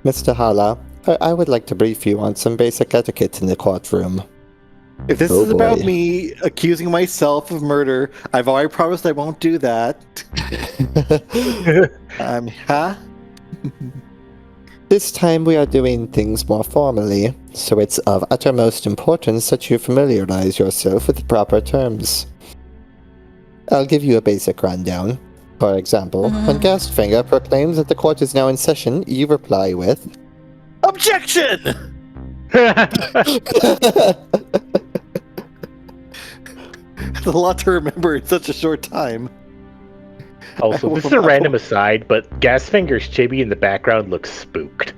Mr. Hala, I would like to brief you on some basic etiquette in the courtroom. If this is about me accusing myself of murder, I've already promised I won't do that. Huh? This time we are doing things more formally, so it's of uttermost importance that you familiarize yourself with the proper terms. I'll give you a basic rundown. For example, when Gastfinger proclaims that the court is now in session, you reply with, Objection! It's a lot to remember in such a short time. Also, this is a random aside, but Gasfinger's chibi in the background looks spooked.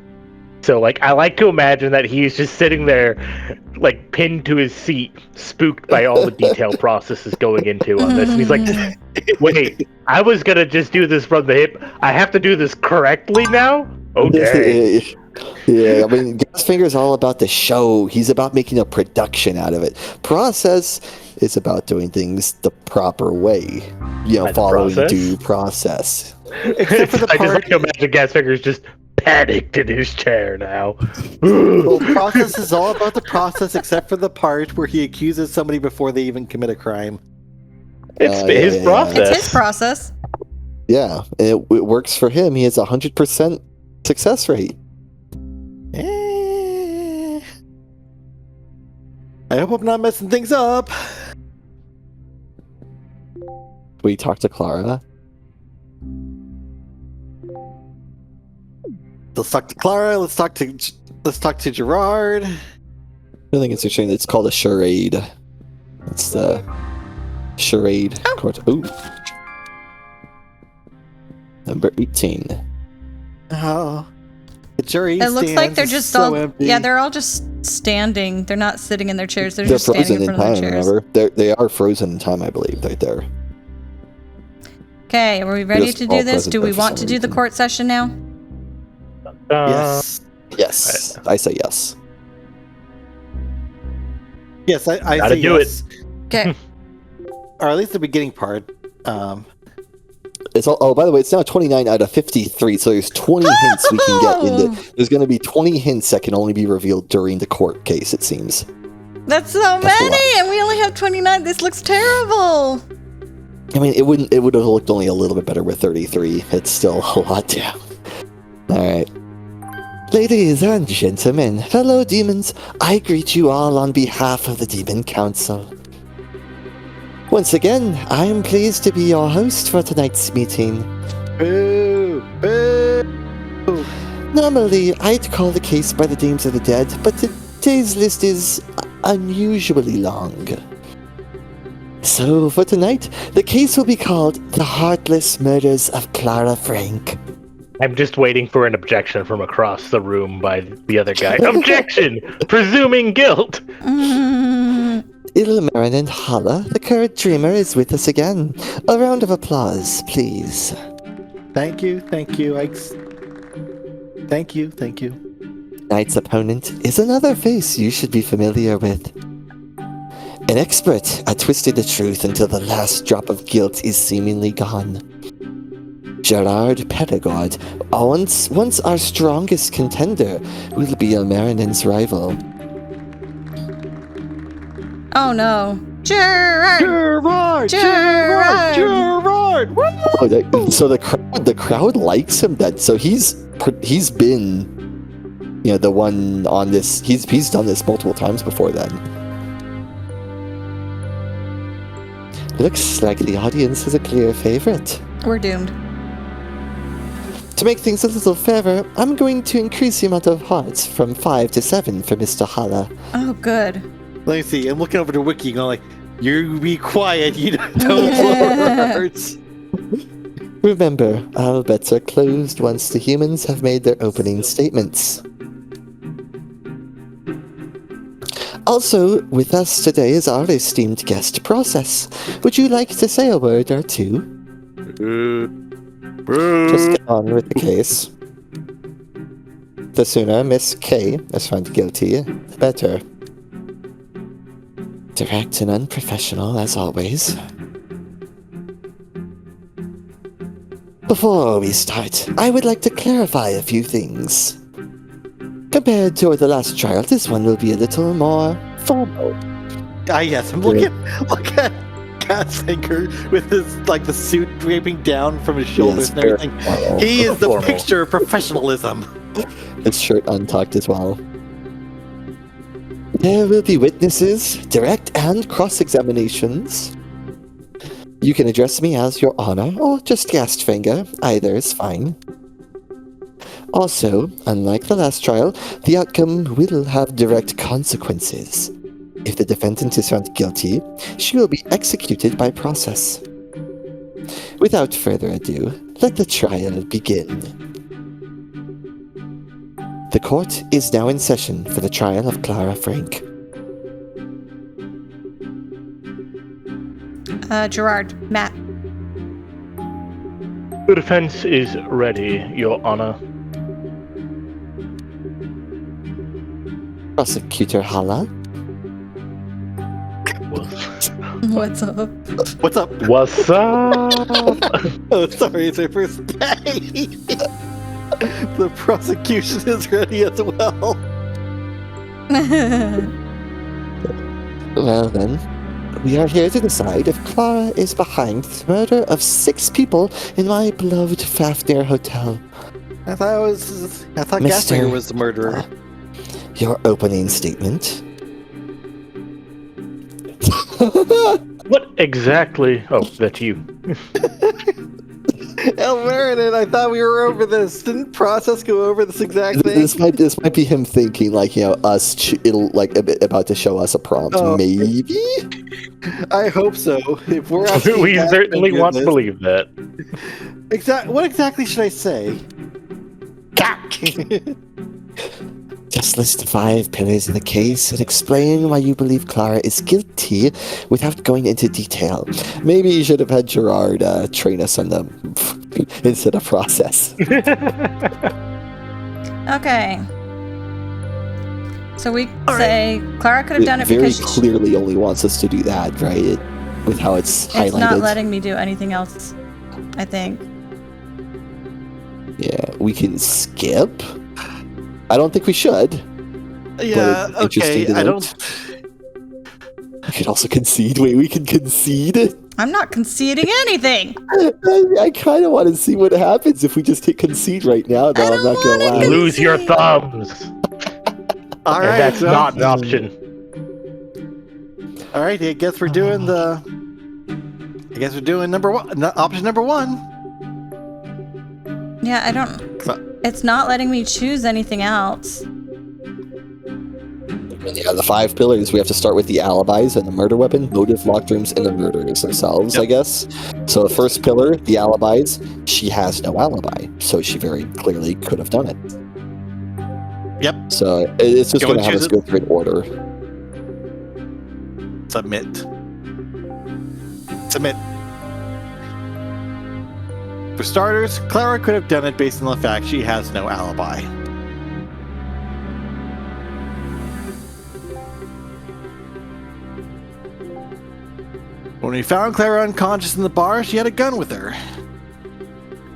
So, like, I like to imagine that he's just sitting there, like, pinned to his seat, spooked by all the detailed processes going into on this. And he's like, wait, I was gonna just do this from the hip. I have to do this correctly now? Okay. Yeah, I mean, Gasfinger's all about the show. He's about making a production out of it. Process is about doing things the proper way. You know, following due process. Except for the part... I just like to imagine Gasfinger's just panicked in his chair now. Well, process is all about the process, except for the part where he accuses somebody before they even commit a crime. It's his process. It's his process. Yeah, and it works for him. He has 100% success rate. I hope I'm not messing things up. We talk to Clara. Let's talk to Clara. Let's talk to Gerard. I think it's interesting. It's called a charade. It's the charade court. Ooh. Number 18. Oh. The jury It looks like they're just so all empty. yeah, they're all just standing. They're not sitting in their chairs. They're just frozen standing in in front time, of their chairs. remember? They are frozen in time, I believe, right there. Okay, are we ready Just to all do this? present Do we there for want some to do the reason. court session now? Yes. Yes. I say yes. Yes, I Gotta say do yes. Okay. Or at least the beginning part. It's all, oh, by the way, it's now 29 out of 53, so there's 20 hints we can get in the... There's going to be 20 hints that can only be revealed during the court case, it seems. That's so many, and we only have 29. This looks terrible. I mean, it would have looked only a little bit better with 33. It's still a lot down. Alright. Ladies and gentlemen, fellow demons, I greet you all on behalf of the Demon Council. Once again, I am pleased to be your host for tonight's meeting. Boo! Boo! Normally, I'd call the case by the names of the dead, but today's list is unusually long. So, for tonight, the case will be called The Heartless Murders of Clara Frank. I'm just waiting for an objection from across the room by the other guy. Objection! Presuming guilt! Ilmarin and Hala, the current dreamer, is with us again. A round of applause, please. Thank you. Thank you. Thank you. Tonight's opponent is another face you should be familiar with. An expert at twisting the truth until the last drop of guilt is seemingly gone. Gerard Pedagord, once our strongest contender, will be Ilmarinen's rival. Oh no. Gerard! Oh, so the crowd likes him then. So he's been, the one on this. He's done this multiple times before then. Looks like the audience is a clear favorite. We're doomed. To make things a little fairer, I'm going to increase the amount of hearts from 5 to 7 for Mr. Hala. Oh, good. Let me see. I'm looking over to Wiki going like, you be quiet. You don't lower hearts. Remember, all bets are closed once the humans have made their opening statements. Also, with us today is our esteemed guest, Process. Would you like to say a word or two? Just get on with the case. The sooner Miss K is found guilty, the better. Direct and unprofessional, as always. Before we start, I would like to clarify a few things. Compared to the last trial, this one will be a little more formal. Ah, yes, I'm look at Gasfinger with his like the suit draping down from his shoulders and very everything. formal. He is the Formal. picture of professionalism. His shirt untucked as well. There will be witnesses, direct and cross-examinations. You can address me as Your Honor, or just Gastfinger. Either is fine. Also, unlike the last trial, the outcome will have direct consequences. If the defendant is found guilty, she will be executed by process. Without further ado, let the trial begin. The court is now in session for the trial of Clara Frank. Gerard, Matt. The defense is ready, Your Honor. Prosecutor Hala. What's up? What's up? What's up? Oh, sorry, it's my first day. The prosecution is ready as well. Well then, we are here to decide if Clara is behind the murder of 6 people in my beloved Fafnir Hotel. I thought Mr. Gasfinger was the murderer. Your opening statement. What exactly? Oh, that's you. Elronia, I thought we were over this. Didn't process go over this exact thing? This might be him thinking like, you know, it'll like about to show us a prompt. Oh. Maybe. I hope so. If we're asking We certainly Gasfinger want to this- believe that. What exactly should I say? Just list 5 pillars in the case and explain why you believe Clara is guilty without going into detail. Maybe you should have had Gerard train us on them instead of process. Okay. So we say Clara could have done it very because clearly only wants us to do that, right? With how it's highlighted. it's not letting me do anything else, I think. Yeah, we can skip. I don't think we should. Yeah, But interesting okay. to I note. don't. We could also concede. Wait, we can concede? I'm not conceding anything. I kind of want to see what happens if we just hit concede right now, though. I I'm not don't going to wanna lie. Lose your thumbs. All And right, that's so- not an option. All right. I guess we're doing number one. Option number 1. Yeah, I don't. It's not letting me choose anything else. Yeah, the 5 pillars. We have to start with the alibis and the murder weapon, motive, locked rooms, and the murderers themselves, I guess. So the first pillar, the alibis, she has no alibi, so she very clearly could have done it. Yep. So it's just Go going and to have choose us it. go through in order. Submit. For starters, Clara could have done it based on the fact she has no alibi. When we found Clara unconscious in the bar, she had a gun with her.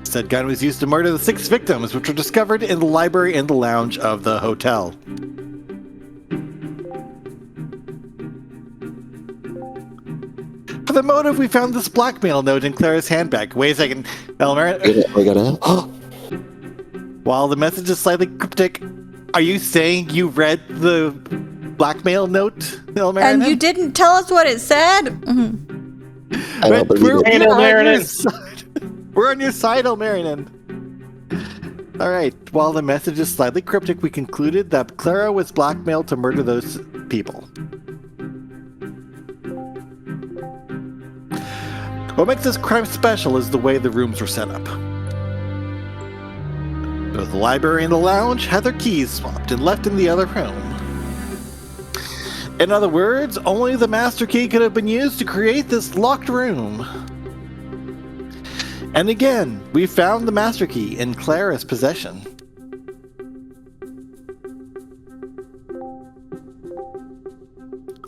Said gun was used to murder the 6 victims, which were discovered in the library and the lounge of the hotel. For the motive, we found this blackmail note in Clara's handbag. Wait a second, Elmer. We're gonna. While the message is slightly cryptic, are you saying you read the blackmail note, Elmer? And you didn't tell us what it said? Mhm. I don't believe it. Hey, we're on your Elmerinan. side. We're on your side, Elmerinan. All right. While the message is slightly cryptic, we concluded that Clara was blackmailed to murder those people. What makes this crime special is the way the rooms were set up. Both the library and the lounge had their keys swapped and left in the other room. In other words, only the master key could have been used to create this locked room. And again, we found the master key in Clara's possession.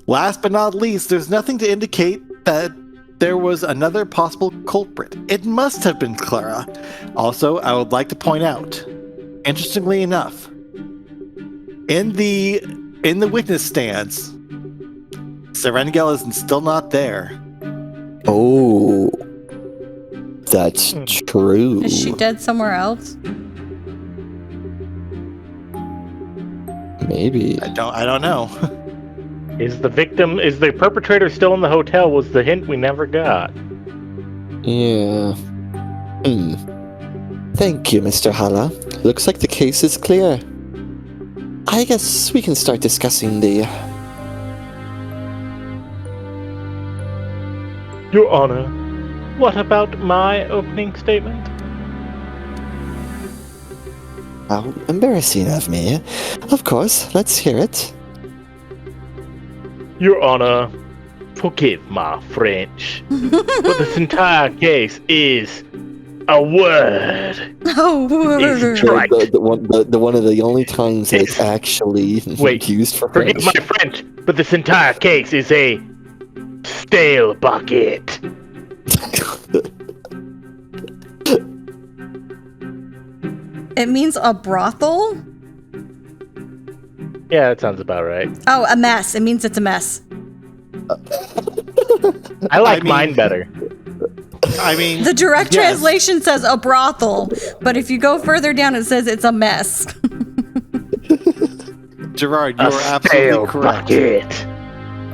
Last but not least, there's nothing to indicate that there was another possible culprit. It must have been Clara. Also, I would like to point out, interestingly enough, In the witness stands, Serengel is still not there. Oh, that's true. Is she dead somewhere else? Maybe. I don't know. Is the perpetrator still in the hotel? Was the hint we never got. Yeah. Thank you, Mr. Hala. Looks like the case is clear. I guess we can start discussing the... Your Honor, what about my opening statement? How embarrassing of me. Of course, let's hear it. Your Honor, forgive my French, but this entire case is a word. Oh, It's word. right. The one of the only times that it's actually used for Forgive French. my French, but this entire case is a stale bucket. It means a brothel? Yeah, that sounds about right. Oh, a mess. It means it's a mess. I like I mean- mine better. I mean, The direct yes. translation says a brothel, but if you go further down, it says it's a mess. Gerard, you A are absolutely stale correct. bucket.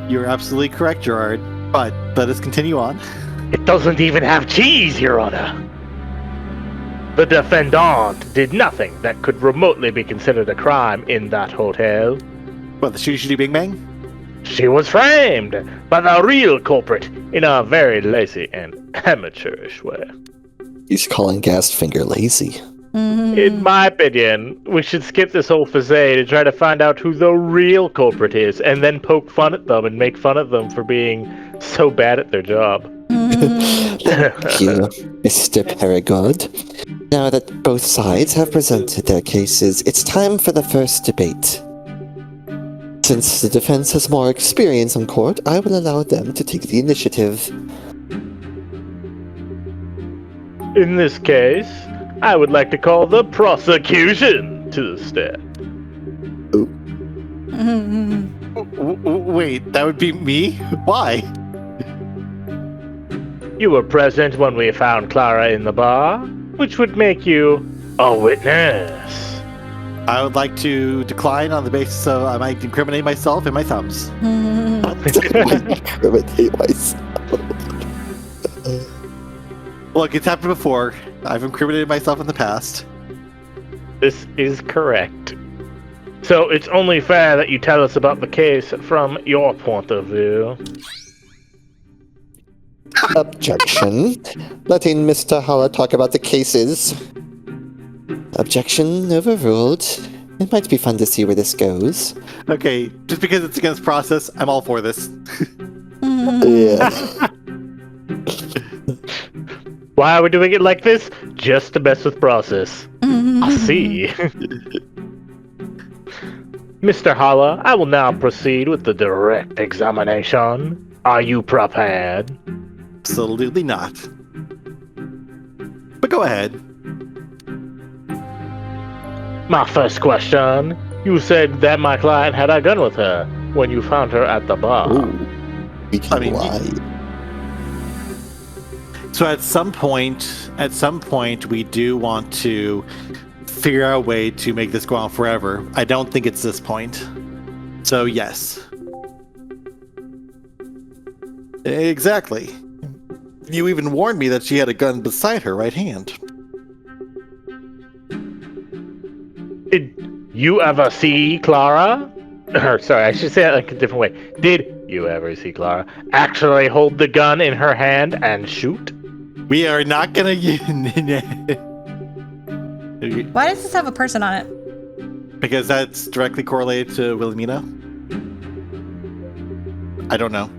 You're absolutely correct, Gerard. But let us continue on. It doesn't even have cheese, Your Honor. The defendant did nothing that could remotely be considered a crime in that hotel. What, the shooty shooty bing bang? She was framed by the real culprit in a very lazy and amateurish way. He's calling Gasfinger lazy. In my opinion, we should skip this whole facade to try to find out who the real culprit is, and then poke fun at them and make fun of them for being so bad at their job. Thank you, Mr. Perigord. Now that both sides have presented their cases, it's time for the first debate. Since the defense has more experience in court, I will allow them to take the initiative. In this case, I would like to call the prosecution to the stand. Wait, that would be me? Why? You were present when we found Clara in the bar, which would make you a witness. I would like to decline on the basis of I might incriminate myself and my thumbs. Incriminate myself. Look, it's happened before. I've incriminated myself in the past. This is correct. So it's only fair that you tell us about the case from your point of view. Objection. Letting Mr. Hala talk about the cases. Objection overruled. It might be fun to see where this goes. Okay, just because it's against process, I'm all for this. Yeah. Why are we doing it like this? Just to mess with process. I see. Mr. Hala, I will now proceed with the direct examination. Are you prepared? Absolutely not. But go ahead. My first question. You said that my client had a gun with her when you found her at the bar. Ooh. We can I mean, lie. So at some point, we do want to figure out a way to make this go on forever. I don't think it's this point. So yes. Exactly. You even warned me that she had a gun beside her right hand. Did you ever see Clara? Or, sorry, I should say it like a different way. Did you ever see Clara actually hold the gun in her hand and shoot? We are not gonna. Why does this have a person on it? Because that's directly correlated to Wilhelmina. I don't know.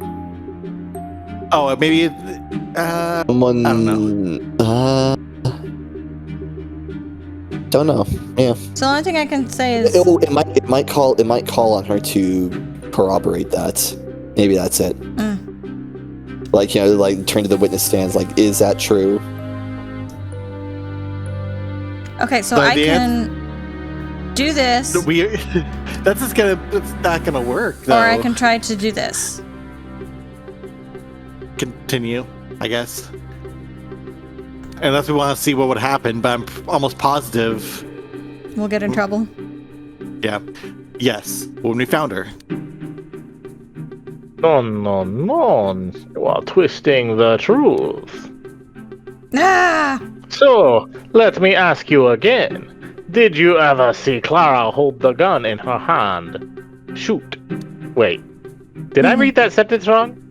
Oh, maybe. Someone. I Don't know. Yeah. So the only thing I can say is It might call on her to corroborate that. Maybe that's it. Like, you know, like turn to the witness stands. Like, is that true? okay. So So I the can. do this, That's not gonna work. Though. or I can try to do this. Continue, I guess. Unless we want to see what would happen, but I'm almost positive. We'll get in trouble. Yeah. Yes. When we found her. No. You are twisting the truth. Ah! So, let me ask you again. Did you ever see Clara hold the gun in her hand? Shoot. Wait. Did I read that sentence wrong?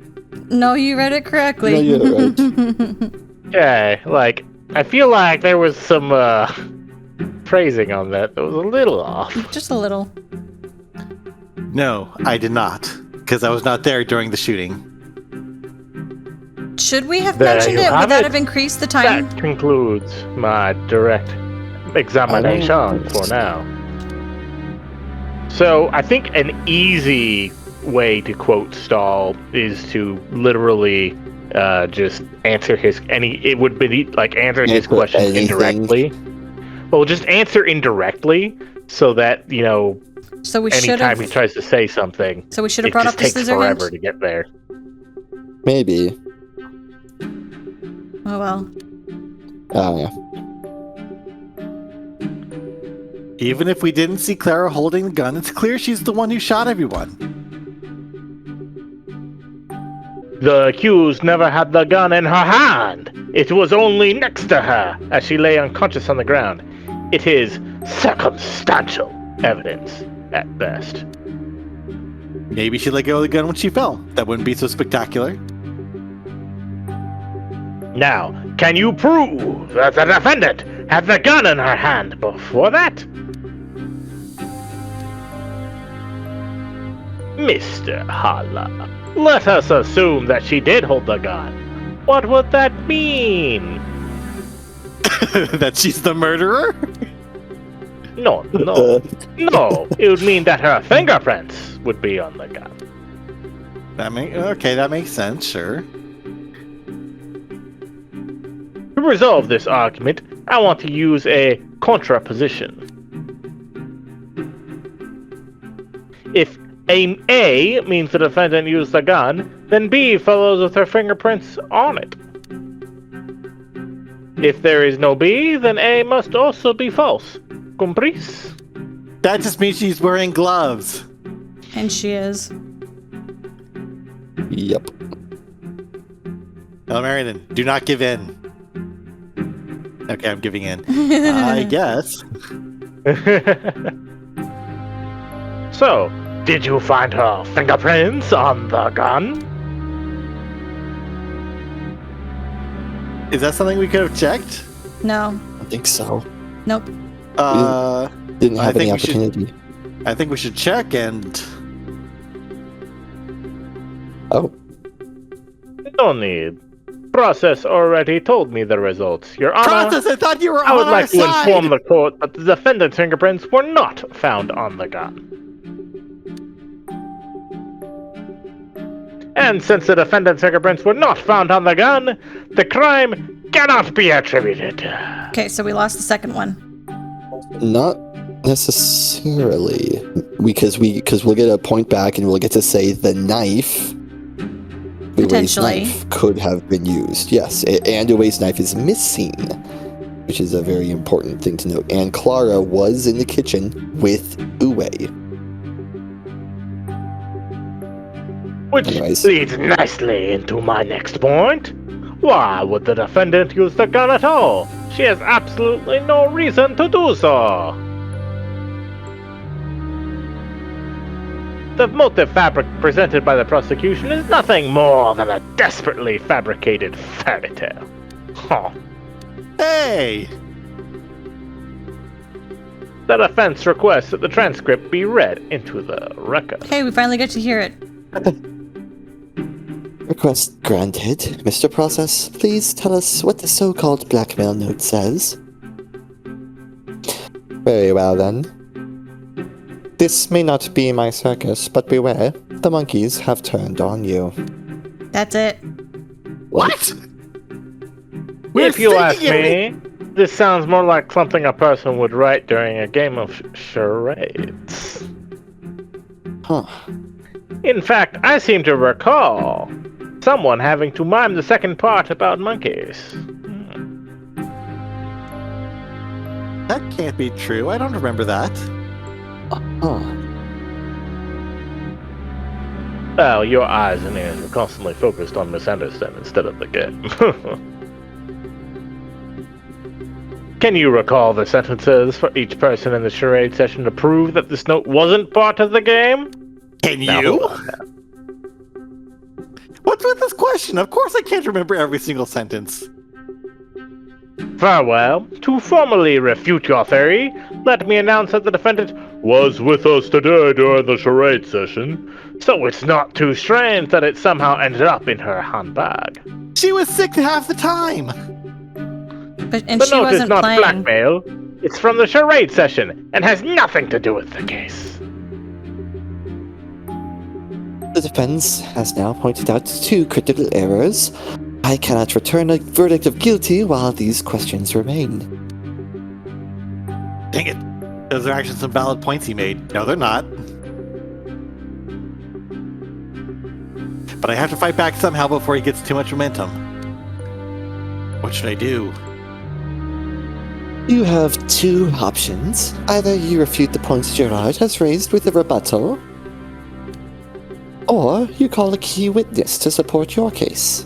No, you read it correctly. No, you're right. Okay, like, I feel like there was some, phrasing on that was a little off. Just a little. No, I did not. Because I was not there during the shooting. Should we have There mentioned you it? have Would that it. have increased the time? That concludes my direct examination for now. So, I think an easy way to quote Stahl is to literally just answer his it would be like answering his Answer question anything. indirectly. Well, just answer indirectly so that, you know, So we should anytime he have. tries to say something, So we should have it brought just up the takes scissor forever hint. to get there. Maybe. Oh well. Oh, yeah. Even if we didn't see Clara holding the gun, it's clear she's the one who shot everyone. The accused never had the gun in her hand. It was only next to her as she lay unconscious on the ground. It is circumstantial evidence at best. Maybe she let go of the gun when she fell. That wouldn't be so spectacular. Now, can you prove that the defendant had the gun in her hand before that? Mr. Hala, let us assume that she did hold the gun. What would that mean? That she's the murderer? No. No, it would mean that her fingerprints would be on the gun. That makes sense, sure. To resolve this argument, I want to use a contraposition. If aim A means the defendant used the gun, then B follows with her fingerprints on it. If there is no B, then A must also be false. Compris? That just means she's wearing gloves. And she is. Yep. Oh, Meriden, do not give in. Okay, I'm giving in. I guess. So, did you find her fingerprints on the gun? Is that something we could have checked? No. I think so. Nope. Didn't I have any think we should- opportunity. I think we should check and... Oh. No need. Process already told me the results. Your Honor, Process, I thought you were I on would our like to side! inform the court that the defendant's fingerprints were not found on the gun. And since the defendant's fingerprints were not found on the gun, the crime cannot be attributed. Okay, so we lost the second one. Not necessarily. Because we'll get a point back and we'll get to say the knife. Uwe's Potentially. knife could have been used. Yes, and Uwe's knife is missing, which is a very important thing to note. And Clara was in the kitchen with Uwe. Which Anyways. leads nicely into my next point. Why would the defendant use the gun at all? She has absolutely no reason to do so. The motive fabric presented by the prosecution is nothing more than a desperately fabricated fairy tale. Huh. Hey! The defense requests that the transcript be read into the record. Hey, we finally get to hear it. Request granted. Mr. Process, please tell us what the so-called blackmail note says. Very well then. This may not be my circus, but beware, the monkeys have turned on you. That's it. What? If you ask thinking me, This sounds more like something a person would write during a game of charades. Huh. In fact, I seem to recall someone having to mime the second part about monkeys. That can't be true. I don't remember that. Huh. Well, your eyes and ears are constantly focused on Miss Anderson instead of the game. Can you recall the sentences for each person in the charade session to prove that this note wasn't part of the game? Can Now, you? hold on now. What's with this question? Of course I can't remember every single sentence. Farewell. To formally refute your theory, let me announce that the defendant was with us today during the charade session, so it's not too strange that it somehow ended up in her handbag. She was sick half the time. And The she note wasn't is not playing. blackmail. It's from the charade session and has nothing to do with the case. The defense has now pointed out 2 critical errors. I cannot return a verdict of guilty while these questions remain. Dang it. Those are actually some valid points he made. No, they're not. But I have to fight back somehow before he gets too much momentum. What should I do? You have 2 options. Either you refute the points Gerard has raised with a rebuttal, or you call a key witness to support your case.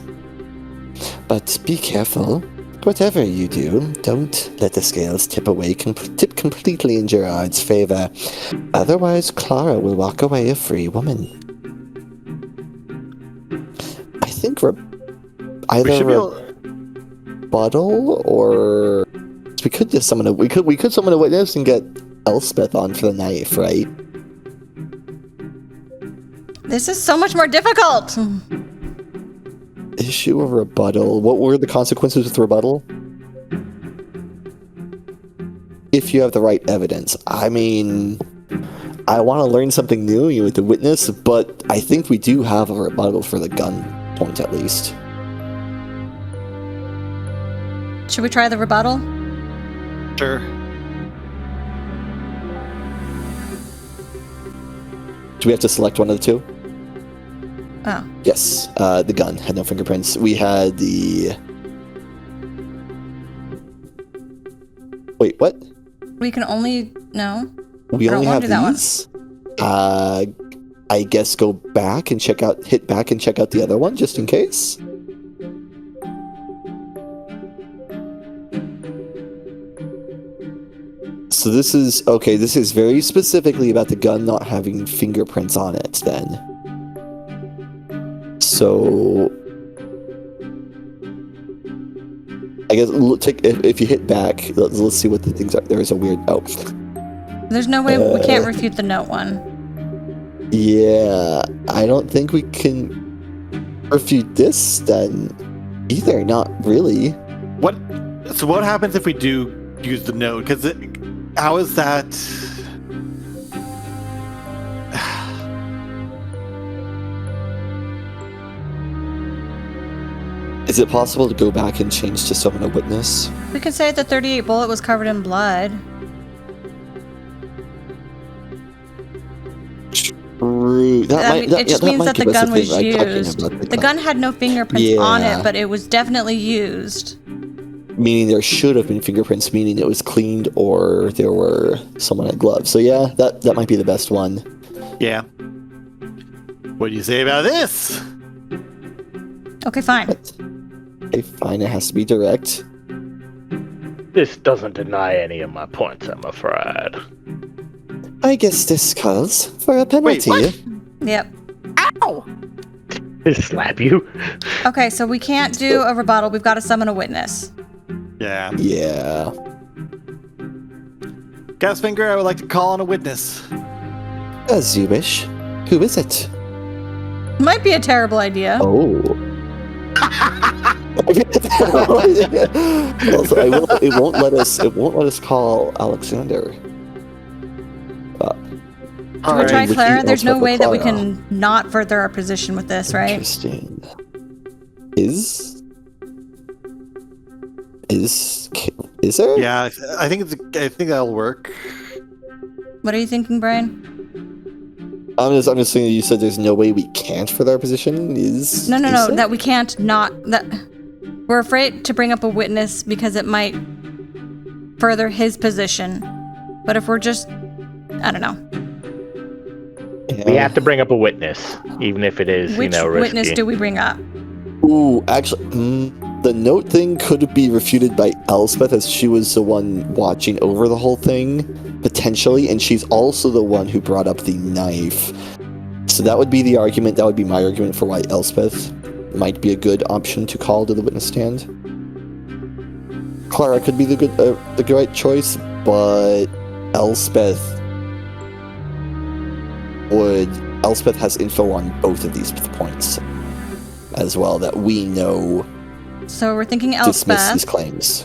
But be careful. Whatever you do, don't let the scales tip completely in Gerard's favor. Otherwise, Clara will walk away a free woman. I think either rebuttal or we could just summon we could summon a witness and get Elspeth on for the knife, right? This is so much more difficult. Issue a rebuttal. What were the consequences with rebuttal? If you have the right evidence. I mean, I want to learn something new with the witness, but I think we do have a rebuttal for the gun point at least. Should we try the rebuttal? Sure. Do we have to select one of the 2? Oh. Yes, the gun had no fingerprints. We had the... Wait, what? We can only... No. We I don't only wanna have do that one. these? I guess go back and hit back and check out the other one, just in case. So this is very specifically about the gun not having fingerprints on it, then. So... I guess, if you hit back, let's see what the things are. There is a weird... Oh. There's no way we can't refute the note one. Yeah, I don't think we can refute this, then, either. Not really. So what happens if we do use the note? Because how is that... Is it possible to go back and change to summon a witness? We can say the 38 bullet was covered in blood. True. It just means that the gun was I can't used. remember The gun had no fingerprints on Yeah. it, but it was definitely used. Meaning there should have been fingerprints, meaning it was cleaned or there were someone had gloves. So yeah, that might be the best one. Yeah. What do you say about this? Okay, fine. But, okay, fine, it has to be direct. This doesn't deny any of my points, I'm afraid. I guess this calls for a penalty. what? Yep. Ow! Slap you. Okay, so we can't do a rebuttal. We've got to summon a witness. Yeah. Yeah. Gasfinger, I would like to call on a witness. As you wish. Who is it? Might be a terrible idea. Oh. Also, it won't let us call Alexander. Should we try Alright. Clara? There's no I'll way that we Clara. can not further our position with this, right? Interesting. Is Is there? Yeah, I think that'll work. What are you thinking, Brian? I'm just saying you said there's no way we can't for their position. No, there? that we can't not... that we're afraid to bring up a witness because it might further his position. But if we're just... I don't know. We have to bring up a witness, even if it is, Which risky. witness do we bring up? Ooh, actually, the note thing could be refuted by Elspeth, as she was the one watching over the whole thing, potentially, and she's also the one who brought up the knife. So that would be the argument, that would be my argument for why Elspeth might be a good option to call to the witness stand. Clara could be the right choice, but Elspeth has info on both of these points as well that we know. So we're thinking Dismiss Elspeth. these claims.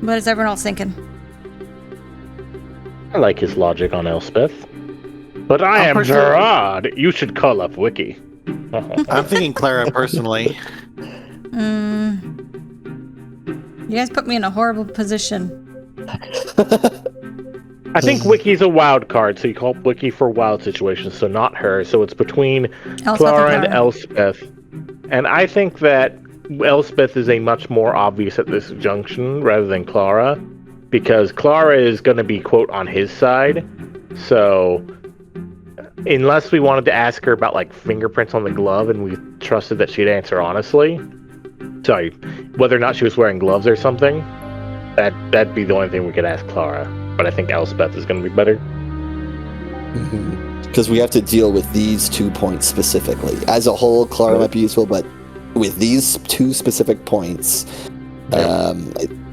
What is everyone else thinking? I like his logic on Elspeth. But I am personally- Gerard. You should call up Wiki. I'm thinking Clara personally. You guys put me in a horrible position. I think Wiki's a wild card, so you call Wiki for wild situations, so not her. So it's between Clara and Elspeth. And I think that Elspeth is a much more obvious at this junction rather than Clara, because Clara is going to be, quote, on his side. So unless we wanted to ask her about, like, fingerprints on the glove and we trusted that she'd answer honestly, sorry, whether or not she was wearing gloves or something, that'd be the only thing we could ask Clara. But I think Elspeth is going to be better. Because we have to deal with these 2 points specifically. As a whole, Clara might be useful, but with these 2 specific points, I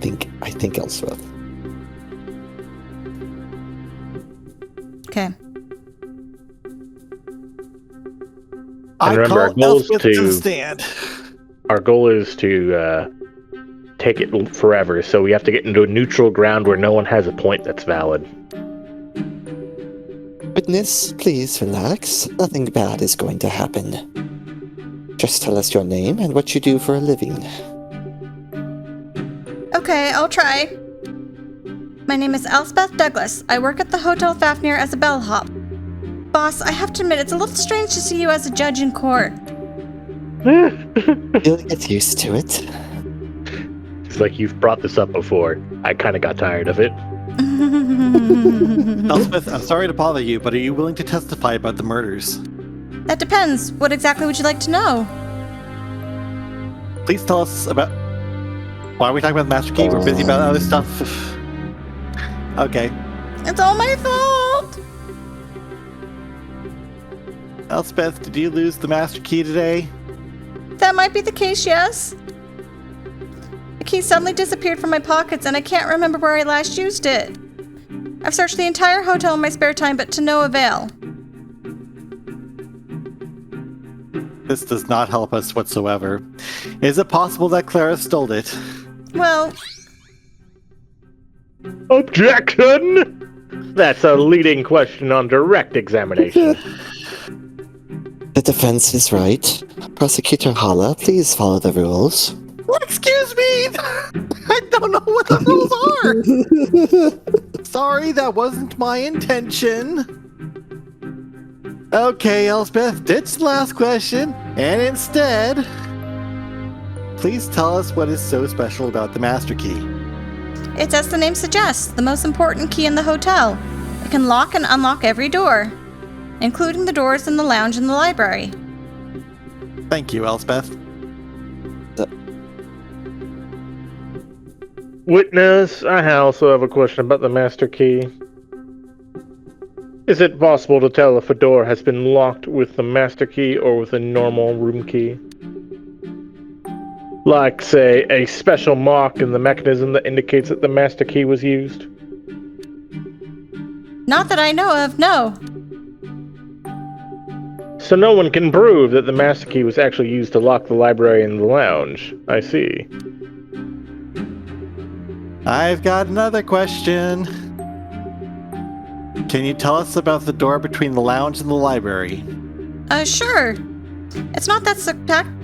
think Elspeth. Okay. I remember, our call goal is Elspeth to the to- stand. Our goal is to take it forever, so we have to get into a neutral ground where no one has a point that's valid. Witness, please relax. Nothing bad is going to happen. Just tell us your name and what you do for a living. Okay, I'll try. My name is Elspeth Douglas. I work at the Hotel Fafnir as a bellhop. Boss, I have to admit, it's a little strange to see you as a judge in court. You'll get used to it. It's like you've brought this up before. I kind of got tired of it. Elspeth, I'm sorry to bother you, but are you willing to testify about the murders? That depends. What exactly would you like to know? Please tell us about... Why are we talking about the Master Key? We're busy about other stuff. Okay. It's all my fault! Elspeth, did you lose the Master Key today? That might be the case, yes. The key suddenly disappeared from my pockets and I can't remember where I last used it. I've searched the entire hotel in my spare time, but to no avail. This does not help us whatsoever. Is it possible that Clara stole it? Well, Objection! That's a leading question on direct examination. The defense is right. Prosecutor Hala, please follow the rules. Excuse me! I don't know what the rules are! Sorry, that wasn't my intention. Okay, Elspeth, ditch the last question, and instead, please tell us what is so special about the Master Key. it's as the name suggests, the most important key in the hotel. It can lock and unlock every door, including the doors in the lounge and the library. Thank you, Elspeth. Witness, I also have a question about the Master Key. Is it possible to tell if a door has been locked with the Master Key or with a normal room key? Like, say, a special mark in the mechanism that indicates that the Master Key was used? Not that I know of, no. So no one can prove that the Master Key was actually used to lock the library and the lounge. I see. I've got another question. Can you tell us about the door between the lounge and the library? Sure. It's not that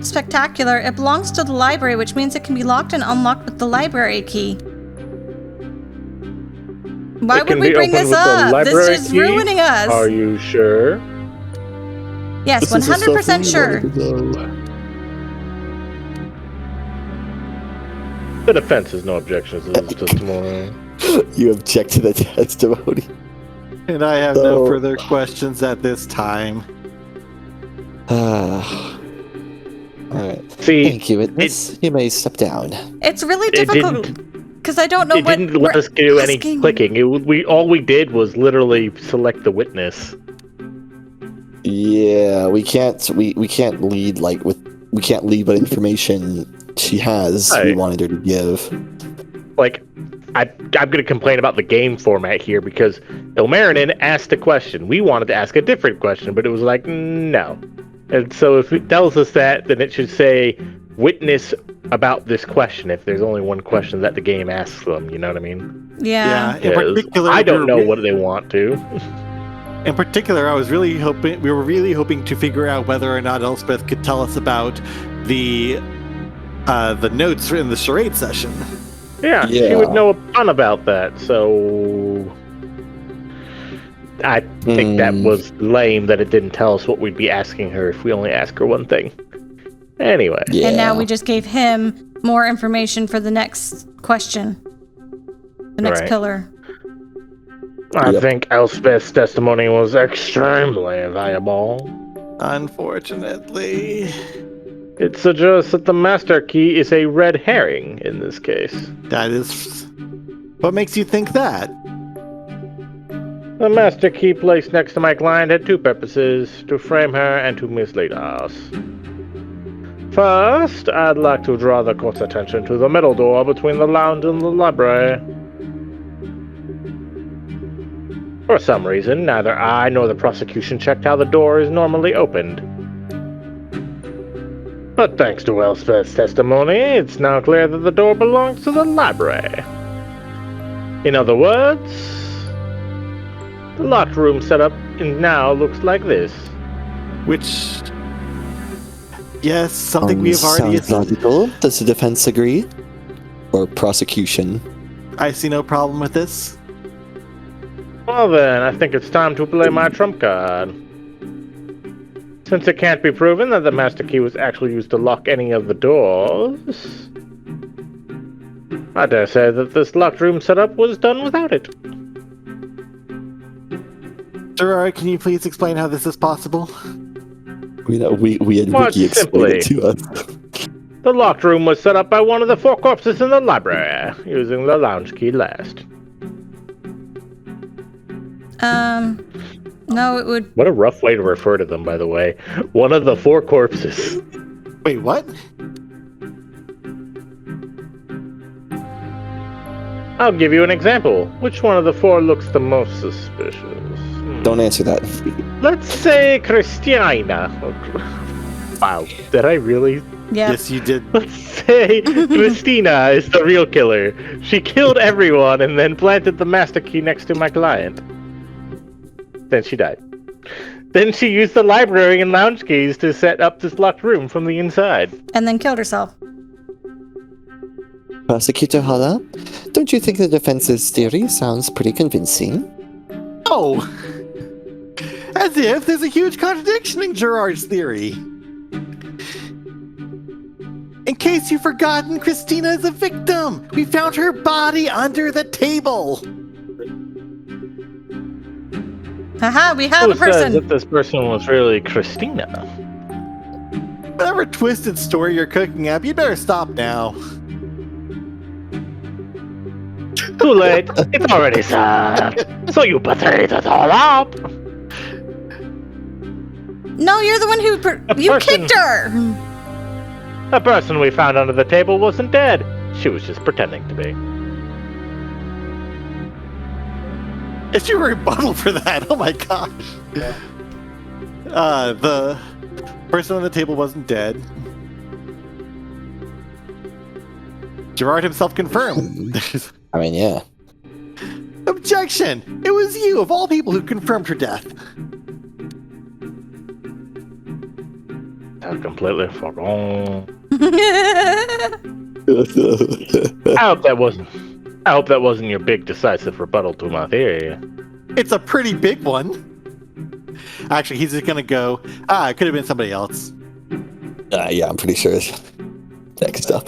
spectacular. It belongs to the library, which means it can be locked and unlocked with the library key. Why would we bring this up? This is ruining us. Are you sure? Yes, 100% sure. The defense has no objections to this testimony. You object to the testimony. And I have no further questions at this time. Alright. See, Thank you, witness. You may step down. It's really difficult because I don't know it what didn't let us do any asking. clicking. All we did was literally select the witness. Yeah, we can't lead we can't lead what information she has we wanted her to give. Like, I'm going to complain about the game format here because Ilmarinen asked a question. We wanted to ask a different question, but it was like, no. And so if it tells us that, then it should say, witness about this question if there's only one question that the game asks them, you know what I mean? Yeah. In particular, I don't know what they want to. In particular, we were really hoping to figure out whether or not Elspeth could tell us about the notes in the charade session. Yeah, she would know a ton about that, so I think that was lame that it didn't tell us what we'd be asking her if we only ask her one thing. Anyway. Yeah. And now we just gave him more information for the next question. The next pillar. I think Elspeth's testimony was extremely valuable. Unfortunately. It suggests that the master key is a red herring in this case. That is... What makes you think that? The master key placed next to my client had two purposes, to frame her and to mislead us. First, I'd like to draw the court's attention to the middle door between the lounge and the library. For some reason, neither I nor the prosecution checked how the door is normally opened. But thanks to Elspeth's testimony, it's now clear that the door belongs to the library. In other words, the locked room setup now looks like this. Which... Yes, something we have already... Sounds logical. Does the defense agree? Or prosecution? I see no problem with this. Well then, I think it's time to play my trump card. Since it can't be proven that the master key was actually used to lock any of the doors, I dare say that this locked room setup was done without it. Gerard, can you please explain how this is possible? We had Much Wiki explain it simply. to us. The locked room was set up by one of the four corpses in the library, using the lounge key last. No, it would... What a rough way to refer to them, by the way. One of the four corpses. Wait, what? I'll give you an example. Which one of the four looks the most suspicious? Don't answer that. Let's say Christina. Wow, did I really? Yeah. Yes, you did. Let's say Christina is the real killer. She killed everyone and then planted the master key next to my client. Then she died. Then she used the library and lounge keys to set up this locked room from the inside. And then killed herself. Prosecutor Hala, don't you think the defense's theory sounds pretty convincing? Oh! As if there's a huge contradiction in Gerard's theory. In case you've forgotten, Christina is a victim! We found her body under the table! Haha, we have a Who says person! that this person was really Christina? Whatever twisted story you're cooking up, you better stop now. Too late. It's already sad. So you better eat it all up. No, you're the one who... You kicked her! The person we found under the table wasn't dead. She was just pretending to be. It's your rebuttal for that, oh my gosh. The person on the table wasn't dead. Gerard himself confirmed. I mean, yeah. Objection! It was you, of all people, who confirmed her death. had completely forgotten. Yeah, I hope that wasn't your big decisive rebuttal to my theory. It's a pretty big one. Actually, he's just gonna go. It could have been somebody else. I'm pretty sure it's next up.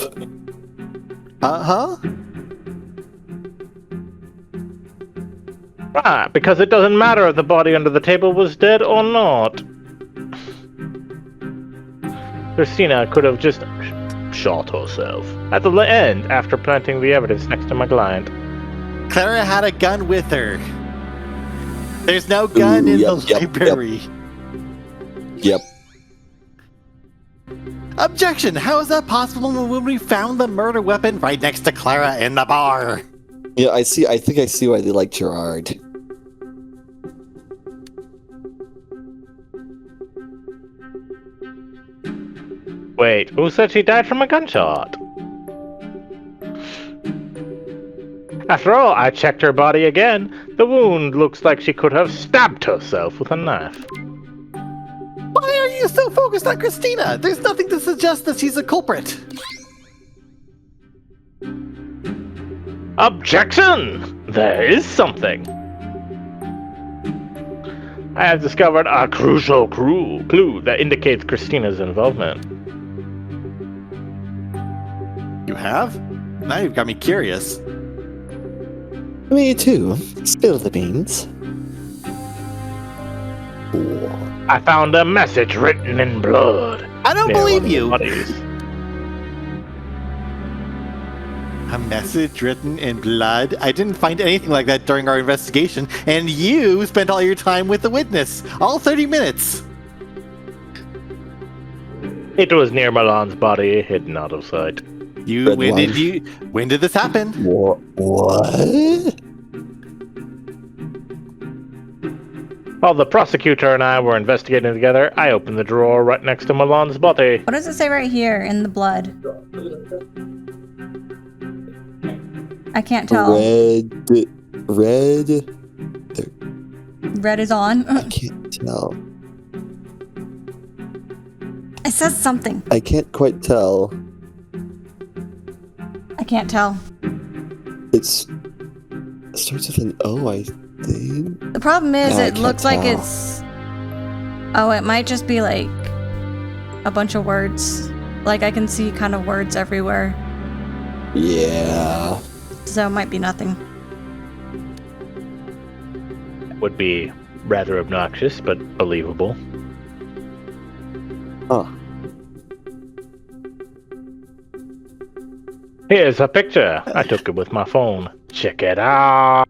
Right, because it doesn't matter if the body under the table was dead or not. Christina could have just shot herself at the end after planting the evidence next to my client. Clara had a gun with her. There's no gun in the library. Yep. Objection! How is that possible when we found the murder weapon right next to Clara in the bar? Yeah, I see. I think I see why they like Gerard. Wait, who said she died from a gunshot? After all, I checked her body again. The wound looks like she could have stabbed herself with a knife. Why are you so focused on Christina? There's nothing to suggest that she's a culprit. Objection! There is something. I have discovered a crucial clue that indicates Christina's involvement. You have? Now you've got me curious. Me too. Spill the beans. I found a message written in blood. I don't near one believe of the you. bodies. A message written in blood? I didn't find anything like that during our investigation, and you spent all your time with the witness. All 30 minutes. It was near Milan's body, hidden out of sight. When did this happen? What? While the prosecutor and I were investigating together, I opened the drawer right next to Milan's body. What does it say right here in the blood? I can't tell. Red. Red is on. I can't tell. It says something. I can't quite tell. I can't tell. It starts with an O, I think. The problem is, No, I it can't looks like tell. it's... Oh, it might just be like a bunch of words. Like I can see kind of words everywhere. Yeah. So it might be nothing. Would be rather obnoxious, but believable. Huh. Here's a picture. I took it with my phone. Check it out.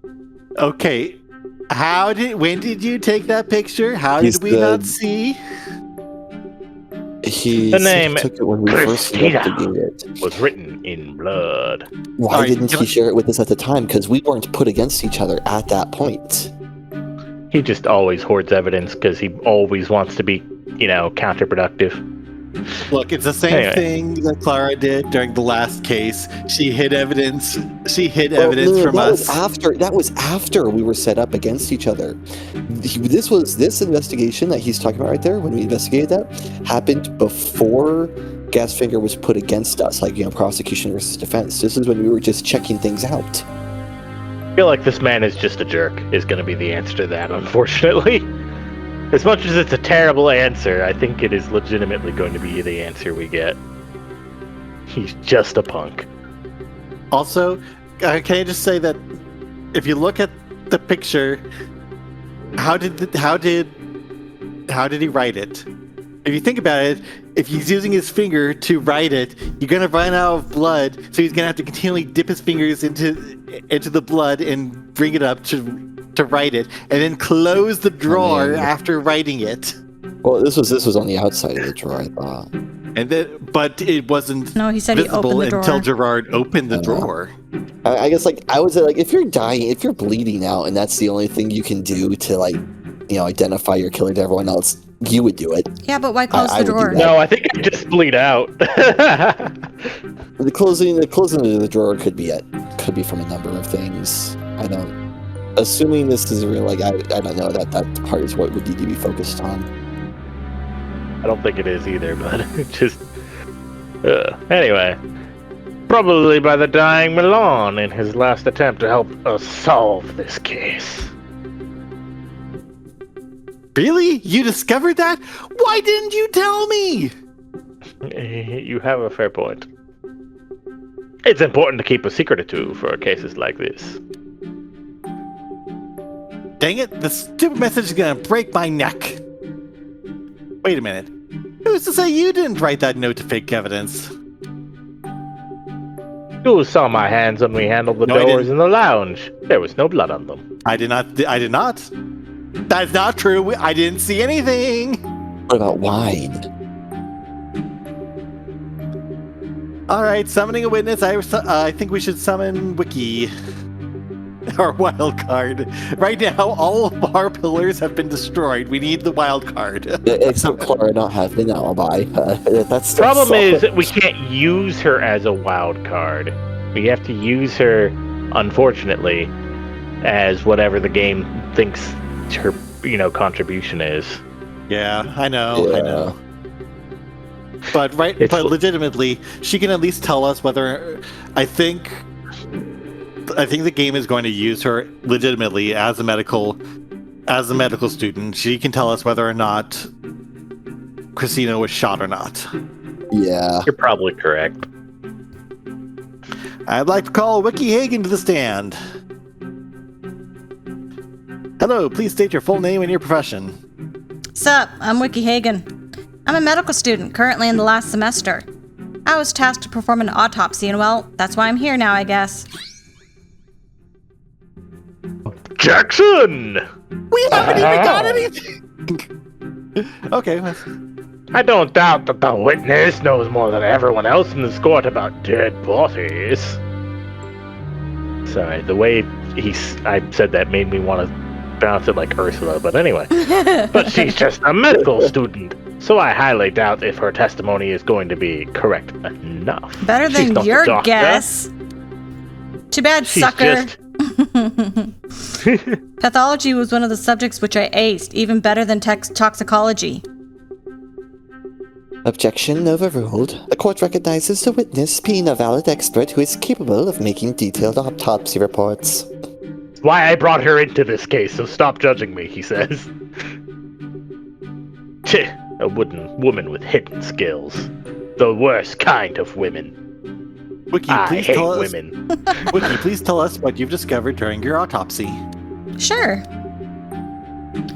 Okay. When did you take that picture? How He's did we the- not see? He The said name he took it when we first Christina investigated. was written in blood. Why Alright, didn't can he I- share it with us at the time? Because we weren't put against each other at that point. He just always hoards evidence because he always wants to be, counterproductive. Look, it's the same Anyway. thing that Clara did during the last case. She hid evidence. She hid Well, evidence no, from that us. That was after we were set up against each other. This investigation that he's talking about right there, when we investigated that, happened before Gasfinger was put against us, prosecution versus defense. This is when we were just checking things out. I feel like this man is just a jerk, is going to be the answer to that, unfortunately. As much as it's a terrible answer, I think it is legitimately going to be the answer we get. He's just a punk. Also, can I just say that if you look at the picture, how did he write it? If you think about it, if he's using his finger to write it, you're gonna run out of blood, so he's gonna have to continually dip his fingers into the blood and bring it up to write it, and then close the drawer after writing it. Well, this was on the outside of the drawer, I thought. And then, but it wasn't No, he said he visible opened the until drawer. Gerard opened the drawer. I guess I would say if you're dying, if you're bleeding out, and that's the only thing you can do to identify your killer to everyone else, you would do it. Yeah, but why close I the would do drawer? that. No, I think I just bleed out. The closing of the drawer could be from a number of things. I don't. Assuming this is real, I don't know that part is what would need to be focused on. I don't think it is either, but just... Anyway. Probably by the dying Milan in his last attempt to help us solve this case. Really? You discovered that? Why didn't you tell me? You have a fair point. It's important to keep a secret or two for cases like this. Dang it, the stupid message is gonna break my neck. Wait a minute. Who's to say you didn't write that note to fake evidence? You saw my hands when we handled the doors in the lounge. There was no blood on them. I did not. That's not true. I didn't see anything. What about wine? All right, summoning a witness. I think we should summon Wiki. Our wild card. Right now, all of our pillars have been destroyed. We need the wild card. Except Clara not having an alibi. That's Problem is that we can't use her as a wild card. We have to use her, unfortunately, as whatever the game thinks her, contribution is. Yeah, I know. But legitimately, she can at least tell us whether. I think the game is going to use her legitimately as a medical student. She can tell us whether or not Christina was shot or not. Yeah. You're probably correct. I'd like to call Wiki Hagen to the stand. Hello, please state your full name and your profession. Sup, I'm Wiki Hagen. I'm a medical student, currently in the last semester. I was tasked to perform an autopsy, and well, that's why I'm here now, I guess. Jackson! We haven't even got anything! Okay. I don't doubt that the witness knows more than everyone else in this court about dead bodies. Sorry, the way I said that made me want to pronounce it like Ursula, but anyway. But she's just a medical student, so I highly doubt if her testimony is going to be correct enough. Better than your guess. Too bad, sucker. Pathology was one of the subjects which I aced, even better than toxicology. Objection overruled. The court recognizes the witness being a valid expert who is capable of making detailed autopsy reports. Why I brought her into this case, so stop judging me, he says. A woman with hidden skills. The worst kind of women. Wiki, please tell us. Wiki, please tell us what you've discovered during your autopsy. Sure.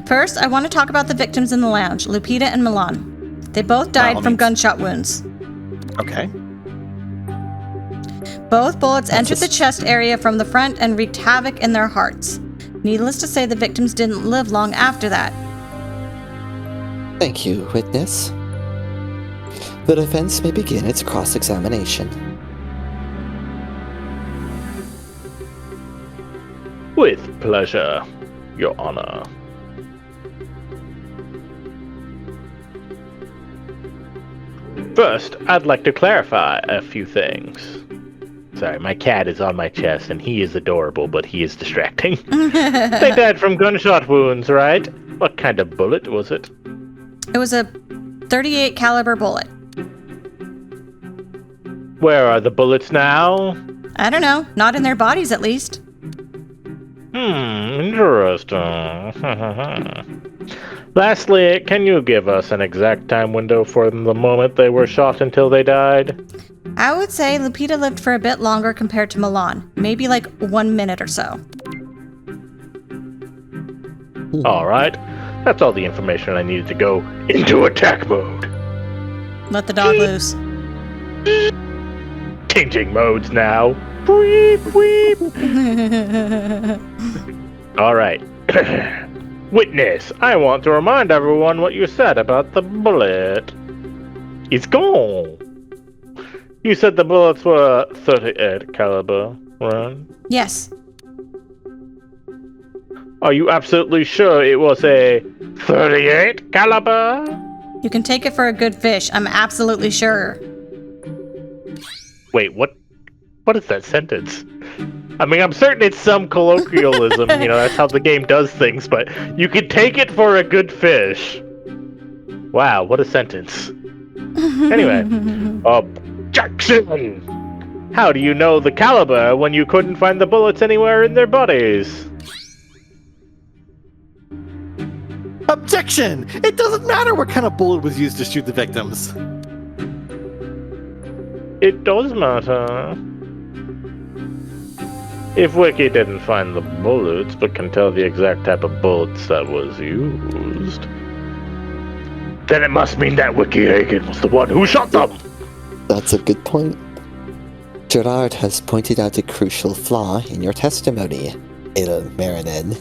First, I want to talk about the victims in the lounge, Lupita and Milan. They both died from gunshot wounds. Okay. Both bullets entered the chest area from the front and wreaked havoc in their hearts. Needless to say, the victims didn't live long after that. Thank you, witness. The defense may begin its cross-examination. With pleasure, Your Honor. First, I'd like to clarify a few things. Sorry, my cat is on my chest, and he is adorable, but he is distracting. They died from gunshot wounds, right? What kind of bullet was it? It was a .38 caliber bullet. Where are the bullets now? I don't know. Not in their bodies, at least. Interesting. Lastly, can you give us an exact time window from the moment they were shot until they died? I would say Lupita lived for a bit longer compared to Milan. Maybe like 1 minute or so. Alright. That's all the information I needed to go into attack mode. Let the dog loose. Changing modes now. Weep, weep. Alright. Witness, I want to remind everyone what you said about the bullet. It's gone. You said the bullets were 38 caliber, right? Yes. Are you absolutely sure it was a 38 caliber? You can take it for a good fish. I'm absolutely sure. Wait, what is that sentence? I mean, I'm certain it's some colloquialism, that's how the game does things, but you can take it for a good fish. Wow, what a sentence. Anyway, objection! How do you know the caliber when you couldn't find the bullets anywhere in their bodies? Objection! It doesn't matter what kind of bullet was used to shoot the victims. It does matter. If Wiki didn't find the bullets, but can tell the exact type of bullets that was used, then it must mean that Wiki Hagen was the one who shot them! That's a good point. Gerard has pointed out a crucial flaw in your testimony, Marinette.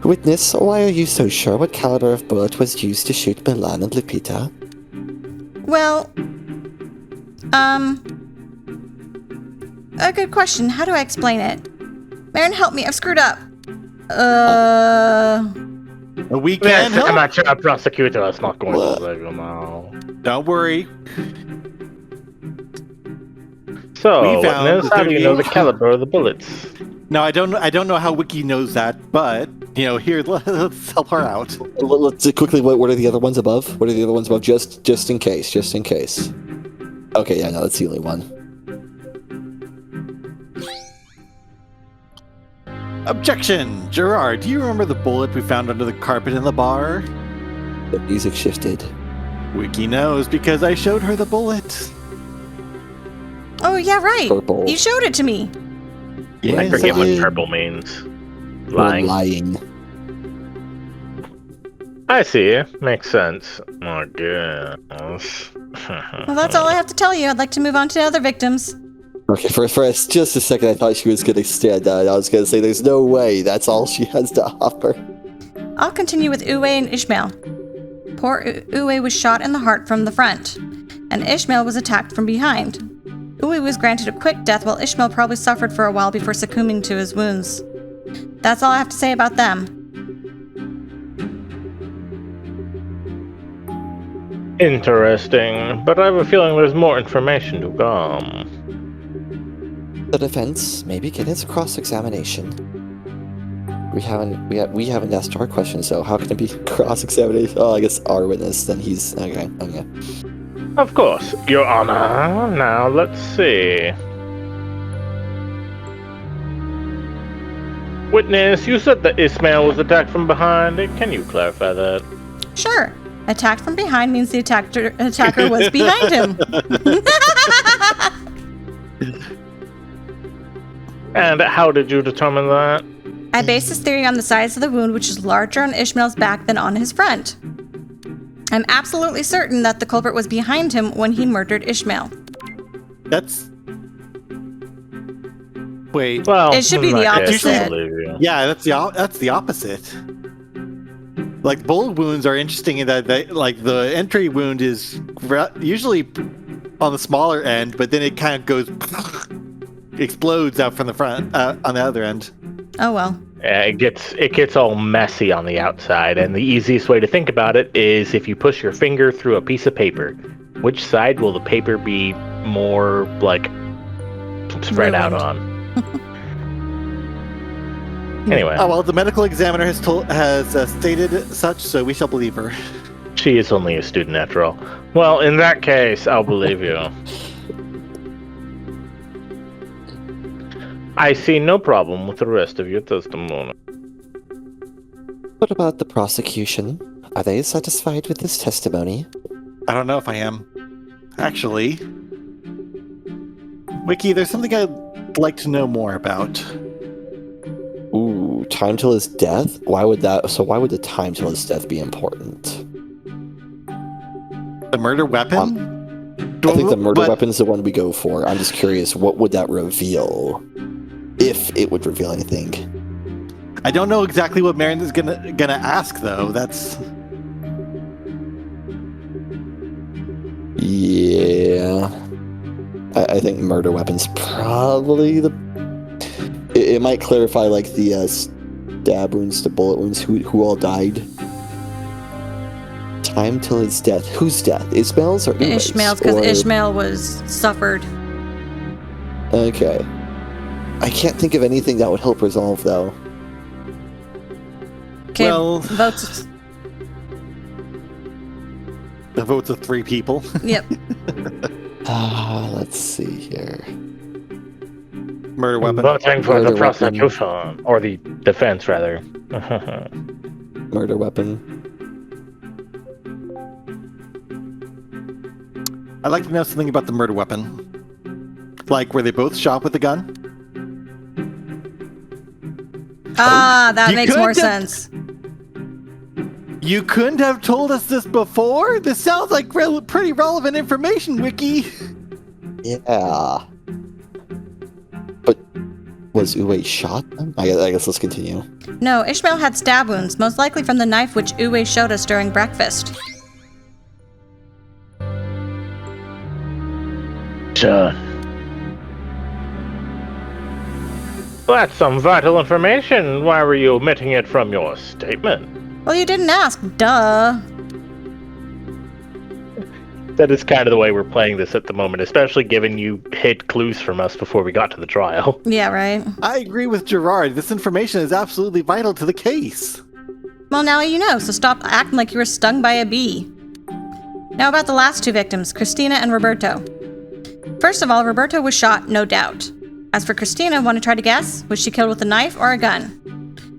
Witness, why are you so sure what caliber of bullet was used to shoot Milan and Lupita? Well, a good question. How do I explain it? Marin, help me. I've screwed up. We can help. Amateur prosecutor is not going to let you know. Don't worry. So, We found witness, the how do you know the 38 caliber of the bullets? No, I don't know how Wiki knows that, but here, let's help her out. Let's quickly. What are the other ones above? What are the other ones above? Just in case. Just in case. Okay, yeah, no, that's the only one. Objection! Gerard, do you remember the bullet we found under the carpet in the bar? The music shifted. Wiki knows because I showed her the bullet. Oh, yeah, right. Purple. You showed it to me. I forget what Lying. purple means. Or Lying. lying. I see. Makes sense. I guess. Well, that's all I have to tell you. I'd like to move on to other victims. Okay, for just a second, I thought she was going to stand out. I was going to say, there's no way that's all she has to offer. I'll continue with Uwe and Ishmael. Poor Uwe was shot in the heart from the front, and Ishmael was attacked from behind. Uwe was granted a quick death, while Ishmael probably suffered for a while before succumbing to his wounds. That's all I have to say about them. Interesting, but I have a feeling there's more information to come. The defense may begin its cross-examination. We haven't asked our questions, so how can it be cross-examination? Oh, I guess our witness. Then he's okay. Of course, Your Honor. Now let's see. Witness, you said that Ismail was attacked from behind. Can you clarify that? Sure. Attacked from behind means the attacker was behind him. And how did you determine that? I based this theory on the size of the wound, which is larger on Ishmael's back than on his front. I'm absolutely certain that the culprit was behind him when he murdered Ishmael. That's... Wait. Well, It should be in the that case, I opposite. believe you. Yeah, that's the opposite. Like, bullet wounds are interesting in that, the entry wound is usually on the smaller end, but then it kind of goes... explodes out from the front, on the other end. Oh well. Yeah, it gets all messy on the outside, and the easiest way to think about it is if you push your finger through a piece of paper, which side will the paper be more spread out on? Anyway, Oh well, the medical examiner has stated such, so we shall believe her. she is only a student after all. Well, in that case, I'll believe you. I see no problem with the rest of your testimony. What about the prosecution? Are they satisfied with this testimony? I don't know if I am. Actually, Wiki, there's something I'd like to know more about. Ooh, time till his death? Why would the time till his death be important? The murder weapon? I think the murder weapon's the one we go for. I'm just curious, what would that reveal? If it would reveal anything. I don't know exactly what Marion is gonna ask though. That's... Yeah. I think murder weapon's probably the... It might clarify, the stab wounds to bullet wounds, who all died. Time till his death. Whose death? Ishmael's or Uwe's? Ishmael's, because Ishmael was suffered. Okay. I can't think of anything that would help resolve, though. Okay, Well- votes. The votes of 3 people. Yep. Let's see here. Murder weapon. Voting for Murder the weapon. prosecution, or the defense, rather. Murder weapon. I'd like to know something about the murder weapon. Like, were they both shot with a gun? That You makes could more have- sense. You couldn't have told us this before? This sounds like pretty relevant information, Wiki. Yeah. But was Uwe shot then? I guess let's continue. No, Ishmael had stab wounds, most likely from the knife which Uwe showed us during breakfast. Son. That's some vital information. Why were you omitting it from your statement? Well, you didn't ask. Duh. That is kind of the way we're playing this at the moment, especially given you hid clues from us before we got to the trial. Yeah, right. I agree with Gerard. This information is absolutely vital to the case. Well, now you know, so stop acting like you were stung by a bee. Now about the last 2 victims, Christina and Roberto. First of all, Roberto was shot, no doubt. As for Christina, want to try to guess? Was she killed with a knife or a gun?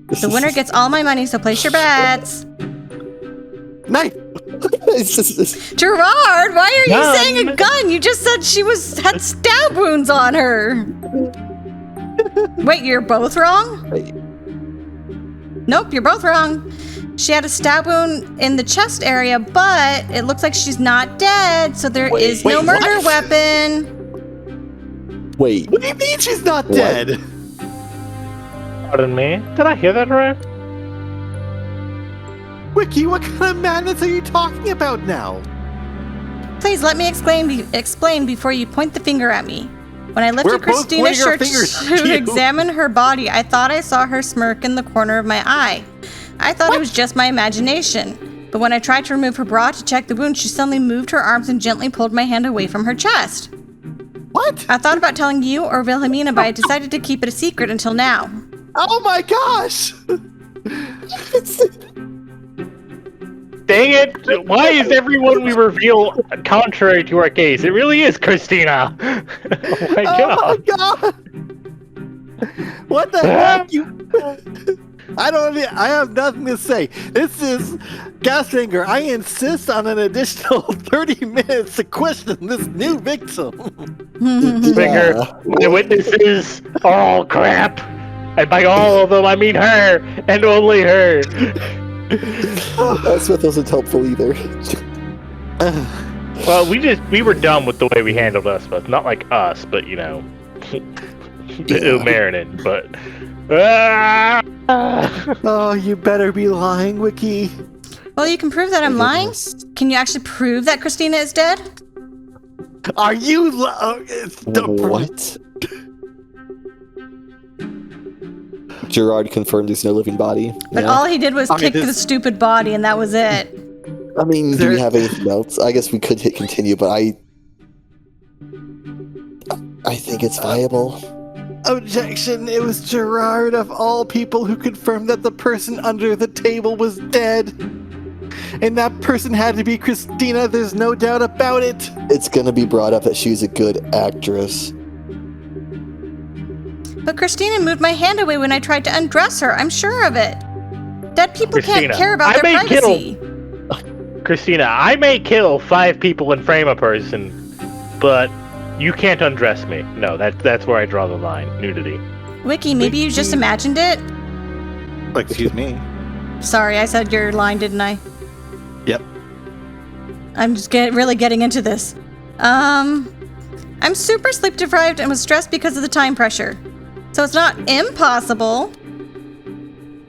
The winner gets all my money, so place your bets. Knife! Gerard, why are you Gun. saying a gun? You just said she had stab wounds on her. Wait, you're both wrong? Wait. Nope, you're both wrong. She had a stab wound in the chest area, but it looks like she's not dead, so there is no wait, murder what? weapon. Wait. What do you mean she's not What? dead? Pardon me? Did I hear that right? Wiki, what kind of madness are you talking about now? Please let me explain before you point the finger at me. When I We're lifted both Christina's pointing our shirt fingers at to you. examine her body, I thought I saw her smirk in the corner of my eye. I thought it was just my imagination. But when I tried to remove her bra to check the wound, she suddenly moved her arms and gently pulled my hand away from her chest. What? I thought about telling you or Wilhelmina, but I decided to keep it a secret until now. Oh my gosh! Dang it! Why is everyone we reveal contrary to our case? It really is Christina! Oh my god! Oh my god! What the heck? I have nothing to say. This is Gasfinger. I insist on an additional 30 minutes to question this new victim. Finger, my witnesses are all crap! And by all of them, I mean her, and only her! That Smith wasn't helpful either. Well, we were dumb with the way we handled us, but not like us, but you know, Marinin, but. Oh, you better be lying, Wiki. Well, you can prove that I'm lying. Can you actually prove that Christina is dead? Are you What? Gerard confirmed there's no living body. But Yeah. all he did was Okay, kick the stupid body, and that was it. I mean, do There- we have anything else? I guess we could hit continue, but I think it's viable. Objection! It was Gerard of all people who confirmed that the person under the table was dead. And that person had to be Christina, there's no doubt about it. It's gonna be brought up that she's a good actress. But Christina moved my hand away when I tried to undress her. I'm sure of it. Dead people Christina, can't care about I their may privacy. Christina, I may kill 5 people and frame a person, but you can't undress me. No, that's where I draw the line. Nudity. Wiki, maybe you just imagined it? Excuse me. Sorry, I said your line, didn't I? Yep. I'm just really getting into this. I'm super sleep deprived and was stressed because of the time pressure. So it's not impossible.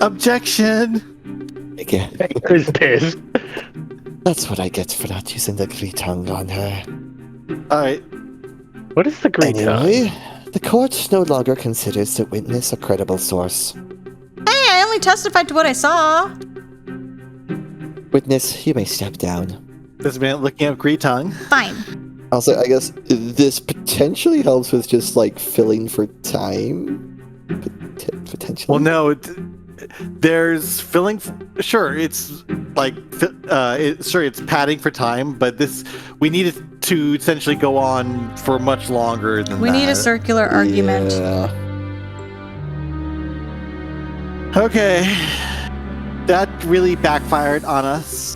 Objection! Again, Who's pissed? that's what I get for not using the Gree tongue on her. Alright. What is the green tongue? Anyway, the court no longer considers the witness a credible source. Hey, I only testified to what I saw. Witness, you may step down. This man looking up Gree tongue. Fine. Also, I guess this potentially helps with just like filling for time. Potentially. Well, no, there's filling. Sure, it's like it's padding for time, but we need it to essentially go on for much longer than We that. need a circular argument. Yeah. Okay, that really backfired on us.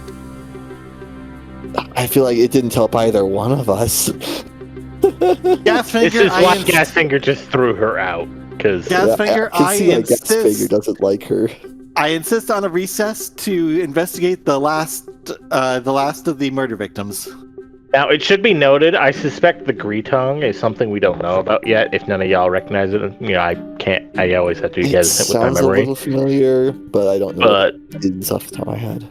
I feel like it didn't help either one of us. Gasfinger, This is why Gasfinger just threw her out. Because Gasfinger, I can I see that Gasfinger insist. doesn't like her. I insist on a recess to investigate the last of the murder victims. now it should be noted, I suspect the Gretong is something we don't know about yet. If none of y'all recognize it, I always have to be It hesitant with my sounds a memory. little familiar, but I don't know But what it is off the top of my head.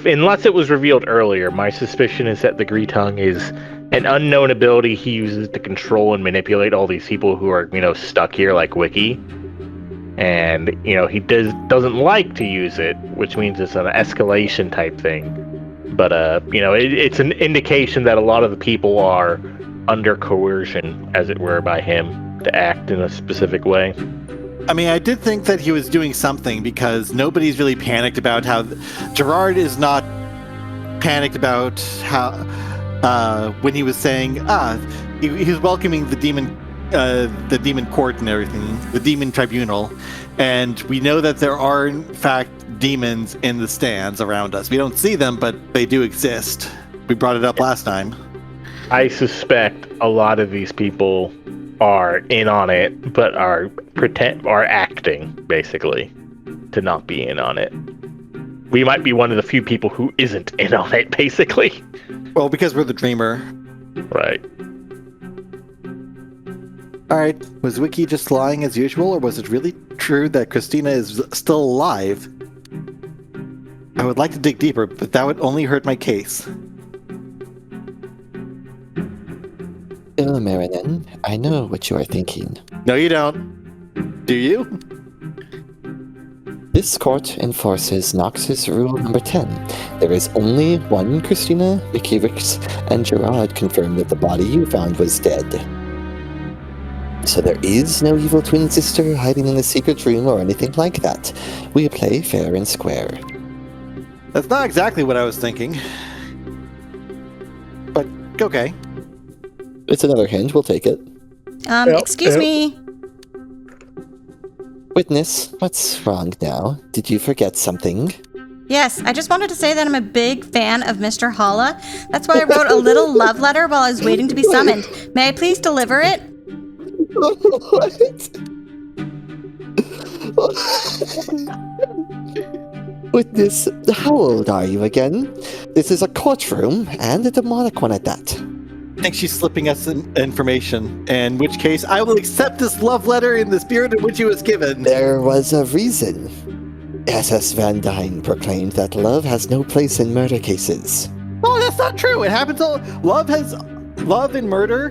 unless it was revealed earlier, my suspicion is that the Gretong is an unknown ability he uses to control and manipulate all these people who are, stuck here like Wiki. And, he doesn't like to use it, which means it's an escalation type thing. But, it's an indication that a lot of the people are under coercion, as it were, by him to act in a specific way. I mean, I did think that he was doing something because nobody's really panicked about how Gerard is not panicked about how when he was saying he was welcoming the demon court and everything, the demon tribunal, and we know that there are in fact demons in the stands around us. We don't see them, but they do exist. We brought it up last time. I suspect a lot of these people are in on it, but are acting basically to not be in on it. We might be one of the few people who isn't in on it, basically. Well, because we're the dreamer. Right. All right, was Wiki just lying as usual, or was it really true that Christina is still alive? I would like to dig deeper, but that would only hurt my case. Marinin, I know what you are thinking. No, you don't. Do you? This court enforces Knox's rule number 10. There is only one Christina, Mikiewicz, and Gerard confirmed that the body you found was dead. So there is no evil twin sister hiding in a secret room or anything like that. We play fair and square. That's not exactly what I was thinking. But, okay. It's another hint, we'll take it. Excuse me. Witness, what's wrong now? Did you forget something? Yes, I just wanted to say that I'm a big fan of Mr. Holla. That's why I wrote a little love letter while I was waiting to be summoned. May I please deliver it? What? Witness, how old are you again? This is a courtroom, and a demonic one at that. I think she's slipping us information, in which case I will accept this love letter in the spirit in which it was given. There was a reason. SS Van Dyne proclaimed that love has no place in murder cases. Oh, that's not true. It happens all. Love and murder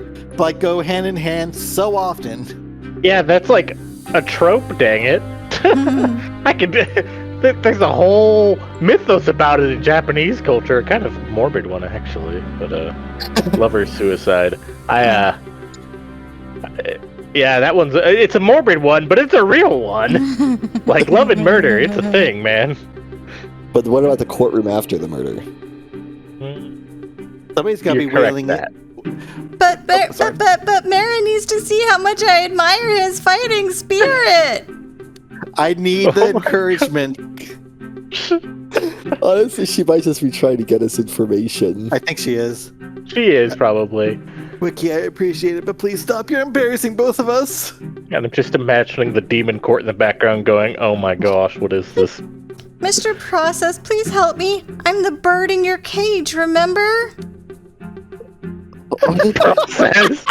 go hand in hand so often. Yeah, that's like a trope, dang it. There's a whole mythos about it in Japanese culture, a kind of morbid one actually, but lover suicide. Yeah, that one's it's a morbid one, but it's a real one. Like love and murder, it's a thing, man. But what about the courtroom after the murder? Somebody's got to be wailing that. But Mara needs to see how much I admire his fighting spirit. I need the encouragement. Honestly, she might just be trying to get us information. I think she is. She is probably. Wiki, I appreciate it, but please stop. You're embarrassing both of us. And I'm just imagining the demon court in the background going, oh my gosh, what is this? Mr. Process, please help me. I'm the bird in your cage, remember? Process.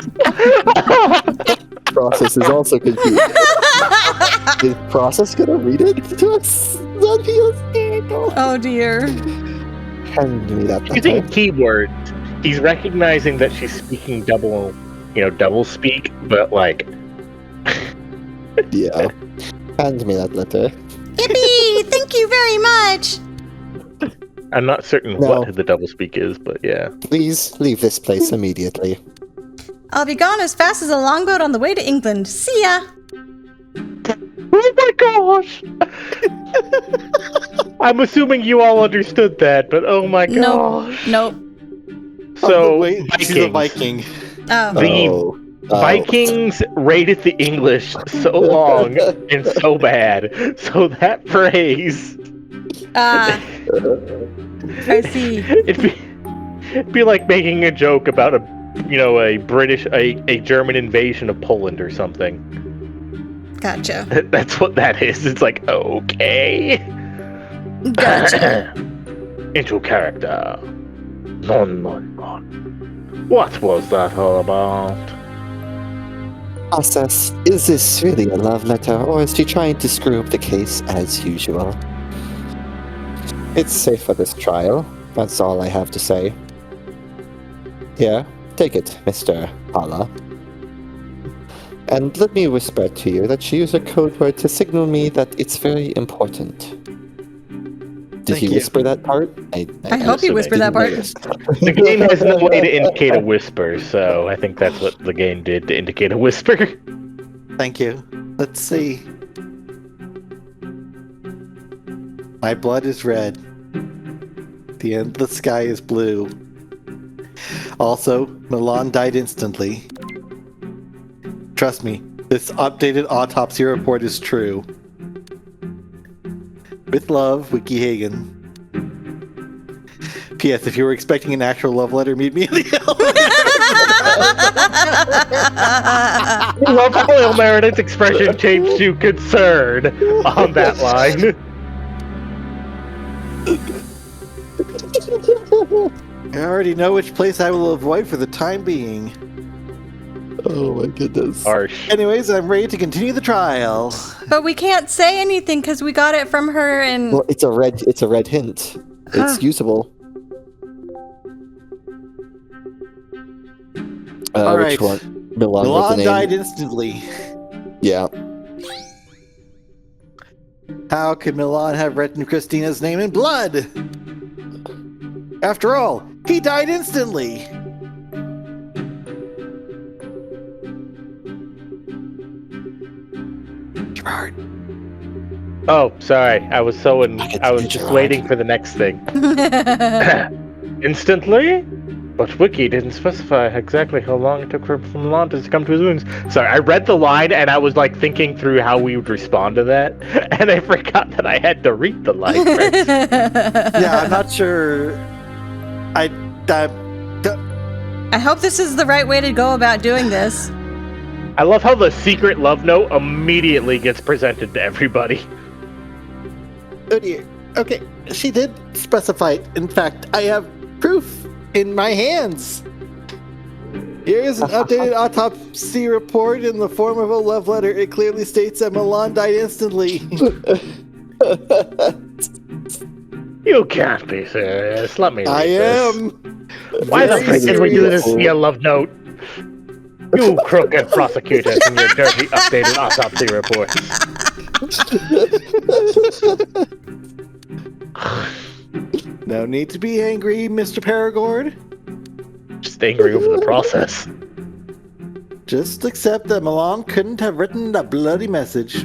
Process is also confused. Is Process gonna read it to us? That feels terrible. Oh dear. Hand me that Using letter. keywords, he's recognizing that she's speaking double speak, but like, Yeah. Hand me that letter. Yippee! Thank you very much. I'm not certain No. what the double speak is, but yeah. Please leave this place immediately. I'll be gone as fast as a longboat on the way to England. See ya. Oh my gosh! I'm assuming you all understood that, but oh my gosh. Nope. So, wait, she's a Viking. Oh. The Vikings rated the English so long and so bad. So that phrase. I see. It'd be like making a joke about a German invasion of Poland or something. Gotcha. That's what that is. It's like, okay. Gotcha. Into character. Non. What was that all about? Process, is this really a love letter, or is she trying to screw up the case as usual? It's safe for this trial. That's all I have to say. Here, take it, Mr. Hala. And let me whisper to you that she used a code word to signal me that it's very important. Did he whisper that part? I hope he whispered that part. The game has no way to indicate a whisper, so I think that's what the game did to indicate a whisper. Thank you. Let's see. My blood is red. The end of the sky is blue. Also, Milan died instantly. Trust me, this updated autopsy report is true. With love, Wiki Hagen. P.S. If you were expecting an actual love letter, meet me in the elevator. I love how Il Meredith's expression changed to concern on that line. I already know which place I will avoid for the time being. Oh my goodness. Harsh. Anyways, I'm ready to continue the trial. But we can't say anything because we got it from her and... Well, it's a red hint. It's usable. All right. Which one? Milan with the Milan name. died instantly. Yeah. How could Milan have written Christina's name in blood? After all, he died instantly. Gerard. Oh, sorry. I was just Gerard. waiting for the next thing. Instantly? But Wiki didn't specify exactly how long it took for Milan to succumb to his wounds. Sorry, I read the line and I was like thinking through how we would respond to that, and I forgot that I had to read the line first. Yeah, I'm not sure. I hope this is the right way to go about doing this. I love how the secret love note immediately gets presented to everybody. Oh dear. Okay, she did specify it. In fact, I have proof in my hands. Here is an updated autopsy report in the form of a love letter. It clearly states that Milan died instantly. You can't be serious. Let me read I this. am. Why the Very frick did we do this serious. via love note? You crooked prosecutors and your dirty updated autopsy report. No need to be angry, Mr. Paragord. Just angry over the process. Just accept that Milan couldn't have written that bloody message.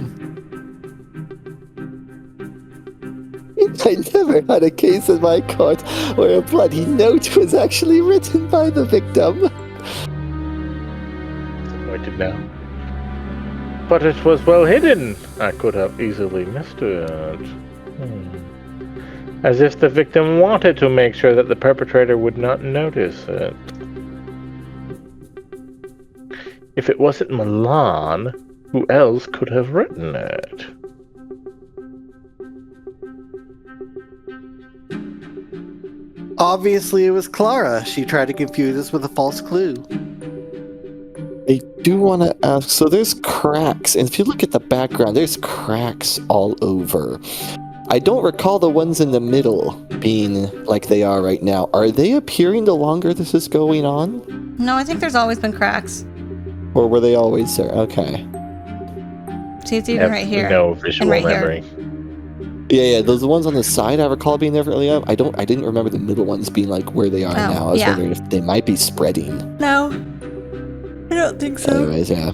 I never had a case in my court where a bloody note was actually written by the victim. Disappointed now. But it was well hidden. I could have easily missed it. As if the victim wanted to make sure that the perpetrator would not notice it. If it wasn't Milan, who else could have written it? Obviously, it was Clara. She tried to confuse us with a false clue. I do want to ask, so there's cracks, and if you look at the background, there's cracks all over. I don't recall the ones in the middle being like they are right now. Are they appearing the longer this is going on? No, I think there's always been cracks. Or were they always there? Okay. See, it's even right here. No visual right here. memory. Yeah, those ones on the side I recall being there early on. I didn't remember the middle ones being like where they are now. I was wondering if they might be spreading. No, I don't think so. Anyways, yeah.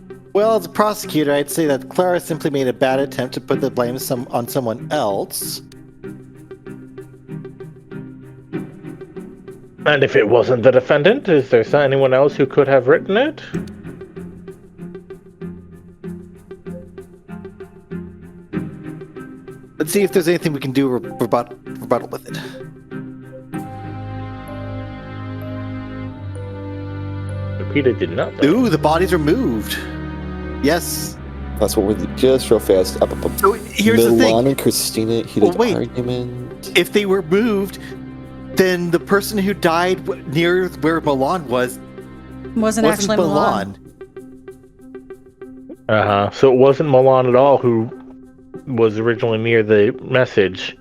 Well, as a prosecutor, I'd say that Clara simply made a bad attempt to put the blame on someone else. And if it wasn't the defendant, is there anyone else who could have written it? Let's see if there's anything we can do rebuttal with it. Lupita did not. Ooh, the bodies are moved. Yes. That's what we're just real fast. Up. So here's the Milan thing. and Christina heated wait. argument. If they were moved, then the person who died near where Milan Wasn't actually Milan. So it wasn't Milan at all who was originally near the message.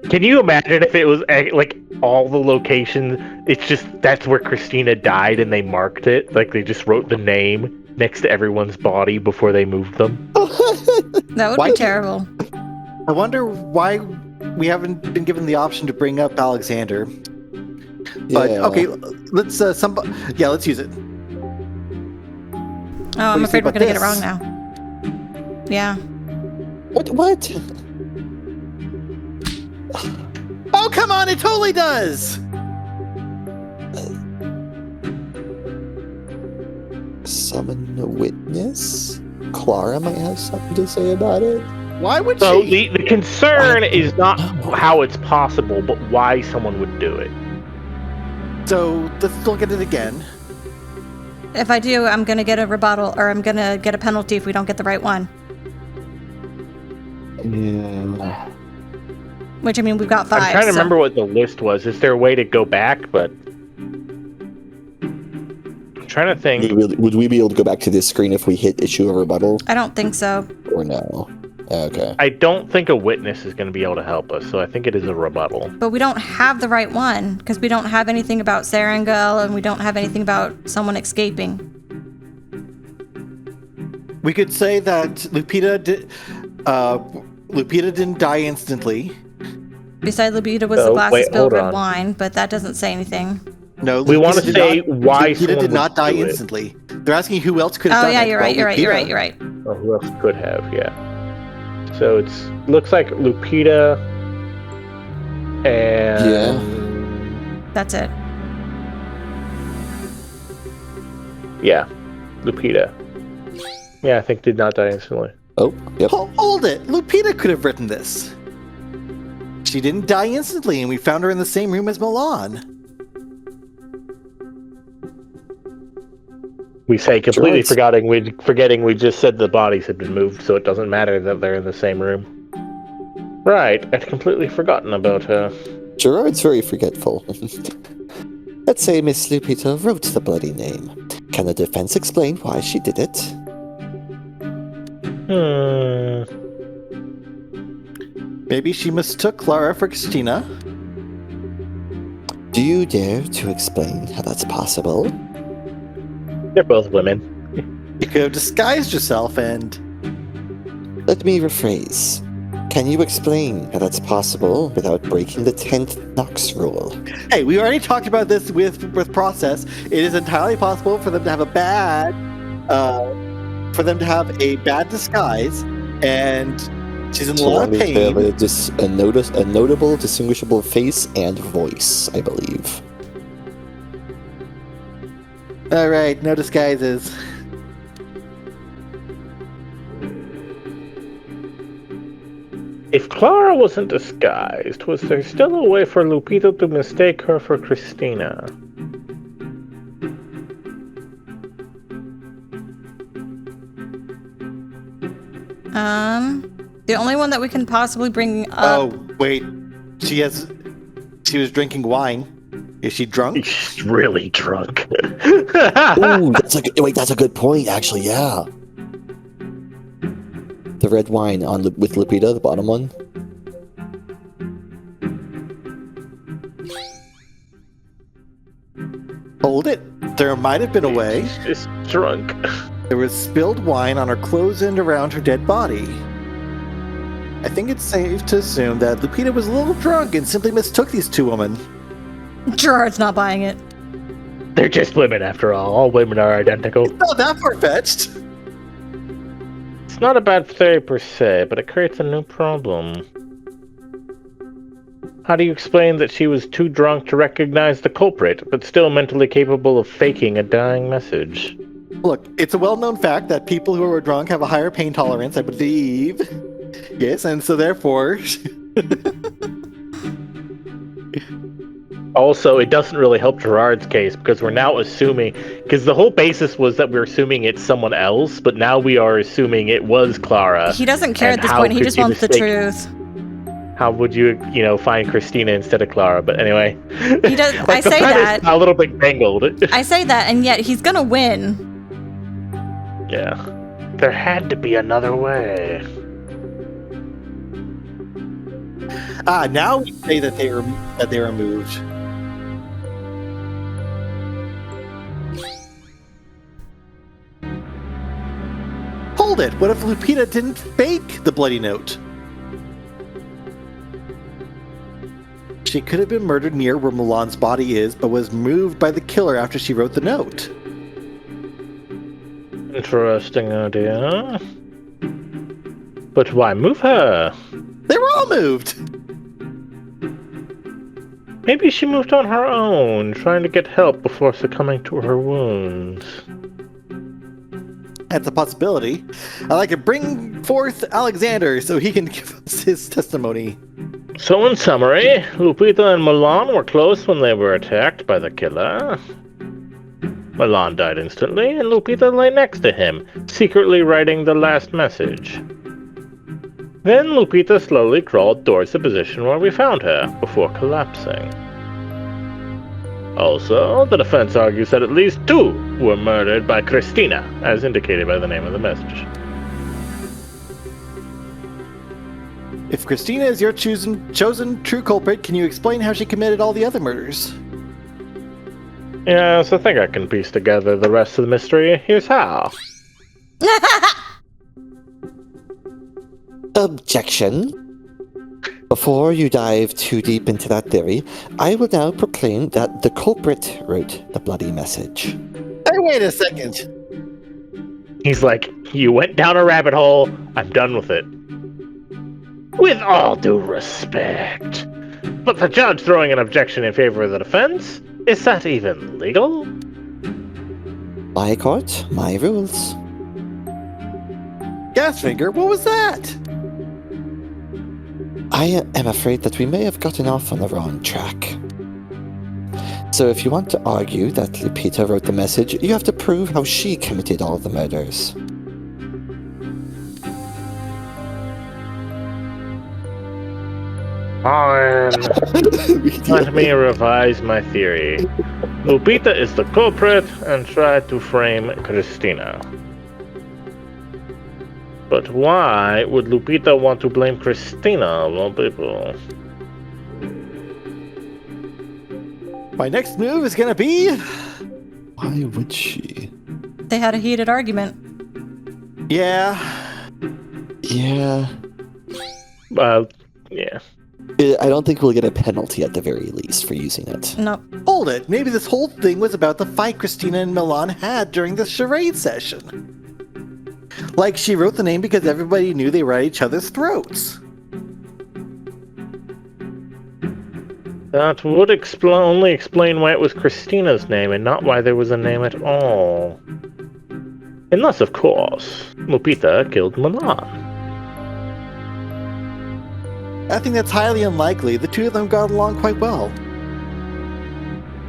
Can you imagine if it was like all the locations? It's just that's where Christina died, and they marked it. Like they just wrote the name next to everyone's body before they moved them. That would be terrible. I wonder why we haven't been given the option to bring up Alexander. But okay, let's let's use it. Oh, I'm afraid we're gonna get it wrong now. Yeah. What? Oh, come on, it totally does! Summon a witness? Clara might have something to say about it. Why would So she? the concern is not how it's possible, but why someone would do it. So let's look at it again. If I do, I'm gonna get a rebuttal, or I'm gonna get a penalty if we don't get the right one. Yeah. Which, I mean, we've got 5. I'm trying to remember what the list was. Is there a way to go back? But I'm trying to think. Would we be able to go back to this screen if we hit issue a rebuttal? I don't think so. Or no? Okay. I don't think a witness is going to be able to help us, so I think it is a rebuttal. But we don't have the right one, because we don't have anything about Sarangel, and we don't have anything about someone escaping. We could say that Lupita didn't die instantly. Besides Lupita was the glass of spilled red wine, but that doesn't say anything. No, we want to say why Lupita did not die instantly. They're asking who else could have done it. Oh yeah, you're right. You're right. Oh, who else could have? Yeah. So it's looks like Lupita and That's it. Yeah, Lupita. Yeah, I think did not die instantly. Oh, yep. Hold it! Lupita could have written this. She didn't die instantly, and we found her in the same room as Milan. We say completely forgetting we just said the bodies had been moved, so it doesn't matter that they're in the same room. Right, I'd completely forgotten about her. Gerard's very forgetful. Let's say Miss Lupita wrote the bloody name. Can the defense explain why she did it? Maybe she mistook Clara for Christina. Do you dare to explain how that's possible? They're both women. You could have disguised yourself and... Let me rephrase. Can you explain how that's possible without breaking the 10th Knox rule? Hey, we already talked about this with process. It is entirely possible for them to have a bad disguise, and she's in a lot of pain. They have a notable, distinguishable face and voice, I believe. All right, no disguises. If Clara wasn't disguised, was there still a way for Lupita to mistake her for Christina? The only one that we can possibly bring up... Oh, wait. She was drinking wine. Is she drunk? She's really drunk. Ooh, that's a good point, actually, yeah. The red wine with Lupita, the bottom one. Hold it. There might have been a way. She's just drunk. There was spilled wine on her clothes and around her dead body. I think it's safe to assume that Lupita was a little drunk and simply mistook these two women. Gerard's not buying it. They're just women after all. All women are identical. It's not that far-fetched. It's not a bad theory per se, but it creates a new problem. How do you explain that she was too drunk to recognize the culprit, but still mentally capable of faking a dying message? Look, it's a well-known fact that people who are drunk have a higher pain tolerance, I believe. Yes, and so therefore... Also, it doesn't really help Gerard's case because we're now assuming, because the whole basis was that we're assuming it's someone else, but now we are assuming it was Clara. He doesn't care at this point. He just wants the truth. How would you, find Christina instead of Clara? But anyway, he does. Like, I say that a little bit tangled. I say that, and yet he's gonna win. Yeah, there had to be another way. Now we say that they were moved. Hold it! What if Lupita didn't fake the bloody note? She could have been murdered near where Milan's body is, but was moved by the killer after she wrote the note. Interesting idea. But why move her? They were all moved! Maybe she moved on her own, trying to get help before succumbing to her wounds. That's a possibility. I'd like to bring forth Alexander so he can give us his testimony. So in summary, Lupita and Milan were close when they were attacked by the killer. Milan died instantly, and Lupita lay next to him, secretly writing the last message. Then Lupita slowly crawled towards the position where we found her, before collapsing. Also, the defense argues that at least 2 were murdered by Christina, as indicated by the name of the message. If Christina is your chosen true culprit, can you explain how she committed all the other murders? Yes, I think I can piece together the rest of the mystery. Here's how. Objection. Before you dive too deep into that theory, I will now proclaim that the culprit wrote the bloody message. Hey, wait a second. He's like, you went down a rabbit hole, I'm done with it. With all due respect. But the judge throwing an objection in favor of the defense? Is that even legal? My court, my rules. Gasfinger, what was that? I am afraid that we may have gotten off on the wrong track. So if you want to argue that Lupita wrote the message, you have to prove how she committed all the murders. Let me revise my theory. Lupita is the culprit and tried to frame Christina. But why would Lupita want to blame Christina of all people? My next move is gonna be... Why would she? They had a heated argument. Yeah. Yeah. Yeah. I don't think we'll get a penalty at the very least for using it. No. Hold it. Maybe this whole thing was about the fight Christina and Milan had during the charade session. Like she wrote the name because everybody knew they were at each other's throats. That would only explain why it was Christina's name and not why there was a name at all. Unless, of course, Lupita killed Milan. I think that's highly unlikely. The two of them got along quite well.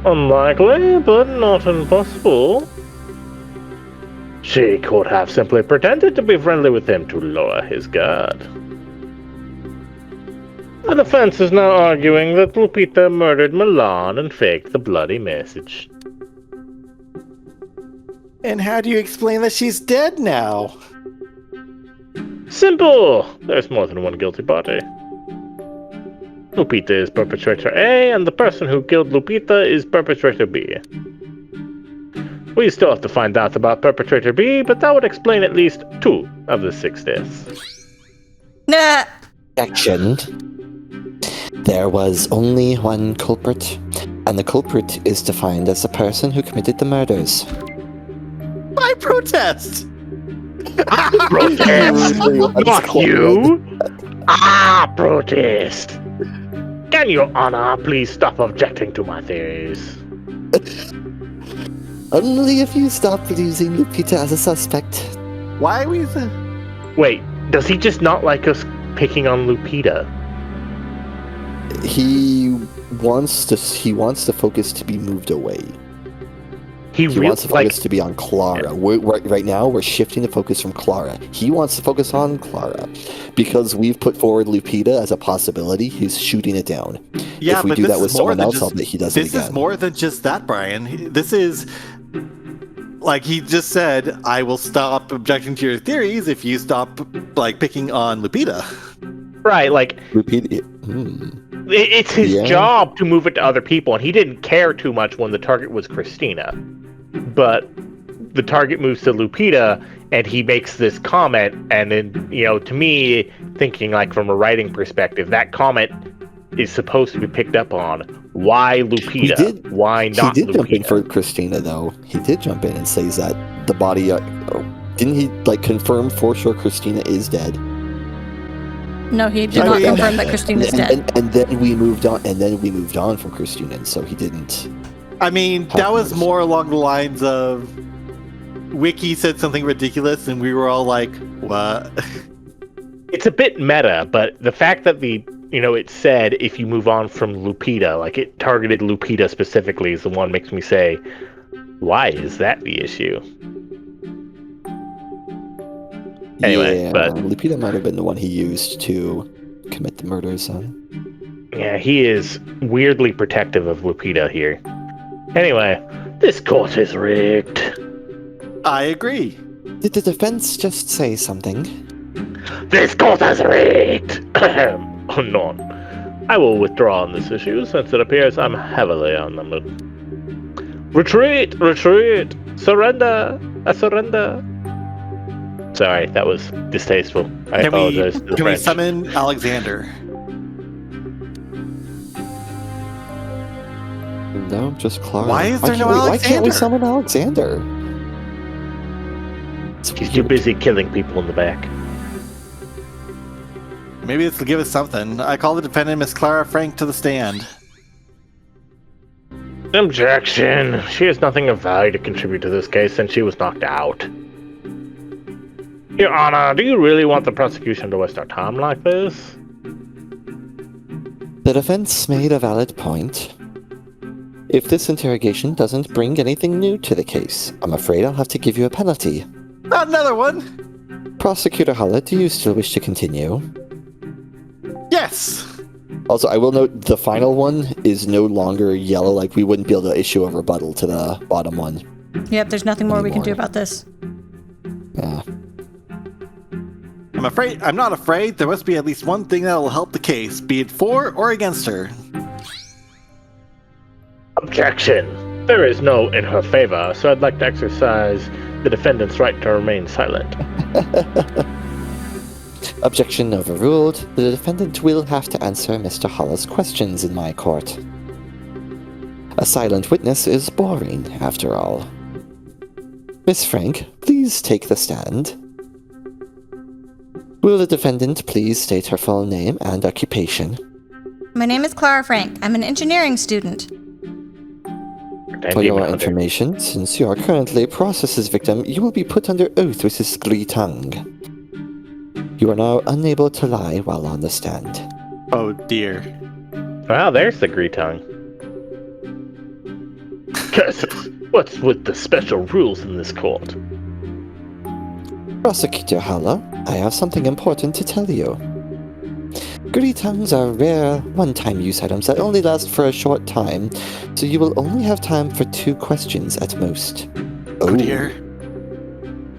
Unlikely, but not impossible. She could have simply pretended to be friendly with him to lower his guard. The defense is now arguing that Lupita murdered Milan and faked the bloody message. And how do you explain that she's dead now? Simple! There's more than one guilty party. Lupita is perpetrator A, and the person who killed Lupita is perpetrator B. We still have to find out about perpetrator B, but that would explain at least 2 of the 6 deaths. Nah. Objection. There was only one culprit. And the culprit is defined as the person who committed the murders. I protest. Protest! Not you! Protest! Can Your Honor please stop objecting to my theories? Only if you stop using Lupita as a suspect. Why are we? Wait, does he just not like us picking on Lupita? He wants the focus to be moved away. He wants the focus to be on Clara. Right now, we're shifting the focus from Clara. He wants to focus on Clara. Because we've put forward Lupita as a possibility, he's shooting it down. Yeah, if we but do this that with is more someone than else, just, I'll bet he does it again. This is more than just that, Brian. This is... Like he just said, I will stop objecting to your theories if you stop, like, picking on Lupita. Right, like... Lupita... It's his job to move it to other people, and he didn't care too much when the target was Christina. But the target moves to Lupita, and he makes this comment, and then, you know, to me, thinking like from a writing perspective, that comment is supposed to be picked up on. Why Lupita? Why not Lupita? He did jump in for Christina, though. He did jump in and says that the body... didn't he, like, confirm for sure Christina is dead? No, he did not confirm that Christina's dead. And then we moved on. And then we moved on from Christina, and so he didn't. I mean, that was more along the lines of Wiki said something ridiculous, and we were all like, "What?" It's a bit meta, but the fact that it said if you move on from Lupita, like it targeted Lupita specifically, is the one makes me say, why is that the issue? Anyway, but Lupita might have been the one he used to commit the murders on. Yeah, he is weirdly protective of Lupita here. Anyway, this court is rigged. I agree. Did the defense just say something? This court is rigged! None. I will withdraw on this issue since it appears I'm heavily outnumbered. Retreat! Retreat! Surrender! I surrender! Sorry, that was distasteful. I apologize to the Can we French. summon Alexander? No, just Clara. Why is there no Alexander? Why can't we summon Alexander? He's too busy killing people in the back. Maybe it's to give us something. I call the defendant Miss Clara Frank to the stand. Objection! She has nothing of value to contribute to this case since she was knocked out. Your Honor, do you really want the prosecution to waste our time like this? The defense made a valid point. If this interrogation doesn't bring anything new to the case, I'm afraid I'll have to give you a penalty. Not another one! Prosecutor Halle, do you still wish to continue? Yes! Also, I will note the final one is no longer yellow, like we wouldn't be able to issue a rebuttal to the bottom one. Yep, there's nothing more we can do about this. Yeah. I'm not afraid. There must be at least one thing that will help the case, be it for or against her. Objection! There is no in her favor, so I'd like to exercise the defendant's right to remain silent. Objection overruled. The defendant will have to answer Mr. Halle's questions in my court. A silent witness is boring, after all. Miss Frank, please take the stand. Will the defendant please state her full name and occupation? My name is Clara Frank. I'm an engineering student. For your information, since you are currently a processes victim, you will be put under oath with this glee tongue. You are now unable to lie while on the stand. Oh dear. Wow, there's the gree tongue. Curses! What's with the special rules in this court? Prosecutor Halle, I have something important to tell you. Gree tongues are rare, one-time use items that only last for a short time, so you will only have time for 2 questions at most. Oh dear.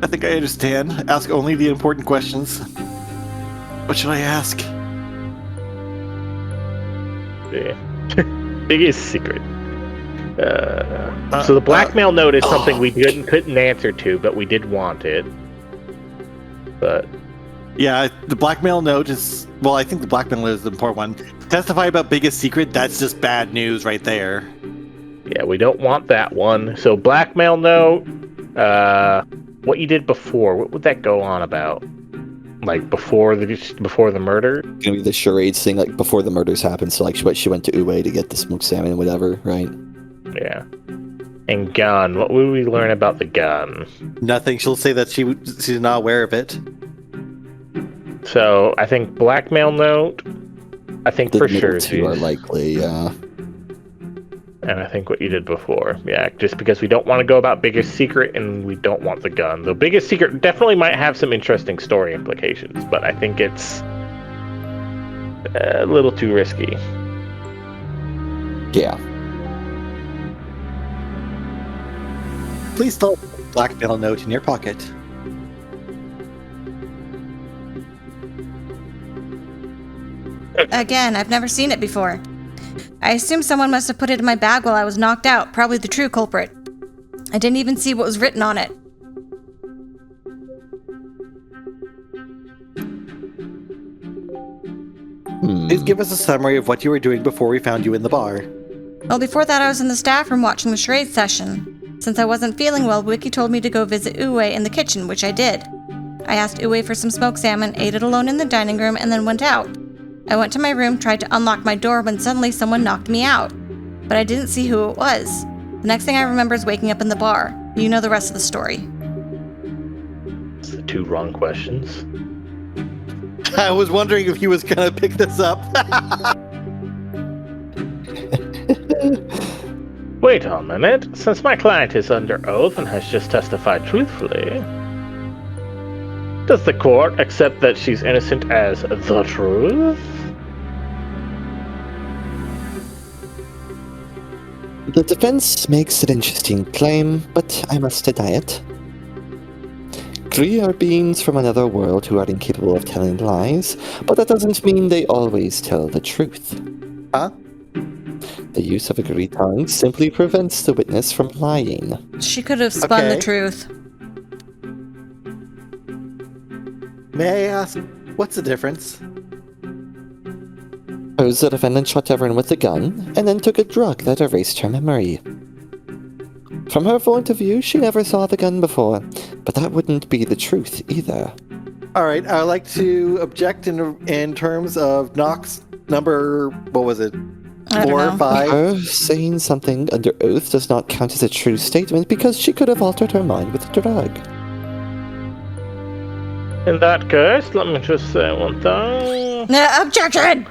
I think I understand. Ask only the important questions. What should I ask? Yeah. Biggest secret. So the blackmail note is something we couldn't answer to, but we did want it. But yeah, the blackmail note is... Well, I think the blackmail note is the important one. Testify about biggest secret, that's just bad news right there. Yeah, we don't want that one. So blackmail note. What you did before? What would that go on about? Like before the murder? Gonna be the charades thing, like before the murders happened. So like she went to Uwe to get the smoked salmon and whatever, right? Yeah. And gun. What would we learn about the gun? Nothing. She'll say that she's not aware of it. So I think blackmail note. I think The for middle sure two are likely, yeah. And I think what you did before. Yeah, just because we don't want to go about biggest secret and we don't want the gun. The biggest secret definitely might have some interesting story implications, but I think it's a little too risky. Yeah. Please don't blackmail note in your pocket. Again, I've never seen it before. I assume someone must have put it in my bag while I was knocked out, probably the true culprit. I didn't even see what was written on it. Please give us a summary of what you were doing before we found you in the bar. Well, before that I was in the staff room watching the charade session. Since I wasn't feeling well, Wiki told me to go visit Uwe in the kitchen, which I did. I asked Uwe for some smoked salmon, ate it alone in the dining room, and then went out. I went to my room, tried to unlock my door when suddenly someone knocked me out. But I didn't see who it was. The next thing I remember is waking up in the bar. You know the rest of the story. It's the two wrong questions. I was wondering if he was gonna pick this up. Wait a minute. Since my client is under oath and has just testified truthfully, does the court accept that she's innocent as the truth? The defense makes an interesting claim, but I must deny it. Kree are beings from another world who are incapable of telling lies, but that doesn't mean they always tell the truth. Huh? The use of a Kree tongue simply prevents the witness from lying. She could have spun the Okay. truth. May I ask, what's the difference? Suppose the defendant shot everyone with a gun, and then took a drug that erased her memory. From her point of view, she never saw the gun before, but that wouldn't be the truth either. All right, I'd like to object in terms of Knox number, what was it? I don't 4 know. or 5? Her saying something under oath does not count as a true statement because she could have altered her mind with a drug. In that case, let me just say one thing. Objection!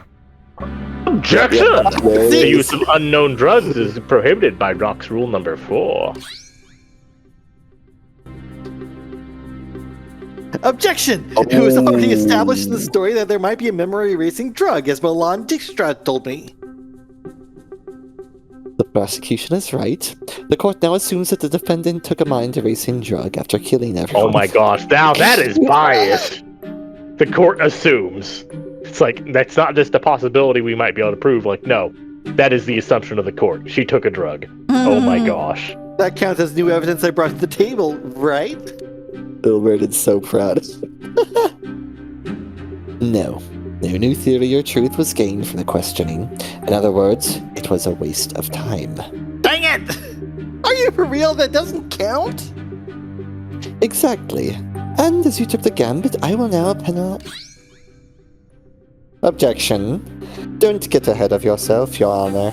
Objection! There it The is. use of unknown drugs is prohibited by Rock's rule number 4. Objection! It was already established in the story that there might be a memory-erasing drug, as Milan Dijkstra told me. The prosecution is right. The court now assumes that the defendant took a mind-erasing drug after killing everyone. Oh my gosh, now that is biased! The court assumes. It's like, that's not just a possibility we might be able to prove. Like, no, that is the assumption of the court. She took a drug. Oh my gosh. That counts as new evidence I brought to the table, right? Ilbert is so proud. No. No new theory or truth was gained from the questioning. In other words, it was a waste of time. Dang it! Are you for real? That doesn't count? Exactly. And as you took the gambit, I will now penalize... Objection. Don't get ahead of yourself, Your Honor.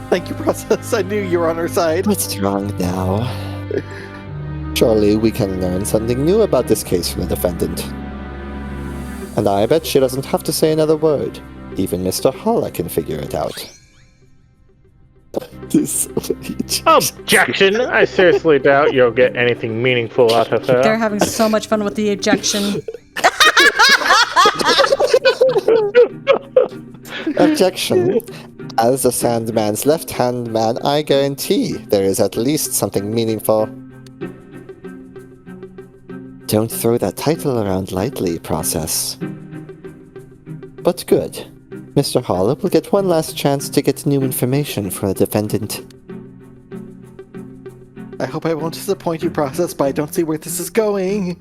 Thank you, Process. I knew you were on our side. What's wrong now? Surely we can learn something new about this case from the defendant. And I bet she doesn't have to say another word. Even Mr. Holla can figure it out. Objection! I seriously doubt you'll get anything meaningful out of her. They're having so much fun with the objection. Objection. As the Sandman's left-hand man, I guarantee there is at least something meaningful. Don't throw that title around lightly, Process. But good. Mr. Holla will get one last chance to get new information from the defendant. I hope I won't disappoint you, Process, but I don't see where this is going.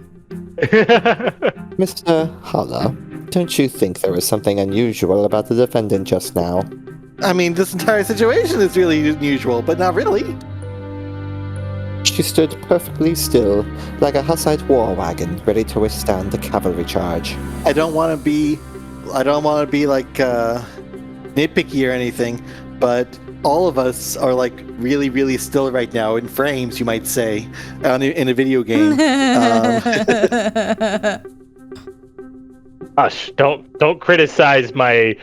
Mr. Holla, don't you think there was something unusual about the defendant just now? I mean, this entire situation is really unusual, but not really. She stood perfectly still, like a Hussite war wagon, ready to withstand the cavalry charge. I don't want to be like nitpicky or anything, but all of us are like really, really still right now in frames, you might say, in a video game. Hush! Don't criticize the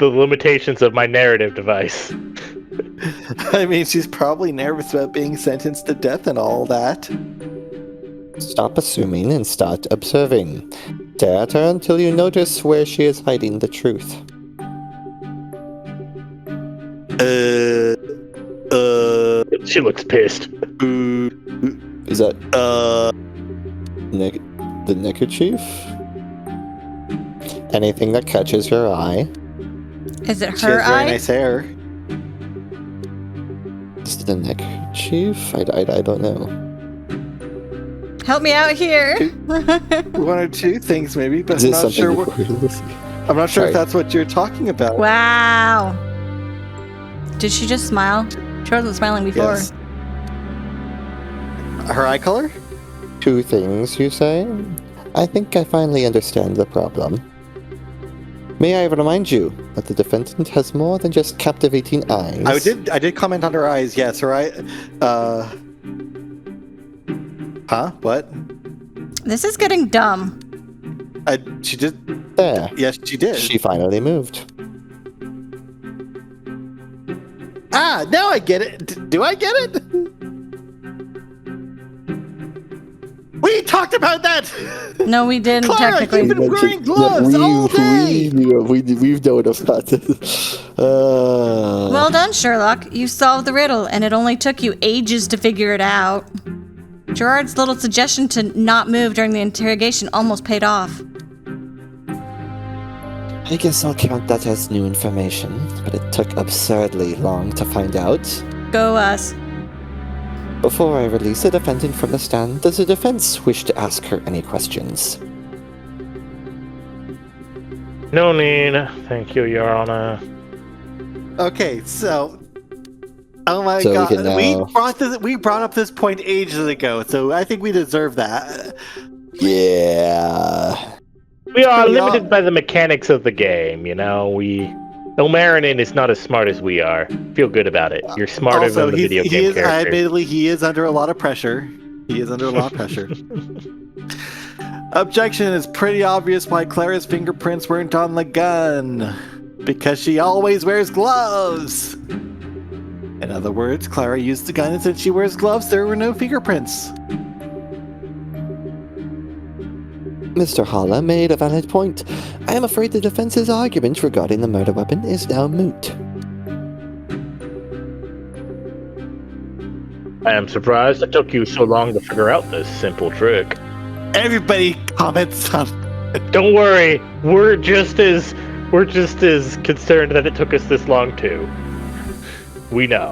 limitations of my narrative device. I mean, she's probably nervous about being sentenced to death and all that. Stop assuming and start observing. Stare at her until you notice where she is hiding the truth. She looks pissed. Is that the neckerchief? Anything that catches your eye? Is it She her has very eye? nice hair. Is it the neckerchief? I don't know. Help me out here. One or two things, maybe, but Is I'm it not something sure. I'm not sure Sorry. if that's what you're talking about. Wow. Did she just smile? She wasn't smiling before. Yes. Her eye color? Two things, you say? I think I finally understand the problem. May I remind you that the defendant has more than just captivating eyes. I did comment on her eyes. Yes, her eye. Huh? What? This is getting dumb. She did. There. Yes, she did. She finally moved. Now I get it. Do I get it? We talked about that. No, we didn't Clara, technically. you've been wearing gloves all day. We've known about this. Well done, Sherlock. You solved the riddle, and it only took you ages to figure it out. Gerard's little suggestion to not move during the interrogation almost paid off. I guess I'll count that as new information, but it took absurdly long to find out. Go us. Before I release the defendant from the stand, does the defense wish to ask her any questions? No need. Thank you, Your Honor. Okay, so. Oh my So we god, can now- we brought up this point ages ago, so I think we deserve that. Yeah. We are We limited are- by the mechanics of the game, you know. Ilmarinen is not as smart as we are. Feel good about it. You're smarter Also, than the video he game is, character. admittedly, he is under a lot of pressure. He is under a lot of pressure. Objection, is pretty obvious why Clara's fingerprints weren't on the gun. Because she always wears gloves. In other words, Clara used the gun, and since she wears gloves, there were no fingerprints. Mr. Holla made a valid point. I am afraid the defense's argument regarding the murder weapon is now moot. I am surprised it took you so long to figure out this simple trick. Everybody comments on. Don't worry, we're just as concerned that it took us this long too. We know.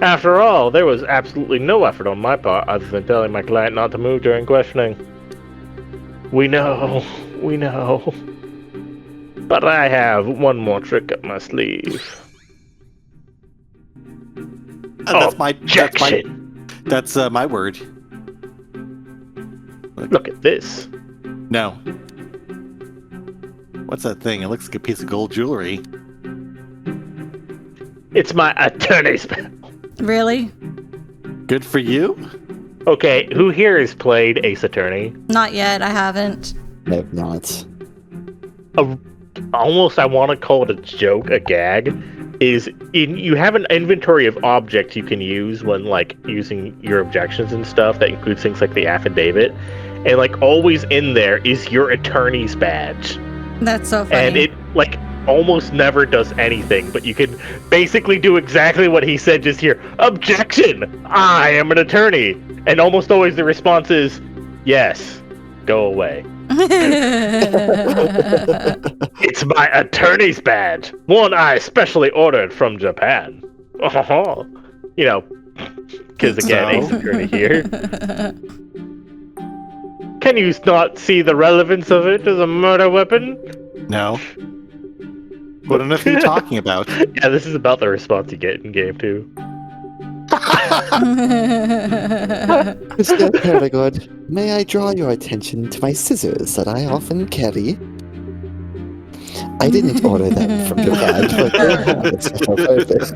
After all, there was absolutely no effort on my part other than telling my client not to move during questioning. We know. But I have one more trick up my sleeve. Objection. That's my word. Look at this. No. What's that thing? It looks like a piece of gold jewelry. It's my attorney's pen. Really? Good for you? Okay, who here has played Ace Attorney? Not yet. I haven't. I have not. Almost, I want to call it a joke, a gag. You have an inventory of objects you can use when like using your objections and stuff. That includes things like the affidavit, and like always in there is your attorney's badge. That's so funny. And it like almost never does anything, but you can basically do exactly what he said. Just here, objection! I am an attorney, and almost always the response is, yes, go away. It's my attorney's badge, one I specially ordered from Japan. You know, because again, Ace Attorney here. Can you not see the relevance of it as a murder weapon? No. What on earth are you talking about? Yeah, this is about the response you get in game 2. Mr. Peregrine, may I draw your attention to my scissors that I often carry? I didn't order them from your bag, but they have a special purpose.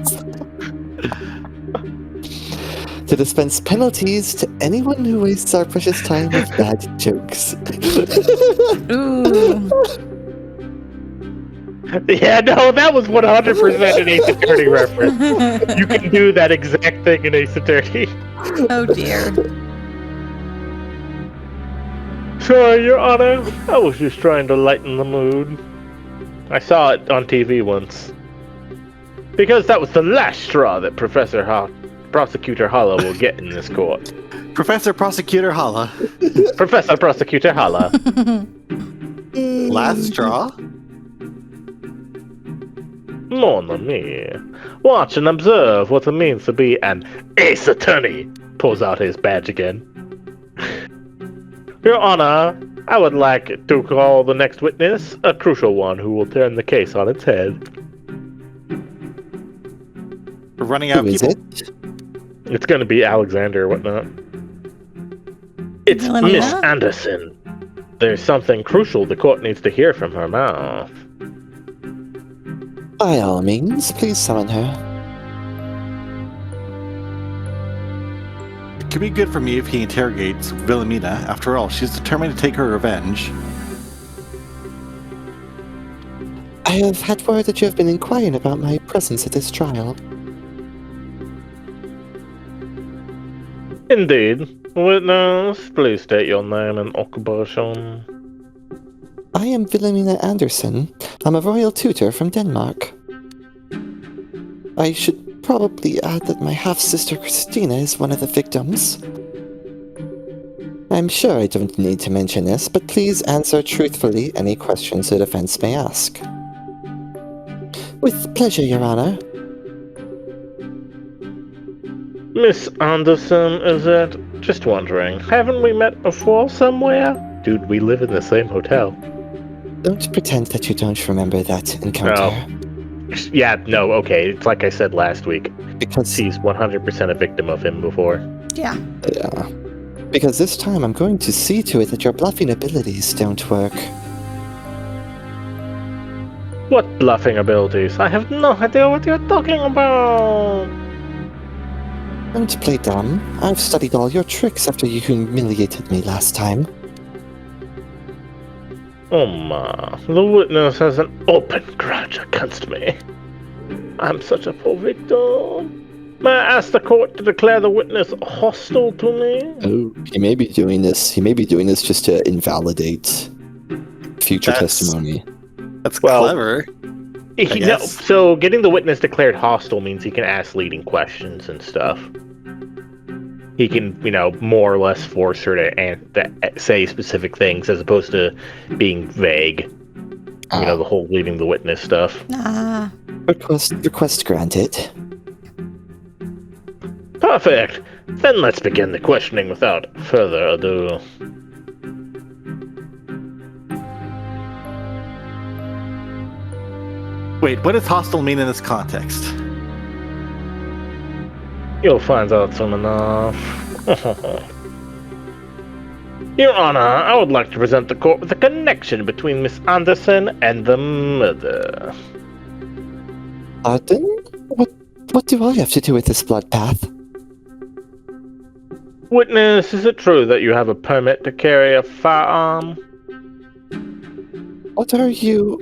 To dispense penalties to anyone who wastes our precious time with bad jokes. Ooh. Yeah, no, that was 100% an Ace Attorney reference. You can do that exact thing in Ace Attorney. Oh dear. Sorry, Your Honor. I was just trying to lighten the mood. I saw it on TV once. Because that was the last straw that Prosecutor Holla will get in this court. Professor Prosecutor Holla. Professor Prosecutor Holla. Last straw? Mon ami. Watch and observe what it means to be an Ace Attorney. Pulls out his badge again. Your Honor, I would like to call the next witness, a crucial one who will turn the case on its head. We're running out Who of is people. it? It's gonna be Alexander or whatnot. It's Elronia? Miss Anderson. There's something crucial the court needs to hear from her mouth. By all means, please summon her. It could be good for me if he interrogates Wilhelmina. After all, she's determined to take her revenge. I have had word that you have been inquiring about my presence at this trial. Indeed. Witness, please state your name and occupation. I am Wilhelmina Anderson. I'm a royal tutor from Denmark. I should probably add that my half-sister Christina is one of the victims. I'm sure I don't need to mention this, but please answer truthfully any questions the defense may ask. With pleasure, Your Honor. Miss Anderson, is it? Just wondering, haven't we met before somewhere? Dude, we live in the same hotel. Don't pretend that you don't remember that encounter. Yeah, no, okay. It's like I said last week. Because She's 100% a victim of him before. Yeah. Yeah. Because this time I'm going to see to it that your bluffing abilities don't work. What bluffing abilities? I have no idea what you're talking about. Don't play dumb. I've studied all your tricks after you humiliated me last time. Oh my, the witness has an open grudge against me. I'm such a poor victim. May I ask the court to declare the witness hostile to me? Oh, he may be doing this. He may be doing this just to invalidate future testimony. That's Well, clever. No, guess. so getting the witness declared hostile means he can ask leading questions and stuff. He can, more or less force her to say specific things as opposed to being vague. The whole leading the witness stuff. Ah. Request granted. Perfect. Then let's begin the questioning without further ado. Wait, what does hostile mean in this context? You'll find out soon enough. Your Honor, I would like to present the court with a connection between Miss Anderson and the murder. Pardon? What do I have to do with this bloodbath? Witness, is it true that you have a permit to carry a firearm? What are you...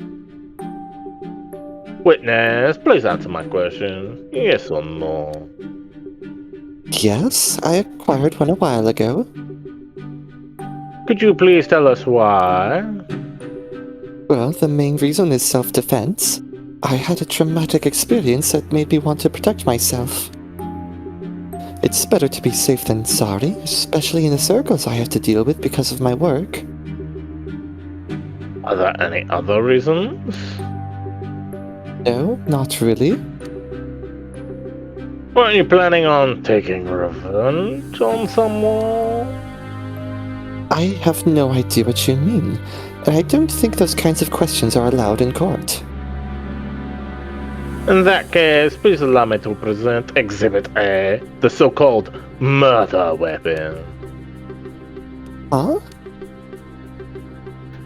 Witness, please answer my question. Yes or no? Yes, I acquired one a while ago. Could you please tell us why? Well, the main reason is self-defense. I had a traumatic experience that made me want to protect myself. It's better to be safe than sorry, especially in the circles I have to deal with because of my work. Are there any other reasons? No, not really. Weren't you planning on taking revenge on someone? I have no idea what you mean, and I don't think those kinds of questions are allowed in court. In that case, please allow me to present Exhibit A, the so-called murder weapon. Huh?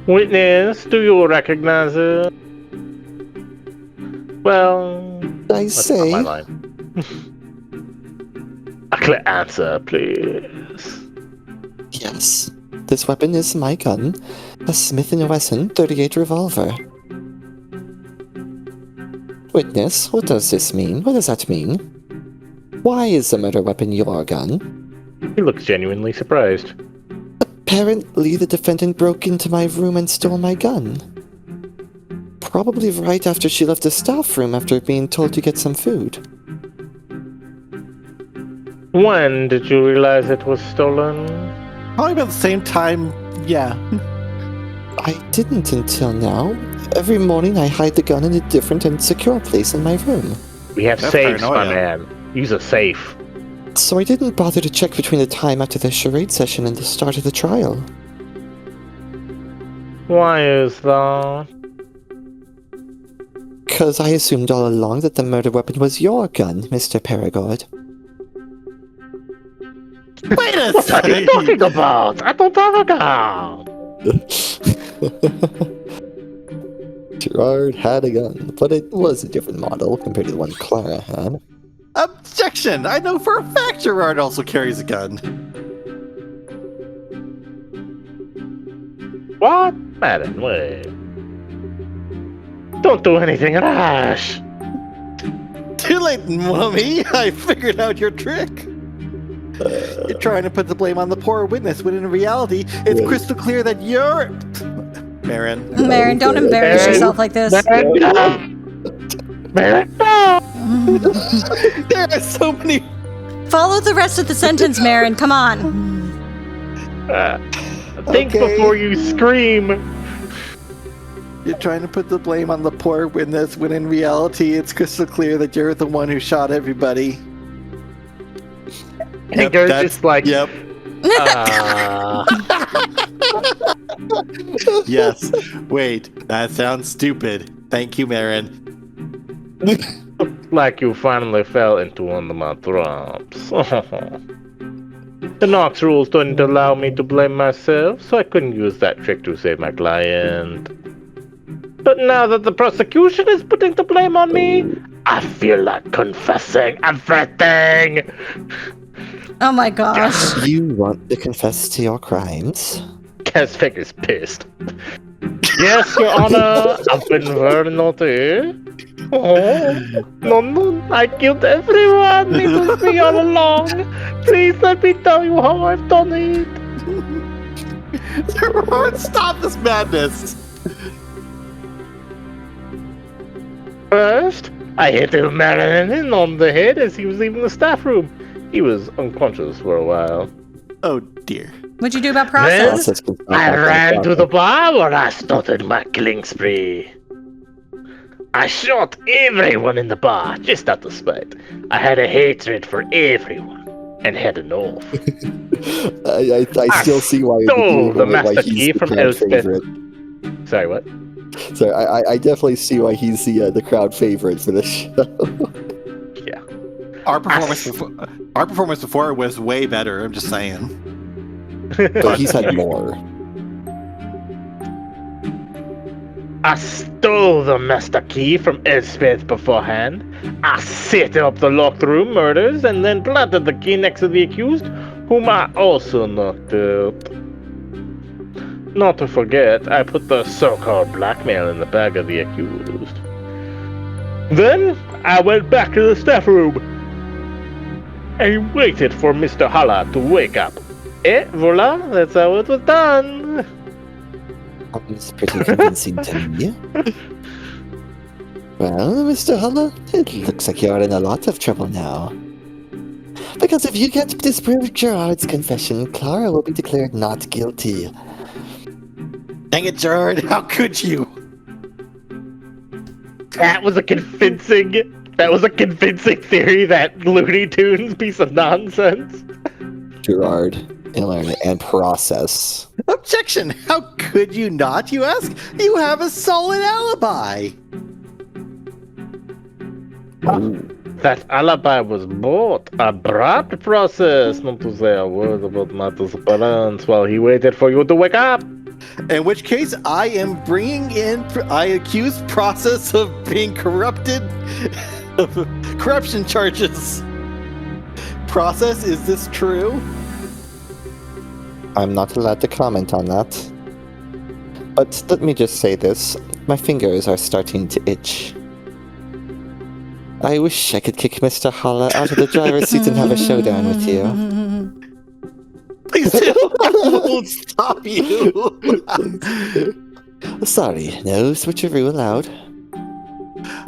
Witness, do you recognize it? Well, I that's not say. my line. A clear answer, please. Yes. This weapon is my gun, a Smith & Wesson .38 revolver. Witness, what does this mean? What does that mean? Why is the murder weapon your gun? He looks genuinely surprised. Apparently, the defendant broke into my room and stole my gun. Probably right after she left the staff room after being told to get some food. When did you realize it was stolen? Probably about the same time, yeah. I didn't until now. Every morning I hide the gun in a different and secure place in my room. We have That's safes, my paranoia. man. Use a safe. So I didn't bother to check between the time after the charade session and the start of the trial. Why is that? 'Cause I assumed all along that the murder weapon was your gun, Mr. Perigord. Wait a What are you talking about? I don't have a gun. Gerard had a gun, but it was a different model compared to the one Clara had. Objection! I know for a fact Gerard also carries a gun. What? Madden, wait. Don't do anything rash. Too late, mummy! I figured out your trick! You're trying to put the blame on the poor witness, when in reality, it's crystal clear that you're... Marin. Marin, don't embarrass yourself like this. Marin, no! There are so many... Follow the rest of the sentence, Marin. Come on. Think Okay. before you scream. You're trying to put the blame on the poor witness, when in reality, it's crystal clear that you're the one who shot everybody. And you're just like, Yep. Yes. Wait, that sounds stupid. Thank you, Marin. like you finally fell into one of my traps. The Nox rules didn't allow me to blame myself, so I couldn't use that trick to save my client. But now that the prosecution is putting the blame on me, I feel like confessing everything. Oh my gosh. You want to confess to your crimes? Gasfinger's pissed. Yes, Your Honor, I've been very naughty. Oh, no, I killed everyone. It was me all along. Please let me tell you how I've done it. Gerard, stop this madness! First, I hit Marilyn on the head as he was leaving the staff room. He was unconscious for a while. Oh dear. What'd you do about process? I ran to the bar where I started my killing spree. I shot everyone in the bar just out of spite. I had a hatred for everyone and had an oath. I still see why, stole the master why key he's the from crowd Elspeth. favorite. Sorry, what? So I definitely see why he's the crowd favorite for this show. Yeah. Our performance before was way better, I'm just saying. But he's had more. I stole the master key from Elspeth beforehand. I set up the locked room murders and then planted the key next to the accused, whom I also knocked out. Not to forget, I put the so-called blackmail in the bag of the accused. Then, I went back to the staff room. I waited for Mr. Holla to wake up. Et voila, that's how it was done. Sounds pretty convincing to me. Well, Mr. Hulla, it looks like you're in a lot of trouble now. Because if you can't disprove Gerard's confession, Clara will be declared not guilty. Dang it, Gerard, how could you? That was a convincing theory, that Looney Tunes piece of nonsense. Gerard, Elronia, and process. Objection! How could you not, you ask? You have a solid alibi! That alibi was both a abrupt process, not to say a word about matters of balance, while he waited for you to wake up. In which case, I am bringing in. I accuse process of being corrupted, of corruption charges. Process, is this true? I'm not allowed to comment on that. But let me just say this. My fingers are starting to itch. I wish I could kick Mr. Holla out of the driver's seat and have a showdown with you. Please do. I won't stop you. Sorry, no switcheroo allowed.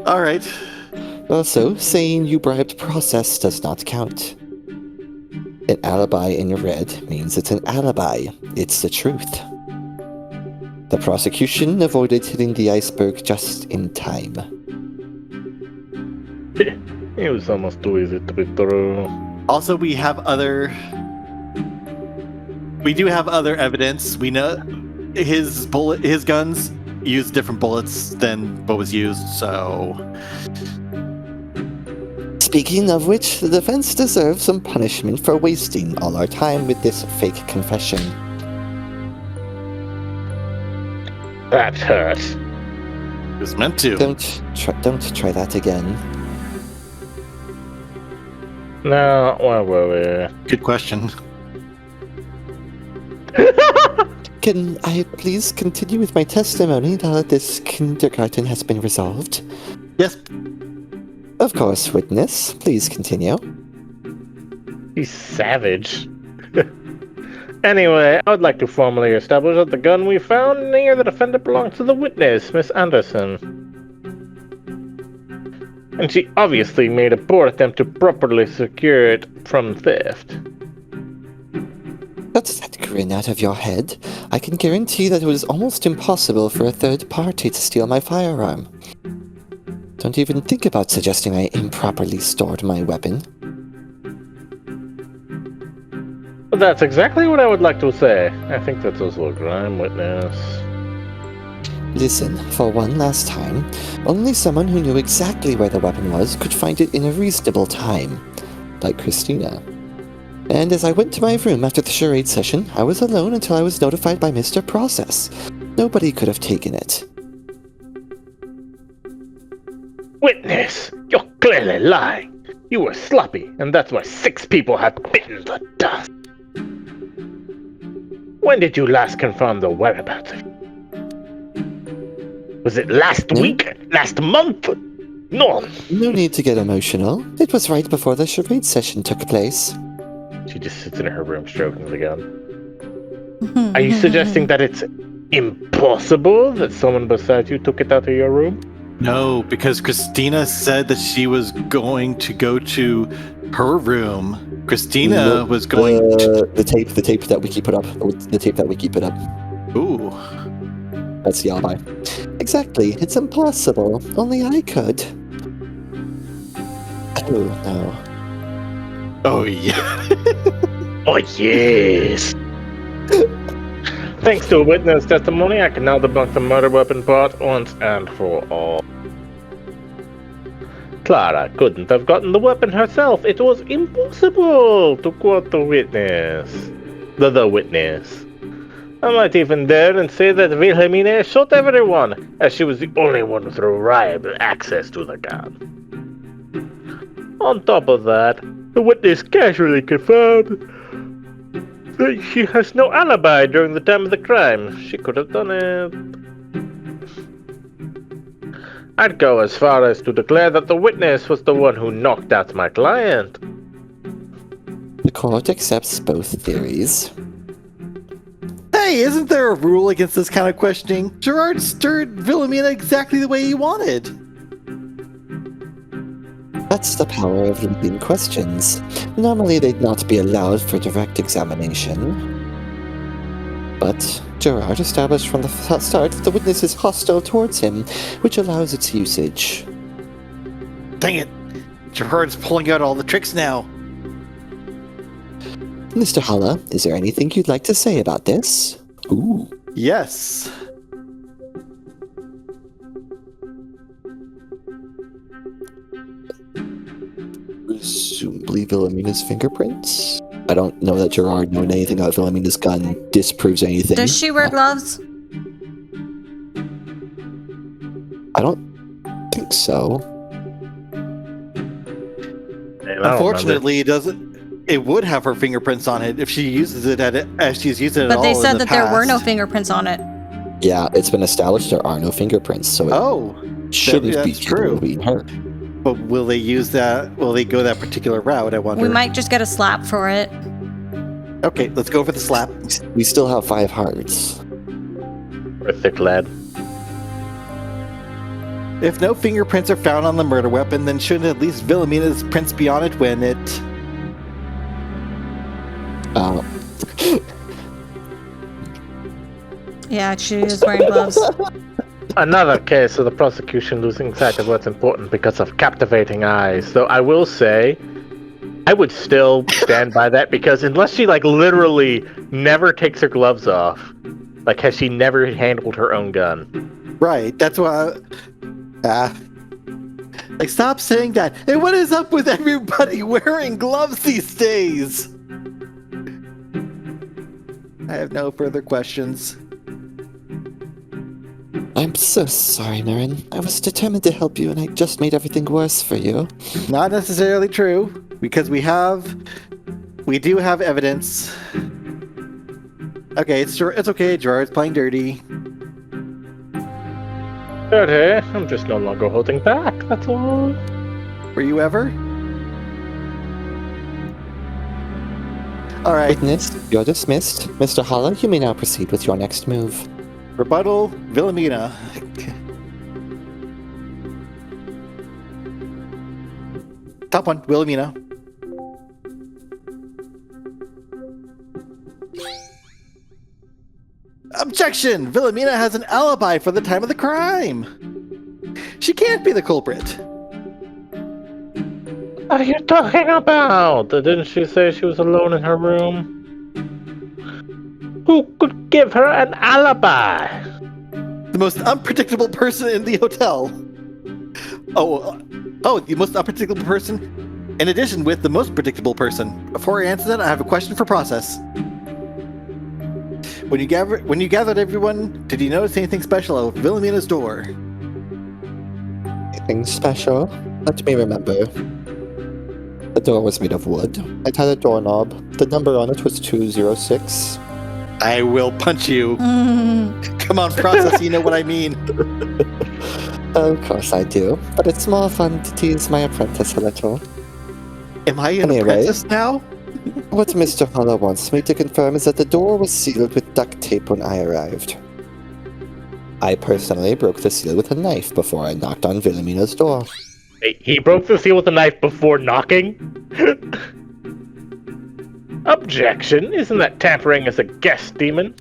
All right. Also, saying you bribed process does not count. An alibi in red means it's an alibi. It's the truth. The prosecution avoided hitting the iceberg just in time. It was almost too easy to be true. Also, we do have other evidence. We know his guns use different bullets than what was used, so... Speaking of which, the defense deserves some punishment for wasting all our time with this fake confession. That hurt. It was meant to. Don't try that again. No, where were Good question. Can I please continue with my testimony now that this kindergarten has been resolved? Yes. Of course, witness. Please continue. He's savage. Anyway, I would like to formally establish that the gun we found near the defendant belongs to the witness, Miss Anderson. And she obviously made a poor attempt to properly secure it from theft. Cut that grin out of your head. I can guarantee that it was almost impossible for a third party to steal my firearm. Don't even think about suggesting I improperly stored my weapon. But that's exactly what I would like to say. I think that's also a crime, witness. Listen, for one last time, only someone who knew exactly where the weapon was could find it in a reasonable time, like Christina. And as I went to my room after the charade session, I was alone until I was notified by Mr. Process. Nobody could have taken it. Witness, you're clearly lying. You were sloppy, and that's why 6 people have bitten the dust. When did you last confirm the whereabouts of it? Was it last week? Last month? No. No need to get emotional. It was right before the charade session took place. She just sits in her room stroking the gun. Are you suggesting that it's impossible that someone besides you took it out of your room? No, because Christina said that she was going to go to her room. Christina was going to... The tape that Wiki put up. The tape that Wiki put up. Ooh. That's the alibi. Exactly. It's impossible. Only I could. Oh, no. Oh, yeah. Oh, yes! Thanks to a witness testimony, I can now debunk the murder weapon part once and for all. Clara couldn't have gotten the weapon herself. It was impossible, to quote the witness. The witness. I might even dare and say that Wilhelmina shot everyone, as she was the only one with reliable access to the gun. On top of that, the witness casually confirmed that she has no alibi during the time of the crime. She could have done it. I'd go as far as to declare that the witness was the one who knocked out my client. The court accepts both theories. Hey, isn't there a rule against this kind of questioning? Gerard stirred Wilhelmina exactly the way he wanted. That's the power of leading questions. Normally they'd not be allowed for direct examination. But Gerard established from the start that the witness is hostile towards him, which allows its usage. Dang it. Gerard's pulling out all the tricks now. Mr. Holla, is there anything you'd like to say about this? Ooh. Yes. presumably Wilhelmina's fingerprints. I don't know that Gerard knowing anything about Wilhelmina's gun disproves anything. Does she wear gloves? I don't think so. Man, I don't Unfortunately, it doesn't. It would have her fingerprints on it if she uses it as she's used it at all. But they said in the that there were no past. fingerprints on it. Yeah, it's been established there are no fingements, so it Oh, shouldn't be that's true. being her. But will they use that? Will they go that particular route? I wonder. We might just get a slap for it. Okay, let's go for the slap. We still have 5 hearts. We're a thick lad. If no fingerprints are found on the murder weapon, then shouldn't at least Wilhelmina's prints be on it when it... Yeah, she is wearing gloves. Another case of the prosecution losing sight of what's important because of captivating eyes. Though I will say, I would still stand by that because unless she like literally never takes her gloves off, like has she never handled her own gun? Right, that's why... Like, stop saying that. Hey, what is up with everybody wearing gloves these days? I have no further questions. I'm so sorry, Naren. I was determined to help you, and I just made everything worse for you. Not necessarily true, because we do have evidence. Okay, it's okay, Gerard's playing dirty. Dirty. I'm just no longer holding back, that's all. Were you ever? Alright, Witness, you're dismissed. Mr. Holler, you may now proceed with your next move. rebuttal, Wilhelmina. Top one, Wilhelmina. Objection! Wilhelmina has an alibi for the time of the crime. She can't be the culprit. What are you talking about? Didn't she say she was alone in her room? Who could give her an alibi? The most unpredictable person in the hotel. The most unpredictable person in addition with the most predictable person. Before I answer that, I have a question for process. When you gathered everyone, did you notice anything special at Wilhelmina's door? Anything special? Let me remember. The door was made of wood. It had a doorknob. The number on it was 206. I will punch you. Come on, process, you know what I mean. Of course I do, but it's more fun to tease my apprentice a little. Am I an Anyway. apprentice now? What Mr. Holler wants me to confirm is that the door was sealed with duct tape when I arrived. I personally broke the seal with a knife before I knocked on Wilhelmina's door. Wait, he broke the seal with a knife before knocking? Objection! Isn't that tampering as a guest, demon?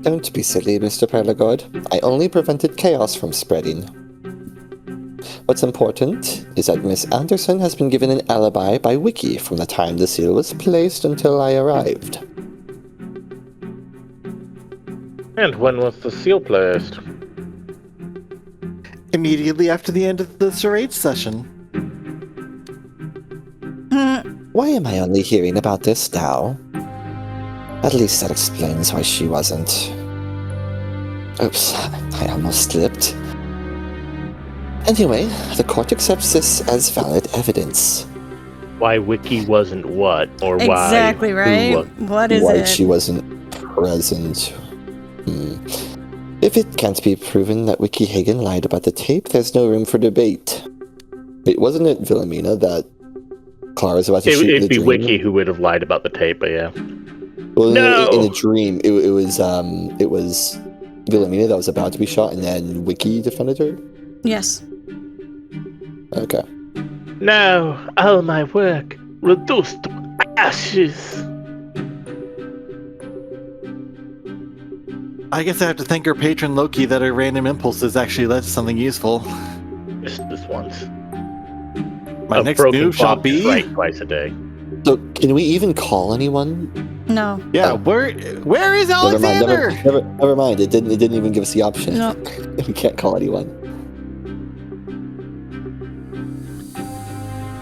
Don't be silly, Mr. Perlegord. I only prevented chaos from spreading. What's important is that Miss Anderson has been given an alibi by Wiki from the time the seal was placed until I arrived. And when was the seal placed? Immediately after the end of the charade session. Why am I only hearing about this now? At least that explains why she wasn't. Oops, I almost slipped. Anyway, the court accepts this as valid evidence. Why Wiki wasn't what? Or why? Exactly who right. wa- What is Why it? she wasn't present. If it can't be proven that Wiki Hagen lied about the tape, there's no room for debate. Wait, wasn't it Wilhelmina that Clara was about to shoot in It'd the be dream? Wiki who would have lied about the tape, but yeah. Well, No! in a dream, it was Wilhelmina that was about to be shot, and then Wiki defended her. Yes. Okay. No, all my work reduced to ashes. I guess I have to thank our patron Loki that our random impulses actually led to something useful. Just this once. My A next broken move shall clock is be... right twice a day. So, can we even call anyone? No. Yeah, Oh. where is Alexander? Never mind. It didn't even give us the option. No. We can't call anyone.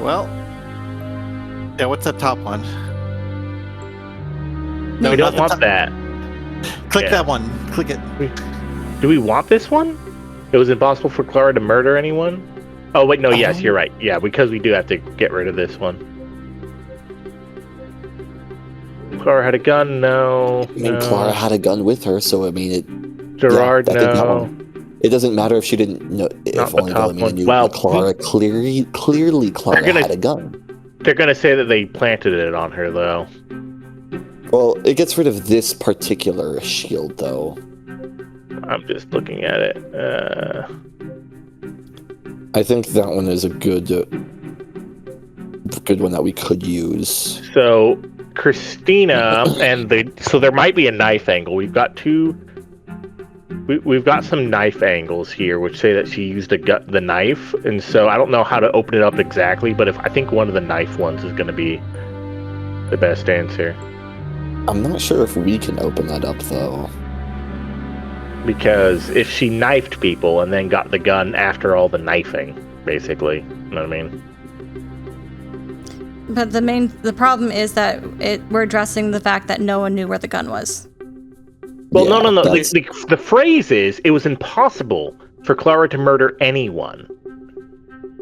Well, Yeah, what's that top one? No, we don't not the want that. Click Yeah. that one. Click it. Do we want this one? It was impossible for Clara to murder anyone? Oh, wait, no, yes, you're right. Yeah, because we do have to get rid of this one. Clara had a gun? No. I mean, no. Clara had a gun with her, so I mean, Gerard, I think that no. one. It doesn't matter if she didn't know. If Not the only top Wilhelmina one. knew. Well, But Clara clearly, Clara gonna- had a gun. They're gonna say that they planted it on her, though. Well, it gets rid of this particular shield, though. I'm just looking at it. I think that one is a good one that we could use. So, Christina so there might be a knife angle. We've got two. We've got some knife angles here, which say that she used the knife, and so I don't know how to open it up exactly. But I think one of the knife ones is going to be the best answer, I'm not sure if we can open that up, though. because if she knifed people and then got the gun after all the knifing, basically, you know what I mean? But the problem is that we're addressing the fact that no one knew where the gun was. Well, Yeah, no. that's- The phrase is, it was impossible for Clara to murder anyone.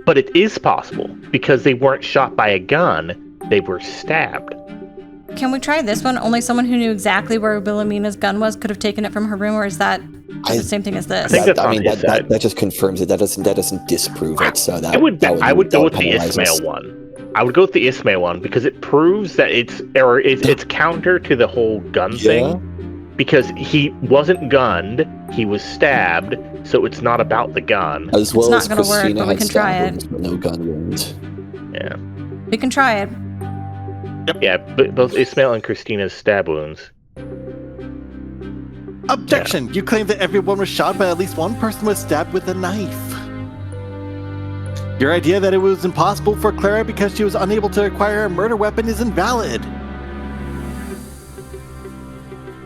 But it is possible, because they weren't shot by a gun, they were stabbed. Can we try this one? Only someone who knew exactly where Wilhelmina's gun was could have taken it from her room, or is that the same thing as this? I think that's on his that side. just confirms it. That doesn't disprove it. So that I would go with the penalize us. Ismail one. I would go with the Ismail one, because it proves that it's counter to the whole gun thing. Because he wasn't gunned, he was stabbed, so it's not about the gun. As well not as gonna work, Christina but we had can try stab it. wounds, but no gun wound. Yeah. We can try it. Yeah, but both Ismail and Christina's stab wounds. Objection! You claim that everyone was shot, but at least one person was stabbed with a knife. Your idea that it was impossible for Clara because she was unable to acquire a murder weapon is invalid.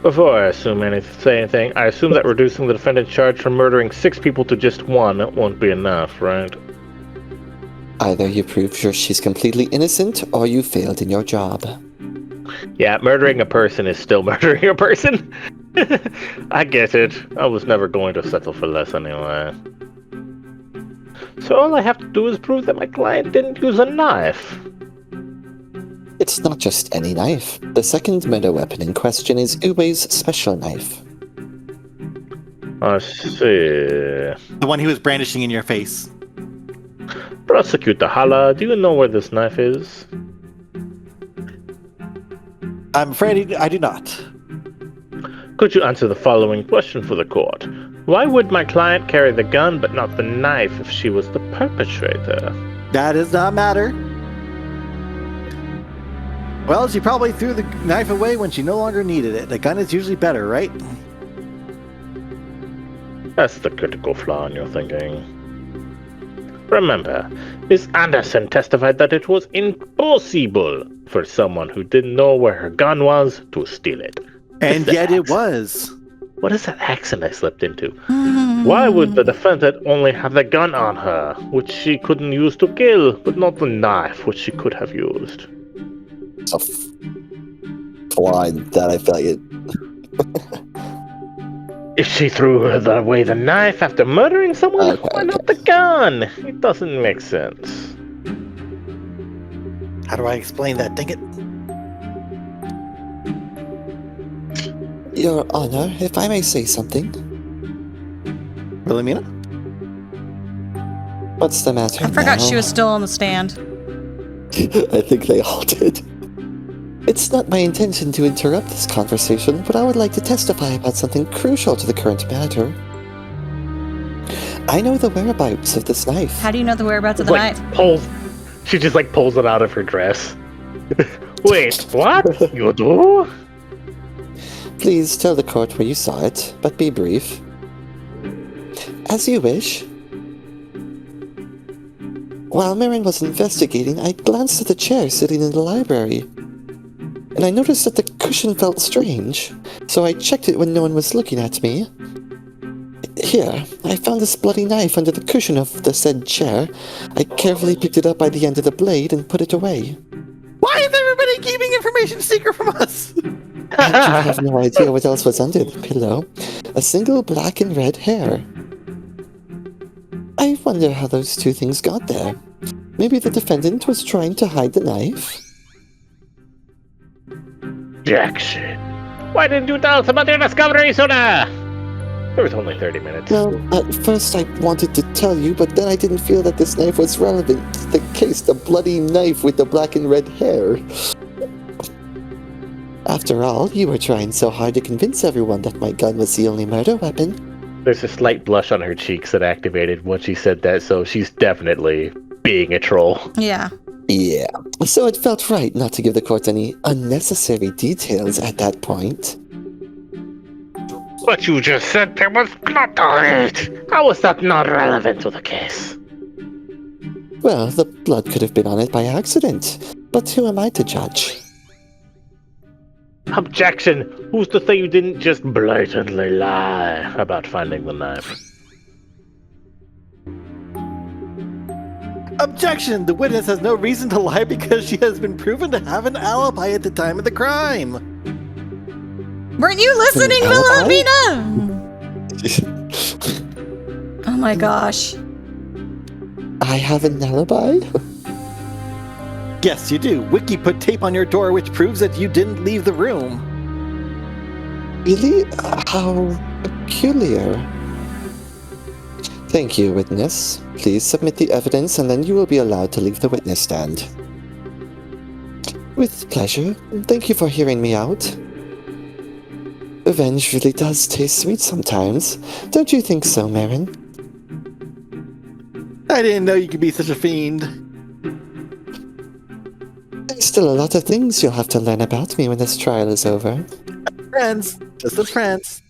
Before I say anything, I assume that reducing the defendant's charge from murdering 6 people to just 1 won't be enough, right? Either you prove she's completely innocent, or you failed in your job. Yeah, murdering a person is still murdering a person. I get it. I was never going to settle for less anyway. So all I have to do is prove that my client didn't use a knife. It's not just any knife. The second murder weapon in question is Uwe's special knife. I see. The one he was brandishing in your face. Prosecutor Hala, do you know where this knife is? I'm afraid I do not. Could you answer the following question for the court? Why would my client carry the gun but not the knife if she was the perpetrator? That does not matter. Well, she probably threw the knife away when she no longer needed it. The gun is usually better, right? That's the critical flaw in your thinking. Remember, Miss Anderson testified that it was impossible for someone who didn't know where her gun was to steal it. And yet it was. What is that accent I slipped into? Why would the defendant only have the gun on her, which she couldn't use to kill, but not the knife, which she could have used? It's a flaw that I feel like it. If she threw away the knife after murdering someone, why not the gun? It doesn't make sense. How do I explain that? Dang it. Your Honor, if I may say something. Wilhelmina? What's the matter I forgot now? she was still on the stand. I think they all did. It's not my intention to interrupt this conversation, but I would like to testify about something crucial to the current matter. I know the whereabouts of this knife. How do you know the whereabouts of the knife? She just pulls it out of her dress. Wait, what? You do? Please tell the court where you saw it, but be brief. As you wish. While Marin was investigating, I glanced at the chair sitting in the library, and I noticed that the cushion felt strange, so I checked it when no one was looking at me. Here, I found this bloody knife under the cushion of the said chair. I carefully picked it up by the end of the blade and put it away. What? Why is everybody keeping information secret from us? You have no idea what else was under the pillow. A single black and red hair. I wonder how those two things got there. Maybe the defendant was trying to hide the knife? Objection. Why didn't you tell us about your discovery sooner? There was only 30 minutes. Well, at first I wanted to tell you, but then I didn't feel that this knife was relevant to the case, the bloody knife with the black and red hair. After all, you were trying so hard to convince everyone that my gun was the only murder weapon. There's a slight blush on her cheeks that activated when she said that, so she's definitely being a troll. Yeah. Yeah, so it felt right not to give the court any unnecessary details at that point. But you just said there was blood on it! How is that not relevant to the case? Well, the blood could have been on it by accident, but who am I to judge? Objection! Who's to say you didn't just blatantly lie about finding the knife? Objection! The witness has no reason to lie because she has been proven to have an alibi at the time of the crime. Weren't you listening, alibi? Philomena? Oh my gosh. I have an alibi? Yes, you do. Wiki put tape on your door which proves that you didn't leave the room. Really? How peculiar. Thank you, witness. Please submit the evidence and then you will be allowed to leave the witness stand. With pleasure. Thank you for hearing me out. Revenge really does taste sweet sometimes. Don't you think so, Marin? I didn't know you could be such a fiend. There's still a lot of things you'll have to learn about me when this trial is over. Friends. Just as friends.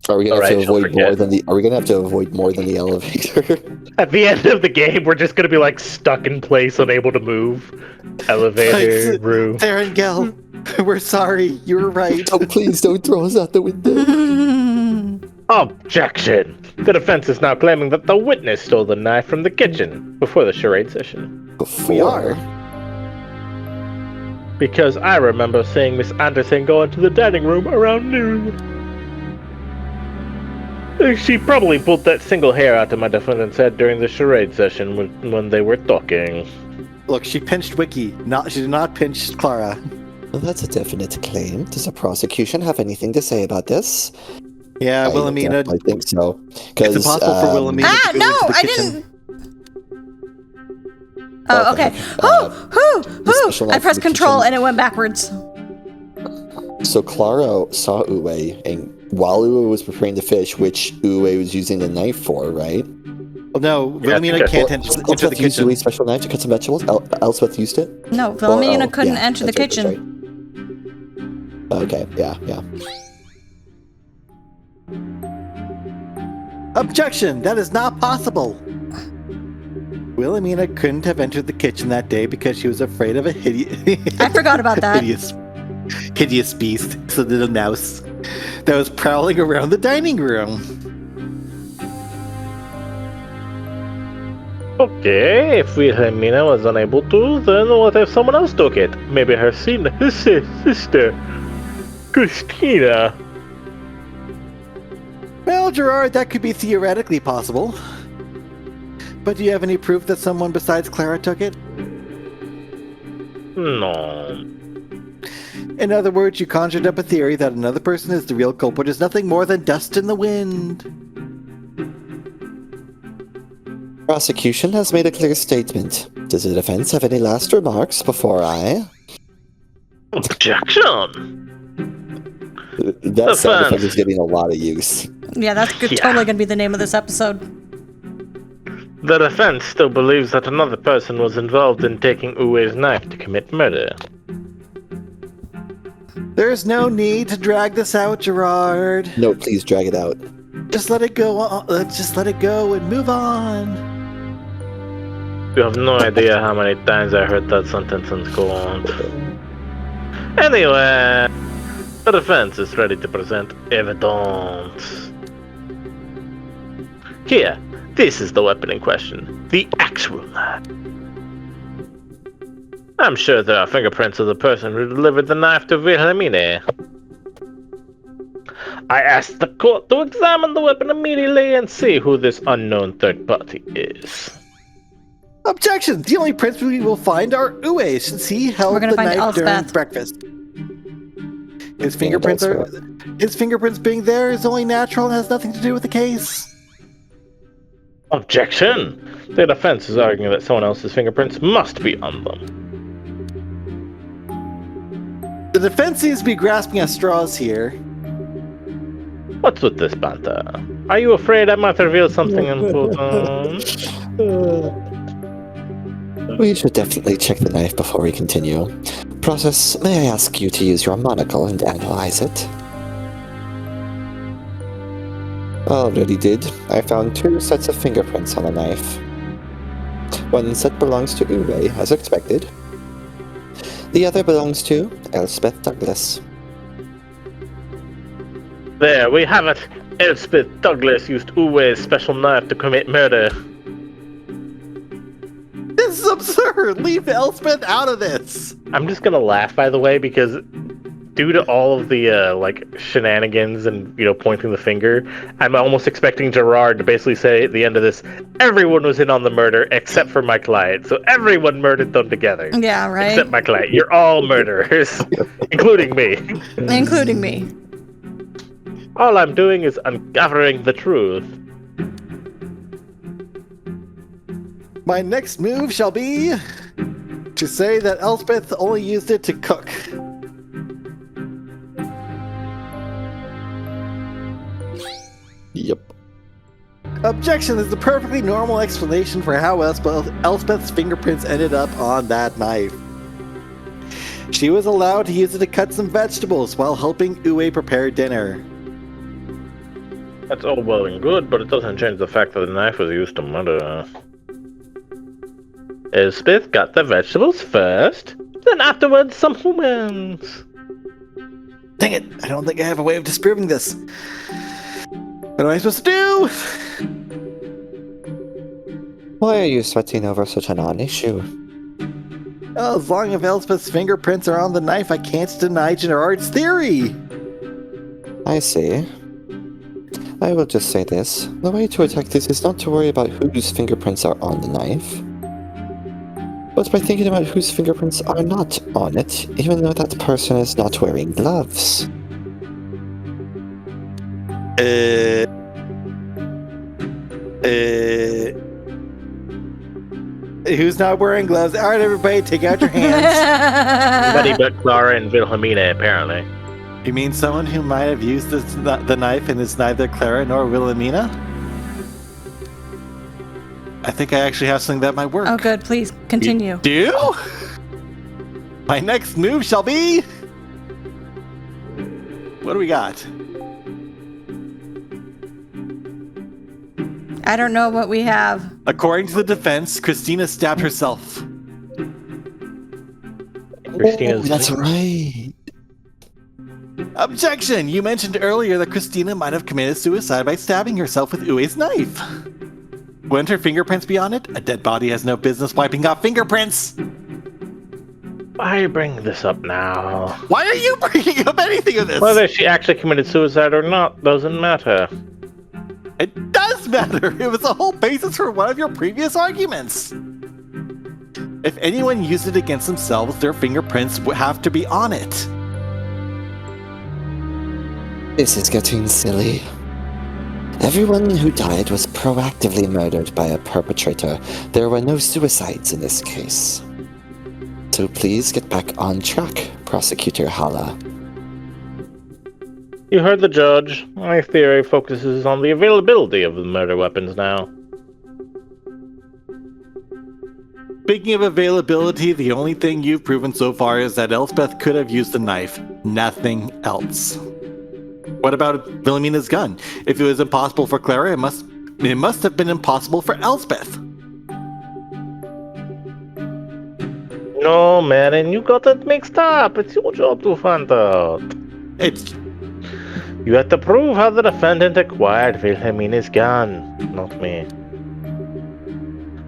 Are we gonna Alright, have to she'll avoid more forget. than the? Are we gonna have to avoid more than the elevator? At the end of the game, we're just gonna be like stuck in place, unable to move. Elevator, Like, room. Theron Gell, we're sorry. You were right. Oh, please don't throw us out the window. Objection! The defense is now claiming that the witness stole the knife from the kitchen before the charade session. Before. We are. Because I remember seeing Miss Anderson go into the dining room around noon. She probably pulled that single hair out of my defendant's head during the charade session when they were talking. Look, she pinched Wiki. She did not pinch Clara. Well, that's a definite claim. Does the prosecution have anything to say about this? Yeah, Wilhelmina. I think so. It's impossible for Wilhelmina Ah, to go no, into the I kitchen. didn't. Oh, okay. special I knife pressed in the control kitchen. and it went backwards. So Clara saw Uwe, and while Uwe was preparing the fish, which Uwe was using the knife for, right? Well, no, Wilhelmina because- can't enter the Elspeth used kitchen. Uwe's special knife to cut some vegetables. Elspeth used it? No, Philomena Oh, couldn't yeah, enter the that's right, kitchen. that's right. Okay, yeah. Objection! That is not possible. Wilhelmina couldn't have entered the kitchen that day because she was afraid of a I forgot about that. hideous beast, it's a little mouse, that was prowling around the dining room. Okay, if Wilhelmina was unable to, then what if someone else took it? Maybe her sister, Christina. Well, Gerard, that could be theoretically possible. But do you have any proof that someone besides Clara took it? No. In other words, you conjured up a theory that another person is the real culprit is nothing more than dust in the wind. Prosecution has made a clear statement. Does the defense have any last remarks before I? Objection! That sound Defense. effect is getting a lot of use. Yeah, that's Yeah. totally going to be the name of this episode. The defense still believes that another person was involved in taking Uwe's knife to commit murder. There's no need to drag this out, Gerard. No, please drag it out. Just let it go. Just let it go and move on. You have no idea how many times I heard that sentence in court. Anyway, the defense is ready to present evidence. Here, this is the weapon in question. The actual knife. I'm sure there are fingerprints of the person who delivered the knife to Wilhelmine. I asked the court to examine the weapon immediately and see who this unknown third party is. Objection! The only prints we will find are Uwe, since he held We're gonna the find knife during Elspeth. breakfast. His fingerprints being there is only natural and has nothing to do with the case. Objection! The defense is arguing that someone else's fingerprints must be on them. The defense seems to be grasping at straws here. What's with this banter? Are you afraid I might reveal something important? We should definitely check the knife before we continue. Process, may I ask you to use your monocle and analyze it? Already did. I found 2 sets of fingerprints on the knife. One set belongs to Uwe, as expected. The other belongs to Elspeth Douglas. There, we have it. Elspeth Douglas used Uwe's special knife to commit murder. This is absurd! Leave Elspeth out of this! I'm just gonna laugh, by the way, because due to all of the shenanigans and pointing the finger, I'm almost expecting Gerard to basically say at the end of this, everyone was in on the murder except for my client, so everyone murdered them together. Yeah, right? Except my client. You're all murderers, including me. Including me. All I'm doing is uncovering the truth. My next move shall be to say that Elspeth only used it to cook. Yep. Objection is the perfectly normal explanation for how Elspeth's fingerprints ended up on that knife. She was allowed to use it to cut some vegetables while helping Uwe prepare dinner. That's all well and good, but it doesn't change the fact that the knife was used to murder. Elspeth got the vegetables first, then afterwards some humans. Dang it, I don't think I have a way of disproving this. What am I supposed to do? Why are you sweating over such a non-issue? Well, as long as Elspeth's fingerprints are on the knife, I can't deny Gerard's theory. I see. I will just say this. The way to attack this is not to worry about whose fingerprints are on the knife, but by thinking about whose fingerprints are not on it, even though that person is not wearing gloves. Who's not wearing gloves? All right, everybody, take out your hands. Nobody but Clara and Wilhelmina, apparently. You mean someone who might have used the knife and is neither Clara nor Wilhelmina? I think I actually have something that might work. Oh, good. Please continue. You do? My next move shall be... What do we got? I don't know what we have. According to the defense, Christina stabbed herself. Christina's That's right. Objection! You mentioned earlier that Christina might have committed suicide by stabbing herself with Uwe's knife. Wouldn't her fingerprints be on it? A dead body has no business wiping off fingerprints! Why bring this up now? Why are you bringing up anything of this? Whether she actually committed suicide or not doesn't matter. It does matter! It was the whole basis for one of your previous arguments! If anyone used it against themselves, their fingerprints would have to be on it. This is getting silly. Everyone who died was proactively murdered by a perpetrator. There were no suicides in this case. So please get back on track, Prosecutor Hala. You heard the judge. My theory focuses on the availability of the murder weapons now. Speaking of availability, the only thing you've proven so far is that Elspeth could have used the knife. Nothing else. What about Wilhelmina's gun? If it was impossible for Clara, it must have been impossible for Elspeth. No, man, you got it mixed up. It's your job to find out. You have to prove how the defendant acquired Wilhelmina's gun, not me.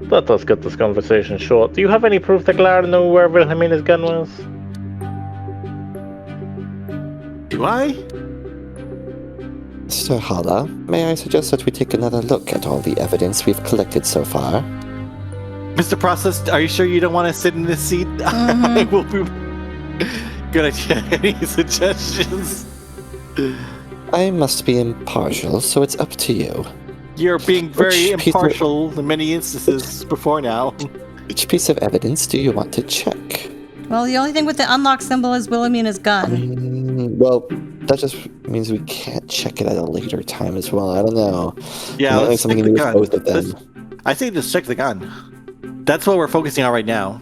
Let us cut this conversation short. Do you have any proof that Clara knew where Wilhelmina's gun was? Do I? Mr. Hala, may I suggest that we take another look at all the evidence we've collected so far? Mr. Process, are you sure you don't want to sit in this seat? I will be... Good idea. Any suggestions? I must be impartial, so it's up to you. You're being very Which piece of- impartial in many instances before now. Which piece of evidence do you want to check? Well, the only thing with the unlock symbol is Wilhelmina's gun. Well, that just means we can't check it at a later time as well. I don't know. Yeah, Might let's have something check to the do gun. with both of them. I say just check the gun. That's what we're focusing on right now.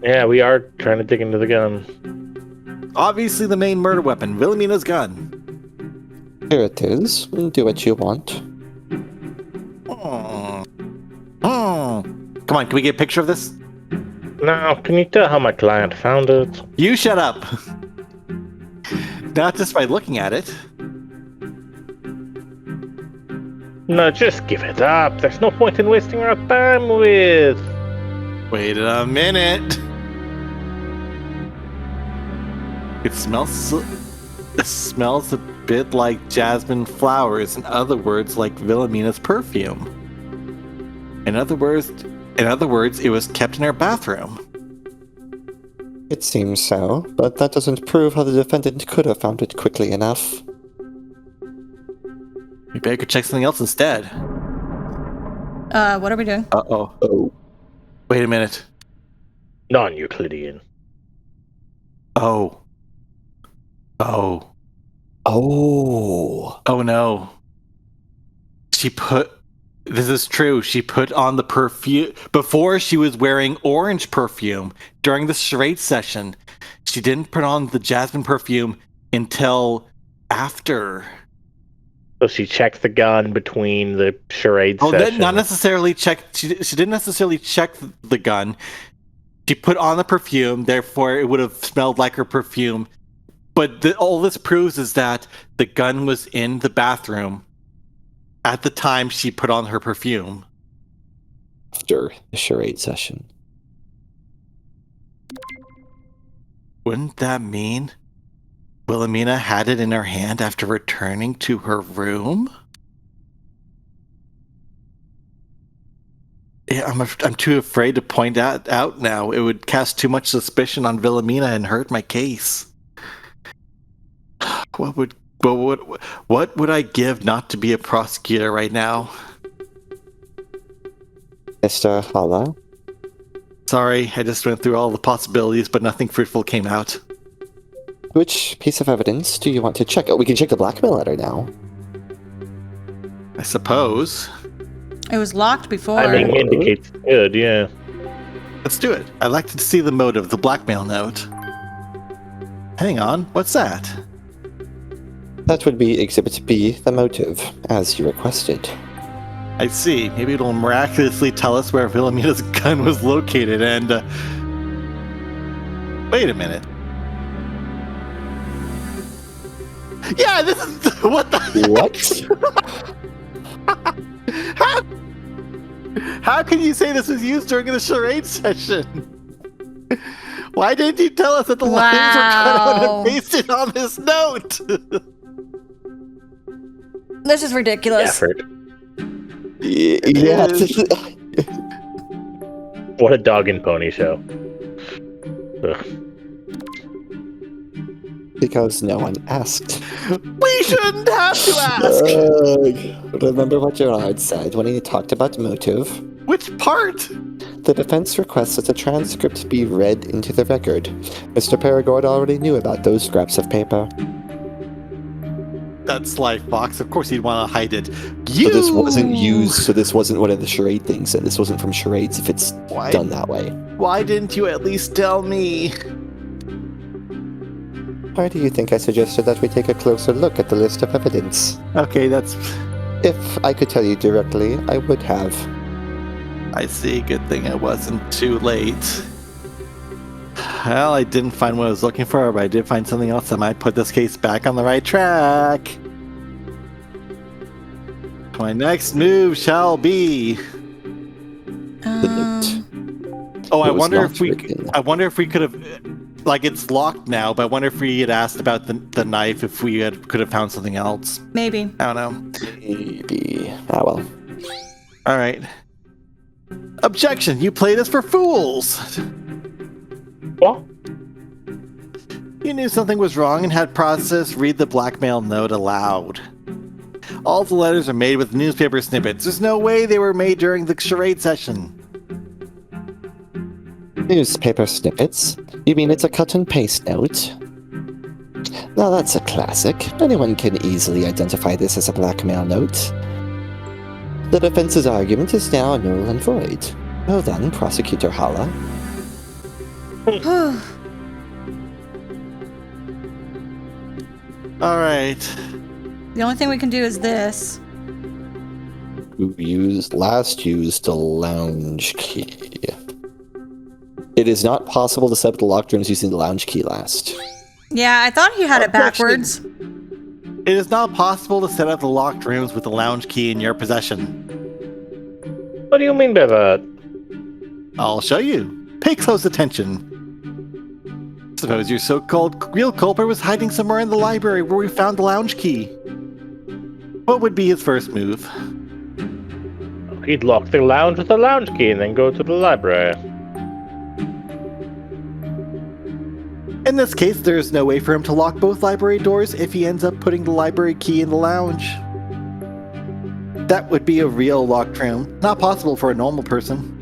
Yeah, we are trying to dig into the gun. Obviously the main murder weapon, Wilhelmina's gun. Here it is. Do what you want. Come on, can we get a picture of this? Now, can you tell how my client found it? You shut up. Not just by looking at it. No, just give it up. There's no point in wasting our time with... Wait a minute. It smells a bit like jasmine flowers. In other words, like Wilhelmina's perfume. In other words, it was kept in her bathroom. It seems so, but that doesn't prove how the defendant could have found it quickly enough. We better go check something else instead. What are we doing? Uh-oh. Oh. Wait a minute. Non-Euclidean. Oh. Oh. Oh no. This is true. She put on the perfume before she was wearing orange perfume during the charade session. She didn't put on the jasmine perfume until after. So she checked the gun between the charade Oh, session. not necessarily check. She didn't necessarily check the gun. She put on the perfume, therefore it would have smelled like her perfume. But all this proves is that the gun was in the bathroom at the time she put on her perfume. After the charade session. Wouldn't that mean Wilhelmina had it in her hand after returning to her room? Yeah, I'm too afraid to point out now. It would cast too much suspicion on Wilhelmina and hurt my case. What would I give not to be a prosecutor right now? Mr. Hala? Sorry, I just went through all the possibilities, but nothing fruitful came out. Which piece of evidence do you want to check? Oh, we can check the blackmail letter now. I suppose. It was locked before. I mean, indicates good, yeah. Let's do it. I'd like to see the motive, the blackmail note. Hang on, what's that? That would be Exhibit B, the motive, as you requested. I see. Maybe it'll miraculously tell us where Wilhelmina's gun was located and, Wait a minute. Yeah, this is... What the... What? How can you say this was used during the charade session? Why didn't you tell us that the lines were cut out and pasted on this note? This is ridiculous. Effort. Yeah. What a dog and pony show. Ugh. Because no one asked. We shouldn't have to ask! Remember what Gerard said when he talked about motive? Which part? The defense requests that the transcript be read into the record. Mr. Perigord already knew about those scraps of paper. That's Sly Fox. Of course he'd want to hide it. So this wasn't used, so this wasn't one of the charade things, and this wasn't from charades if it's done that way. Why didn't you at least tell me? Why do you think I suggested that we take a closer look at the list of evidence? Okay, that's... If I could tell you directly, I would have. I see. Good thing I wasn't too late. Well, I didn't find what I was looking for, but I did find something else that might put this case back on the right track. My next move shall be Oh, I It was wonder not if we. written. I wonder if we could have. Like, it's locked now, but I wonder if we had asked about the knife, if we could have found something else. Maybe. I don't know. Maybe. Ah, well. All right. Objection! You played us for fools. What? You knew something was wrong and had process read the blackmail note aloud. All the letters are made with newspaper snippets. There's no way they were made during the charade session. Newspaper snippets? You mean it's a cut and paste note? Now that's a classic. Anyone can easily identify this as a blackmail note. The defense's argument is now null and void. Well done, Prosecutor Hala. All right. The only thing we can do is this. Who last used the lounge key? It is not possible to set up the locked rooms using the lounge key last. Yeah, I thought he had it Objection. backwards. It is not possible to set up the locked rooms with the lounge key in your possession. What do you mean by that? I'll show you. Pay close attention. Suppose your so-called real culprit was hiding somewhere in the library where we found the lounge key. What would be his first move? He'd lock the lounge with the lounge key and then go to the library. In this case, there is no way for him to lock both library doors if he ends up putting the library key in the lounge. That would be a real locked room. Not possible for a normal person.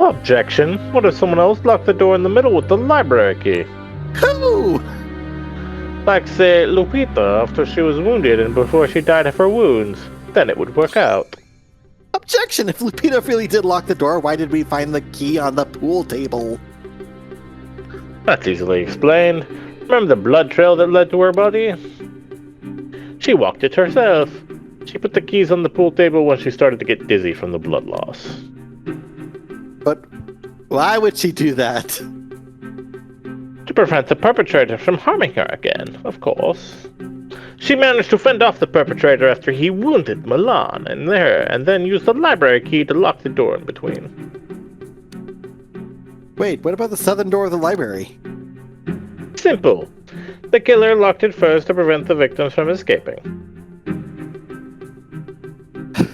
Objection. What if someone else locked the door in the middle with the library key? Who? Like, say, Lupita after she was wounded and before she died of her wounds. Then it would work out. Objection! If Lupita really did lock the door, why did we find the key on the pool table? That's easily explained. Remember the blood trail that led to her body? She walked it herself. She put the keys on the pool table when she started to get dizzy from the blood loss. But why would she do that? To prevent the perpetrator from harming her again, of course. She managed to fend off the perpetrator after he wounded Milan and then used the library key to lock the door in between. Wait, what about the southern door of the library? Simple. The killer locked it first to prevent the victims from escaping.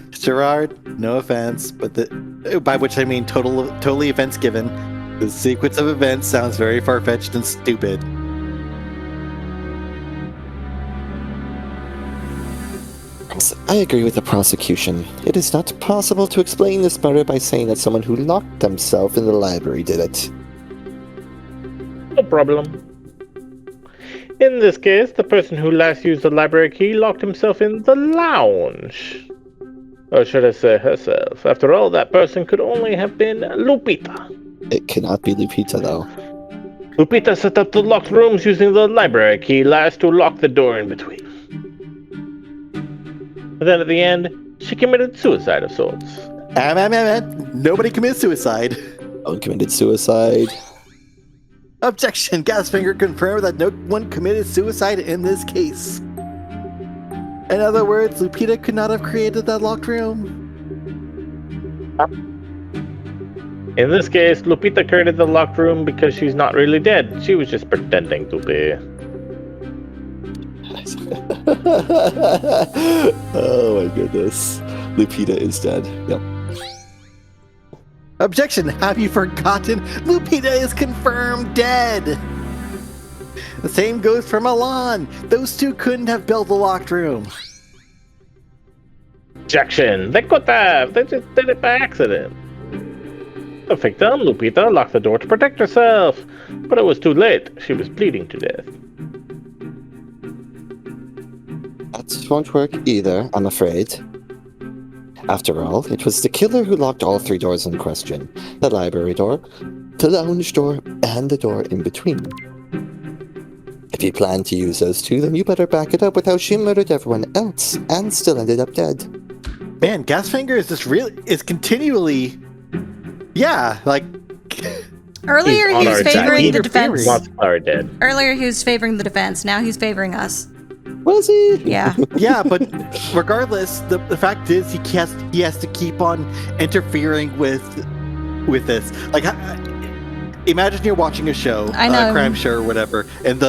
Gerard, no offense, but by which I mean totally offense given. The sequence of events sounds very far-fetched and stupid. I agree with the prosecution. It is not possible to explain this murder by saying that someone who locked themselves in the library did it. No problem. In this case, the person who last used the library key locked himself in the lounge. Or should I say herself? After all, that person could only have been Lupita. It cannot be Lupita, though. Lupita set up the locked rooms using the library key last to lock the door in between. And then at the end, she committed suicide of sorts. Nobody commits suicide. No one committed suicide. Objection! Gasfinger confirmed that no one committed suicide in this case. In other words, Lupita could not have created that locked room. In this case, Lupita created the locked room because she's not really dead. She was just pretending to be. Oh my goodness. Lupita is dead. Yep. Objection! Have you forgotten? Lupita is confirmed dead! The same goes for Milan. Those two couldn't have built the locked room. Objection! They could have! They just did it by accident. The victim, Lupita, locked the door to protect herself. But it was too late. She was bleeding to death. That won't work either, I'm afraid. After all, it was the killer who locked all three doors in question. The library door, the lounge door, and the door in between. If you plan to use those two, then you better back it up with how she murdered everyone else and still ended up dead. Man, Gasfinger is continually... Yeah, like... Earlier he was favoring the defense. Lots are dead. Earlier he was favoring the defense. Now he's favoring us. Was he? Yeah. Yeah, but regardless, the fact is he has to keep on interfering with this. Like, imagine you're watching a show, I know. a crime show or whatever, and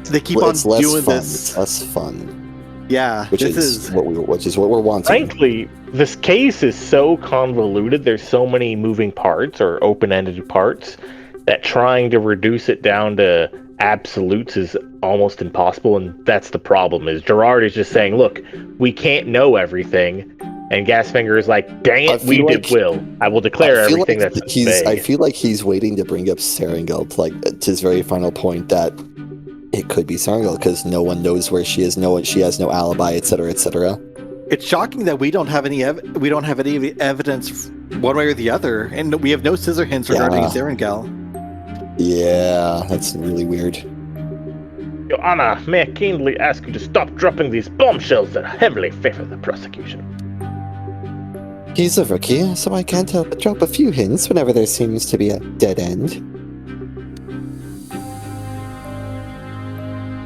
they keep Well, on it's less doing fun. this. It's less fun. Yeah, Which is what we're wanting. Frankly, this case is so convoluted. There's so many moving parts or open-ended parts that trying to reduce it down to absolutes is almost impossible. And that's the problem. Is Gerard is just saying, "Look, we can't know everything," and Gasfinger is like, "Dang it, we will. I will declare everything that's vague." I feel like he's waiting to bring up Serengil, like to his very final point that it could be Serengil because no one knows where she is. She has no alibi, etc., etc. It's shocking that we don't have any evidence one way or the other, and we have no scissor hints regarding Serengil. Yeah, that's really weird. Your Honor, may I kindly ask you to stop dropping these bombshells that heavily favor the prosecution? He's a rookie, so I can't help but drop a few hints whenever there seems to be a dead end.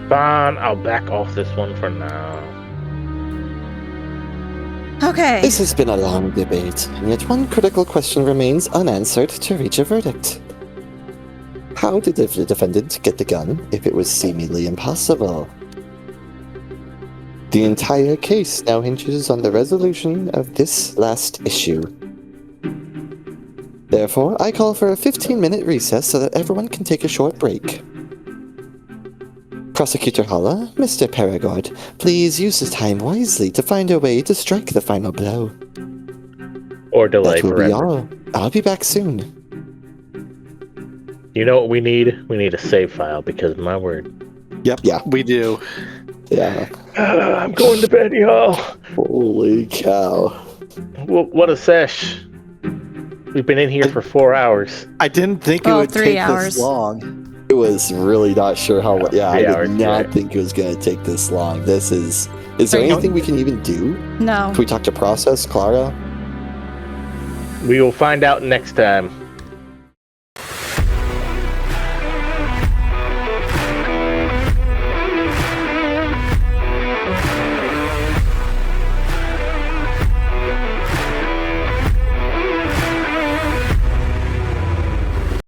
Fine, I'll back off this one for now. Okay. This has been a long debate, and yet one critical question remains unanswered to reach a verdict. How did the defendant get the gun if it was seemingly impossible? The entire case now hinges on the resolution of this last issue. Therefore, I call for a 15-minute recess so that everyone can take a short break. Prosecutor Holla, Mr. Paragard, please use the time wisely to find a way to strike the final blow. Or delay That will forever. be all. I'll be back soon. You know what we need? We need a save file because my word. Yep. Yeah. We do. Yeah. I'm going to bed, y'all. Holy cow. What a sesh. We've been in here for 4 hours. I didn't think it Well, would 3 take hours. this long. I was really not sure how. Yeah, I 3 did hours, not yeah. think it was going to take this long. Is there Right. anything we can even do? No. Can we talk to Process, Clara? We will find out next time.